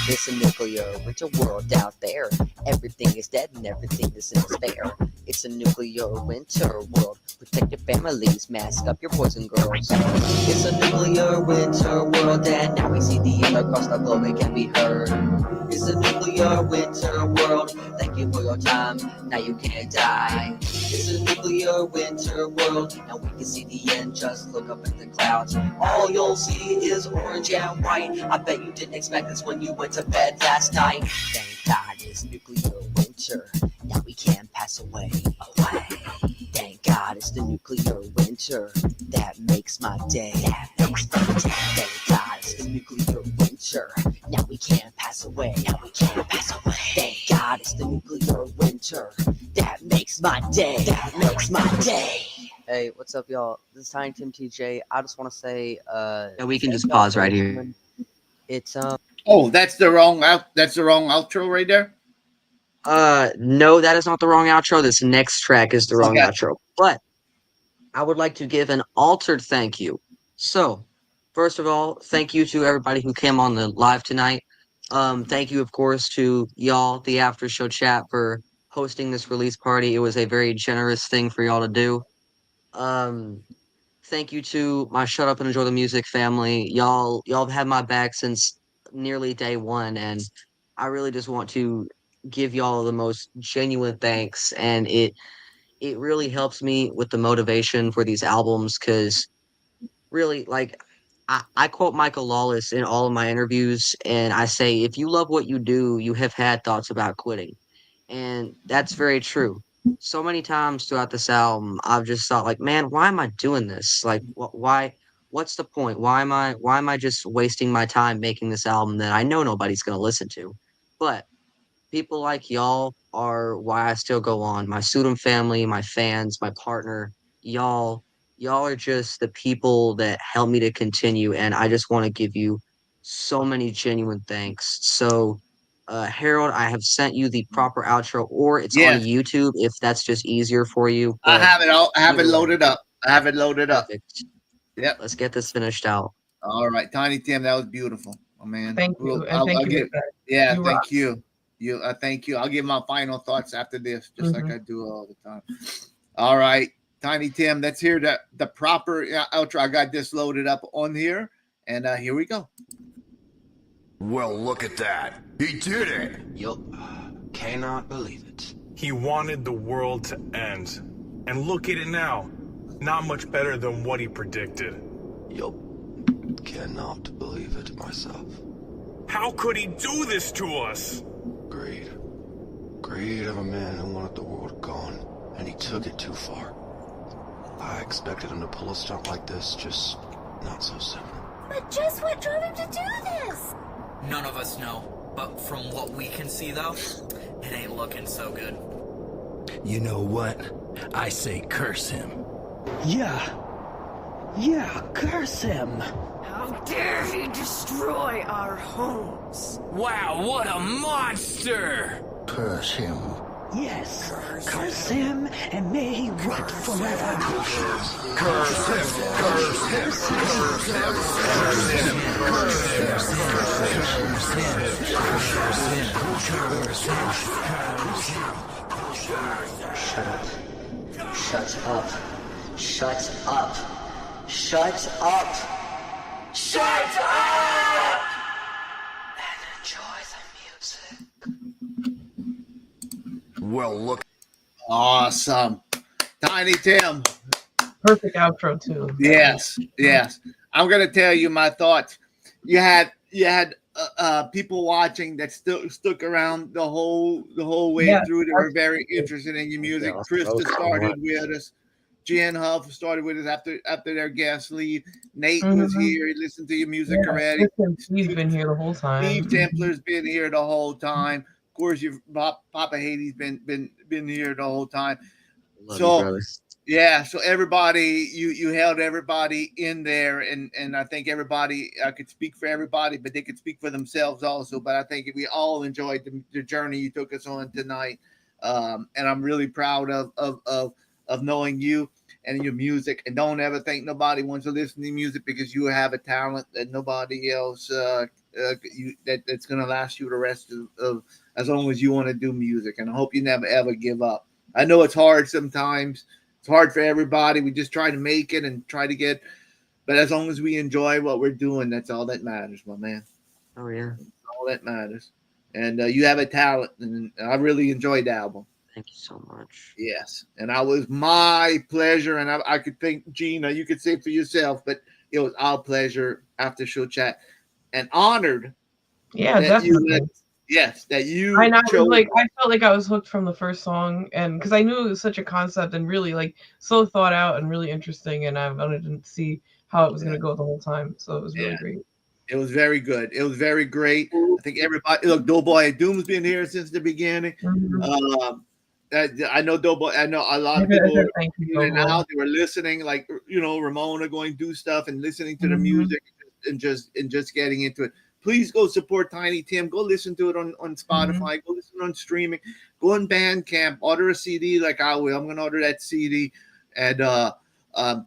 It's a nuclear winter world out there. Everything is dead and everything is in despair. It's a nuclear winter world. Protect your families, mask up your boys and girls. It's a nuclear winter world, and now we see the end across the globe, it can be heard. It's a nuclear winter world. Thank you for your time. Now you can't die. It's a nuclear winter world. Now we can see the end. Just look up at the clouds. All you'll see is orange and white. I bet you didn't expect this when you went to bed last night. Thank God it's nuclear winter. Now we can pass away. Thank God it's the nuclear winter. That makes my day. Thank God it's the nuclear winter. Now we can't pass away. Thank God it's the nuclear winter. That makes my day. Hey, what's up, y'all? This is Tiny Tim TJ. I just want to say, yeah, we can just pause right here. It's Oh, that's the wrong outro right there. No, that is not the wrong outro. This next track is the wrong outro. But I would like to give an altered thank you. So, first of all, thank you to everybody who came on the live tonight. Thank you, of course, to y'all, the after show chat, for hosting this release party. It was a very generous thing for y'all to do. Thank you to my Shut Up and Enjoy the Music family. Y'all have had my back since nearly day one, and I really just want to give y'all the most genuine thanks. And it really helps me with the motivation for these albums, because really, like, I quote Michael Lawless in all of my interviews, and I say, if you love what you do, you have had thoughts about quitting. And that's very true. So many times throughout this album, I've just thought, like, man, why am I doing this? Like, why what's the point? Why am I just wasting my time making this album that I know nobody's gonna listen to? But people like y'all are why I still go on. My Sudum family, my fans, my partner, y'all are just the people that help me to continue, and I just want to give you so many genuine thanks. So, Harold, I have sent you the proper outro, or it's on Yes. YouTube if that's just easier for you. I But have it all. I have it either way, loaded up. I have it loaded up. perfect. Yep. Let's get this finished out. All right, Tiny Tim, that was beautiful, oh man. Thank you, Well, and thank you give, for that. yeah, You thank rock. you. Thank you. I'll give my final thoughts after this, just like I do all the time. All right, Tiny Tim, let's hear the proper outro. I got this loaded up on here, and here we go. Well, look at that. He did it. Yup. Cannot believe it. He wanted the world to end. And look at it now. Not much better than what he predicted. Yup. Cannot believe it myself. How could he do this to us? Greed. Greed of a man who wanted the world gone, and he took it too far. I expected him to pull a stunt like this, just not so soon. But just what drove him to do this? None of us know. But from what we can see, though, it ain't looking so good. You know what? I say curse him. Yeah, curse him. How dare he destroy our homes? Wow, what a monster! Curse him. Yes, curse him, and may he rot forever. Curse him. Curse him. Curse him. Shut up. Shut up. Shut up. Shut up. Shut up! And enjoy the music. Well, look. Awesome, Tiny Tim. Perfect outro too. Yes. I'm gonna tell you my thoughts. You had people watching that still stuck around the whole way through. They were very interested in your music. Krista started with us. Jen Huff started with us after their guests leave. Nate was here. He listened to your music already. He's been here the whole time. Steve Templar's been here the whole time. Of course, Papa Haiti's been here the whole time. So everybody, you held everybody in there, and I think everybody, I could speak for everybody, but they could speak for themselves also. But I think we all enjoyed the journey you took us on tonight, and I'm really proud of knowing you and your music. And don't ever think nobody wants to listen to music, because you have a talent that nobody else that's gonna last you the rest of as long as you want to do music. And I hope you never ever give up. I know it's hard sometimes. It's hard for everybody. We just try to make it and try to get, but as long as we enjoy what we're doing, that's all that matters, my man. Oh yeah, that's all that matters. And you have a talent, and I really enjoyed the album. Thank you so much. Yes, and it was my pleasure, and I could think, Gina, you could say it for yourself, but it was our pleasure after show chat, and honored. Yeah, definitely. That you. I felt like I was hooked from the first song, and because I knew it was such a concept and really like so thought out and really interesting, and I wanted to see how it was going to go the whole time. So it was really great. It was very good. It was very great. I think everybody. Look, Doughboy Doom's been here since the beginning. I know Doughboy. I know a lot of people were in and out. They were listening, like Ramona going do stuff and listening to the music and just getting into it. Please go support Tiny Tim. Go listen to it on Spotify. Go listen on streaming. Go on Bandcamp. Order a CD like I will. I'm going to order that CD. And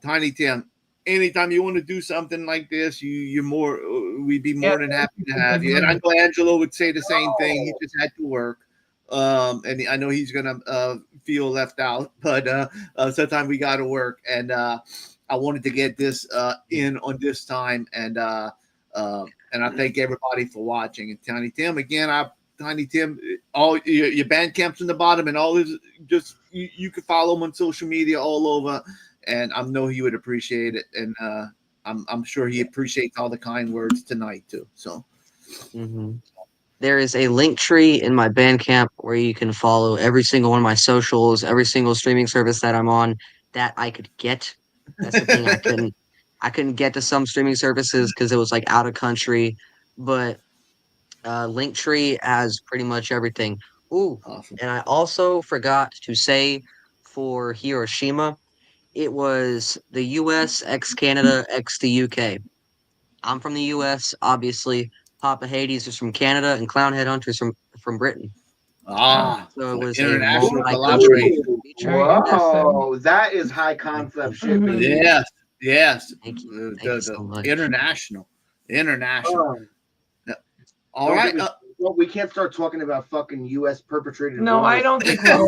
Tiny Tim, anytime you want to do something like this, we'd be more than happy to have you. And I know Angelo would say the same thing. He just had to work. And I know he's going to feel left out. But sometimes we got to work. And I wanted to get this in on this time. And I thank everybody for watching. And Tiny Tim, again, Tiny Tim, all your Bandcamp's in the bottom, and all his you can follow him on social media all over. And I know he would appreciate it, and I'm sure he appreciates all the kind words tonight too. So, there is a link tree in my Bandcamp where you can follow every single one of my socials, every single streaming service that I'm on that I could get. That's the thing I couldn't. I couldn't get to some streaming services because it was like out of country, but Linktree has pretty much everything. Ooh, Awesome. and I also forgot to say for Hiroshima, it was the US x Canada x the UK. I'm from the US, obviously. Papa Hades is from Canada, and Clown Headhunter's from Britain. Ah, So it was international a collaboration. Whoa, that is high concept shit. baby. Yes, yes. Thank you. The so much. International. Oh. All Don't right. get me- well, we can't start talking about fucking U.S. perpetrated. No, wars. I don't think we're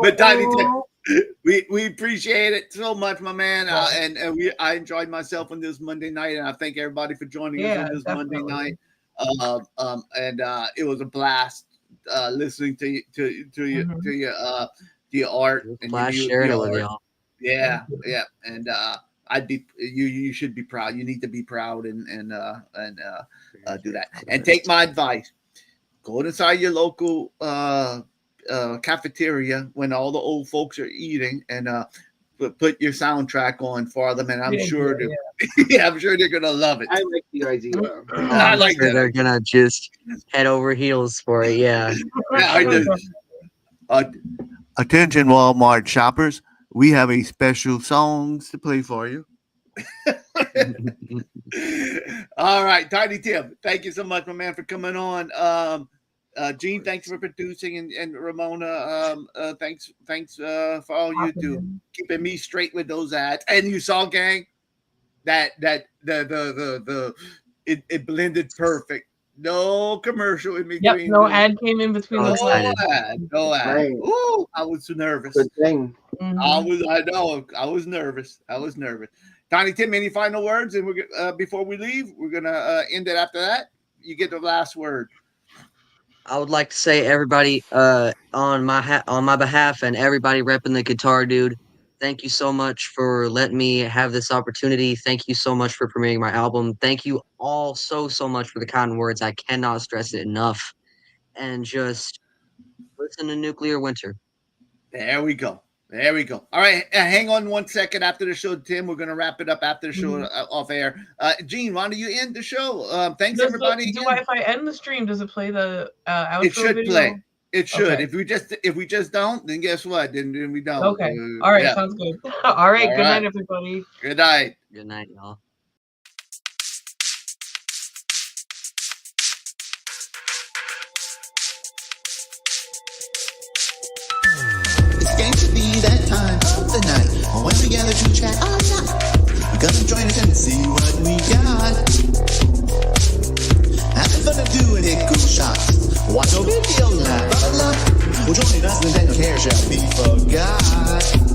But Tiny Tim, we appreciate it so much, my man. And I enjoyed myself on this Monday night, and I thank everybody for joining us on this Monday night. And it was a blast listening to your art and Blast your sharing it with art. y'all. Yeah, yeah, and you should be proud. You need to be proud and do that. And take my advice. Go inside your local cafeteria when all the old folks are eating and put your soundtrack on for them, and I'm sure I'm sure they're gonna love it. I like the idea. I I'm like sure that. they're gonna just head over heels for it. Yeah. Yeah, I do. Attention, Walmart shoppers. We have a special songs to play for you. All right, Tiny Tim, thank you so much, my man, for coming on. Gene, thanks for producing, and Ramona, thanks for all you do, keeping me straight with those ads. And you saw, gang, that it blended perfect. No commercial in between. Yep, no ad came in between those lines. No ad. Right. Ooh, I was nervous. Good thing. I was nervous. Tiny Tim, any final words? And we're before we leave, we're gonna end it after that. You get the last word. I would like to say, everybody, on my behalf and everybody repping the Guitar Dude, thank you so much for letting me have this opportunity. Thank you so much for premiering my album. Thank you all so much for the kind words. I cannot stress it enough. And just listen to Nuclear Winter. There we go. All right, hang on 1 second after the show, Tim. We're gonna wrap it up after the show off air. Gene, why don't you end the show? Thanks everybody. If I end the stream, does it play the outro It should video? play. It should. Okay. If we just don't, then guess what? Then we don't. Okay. All right. Yeah. Sounds good. All right. All Good right. night, everybody. Good night. Good night, y'all. It's going to be that time of the night when we gather to chat all night. You're gonna join us and see what we got. Having fun and doing it, cool shots. Watch our video live. We'll join us and then care shall be forgot.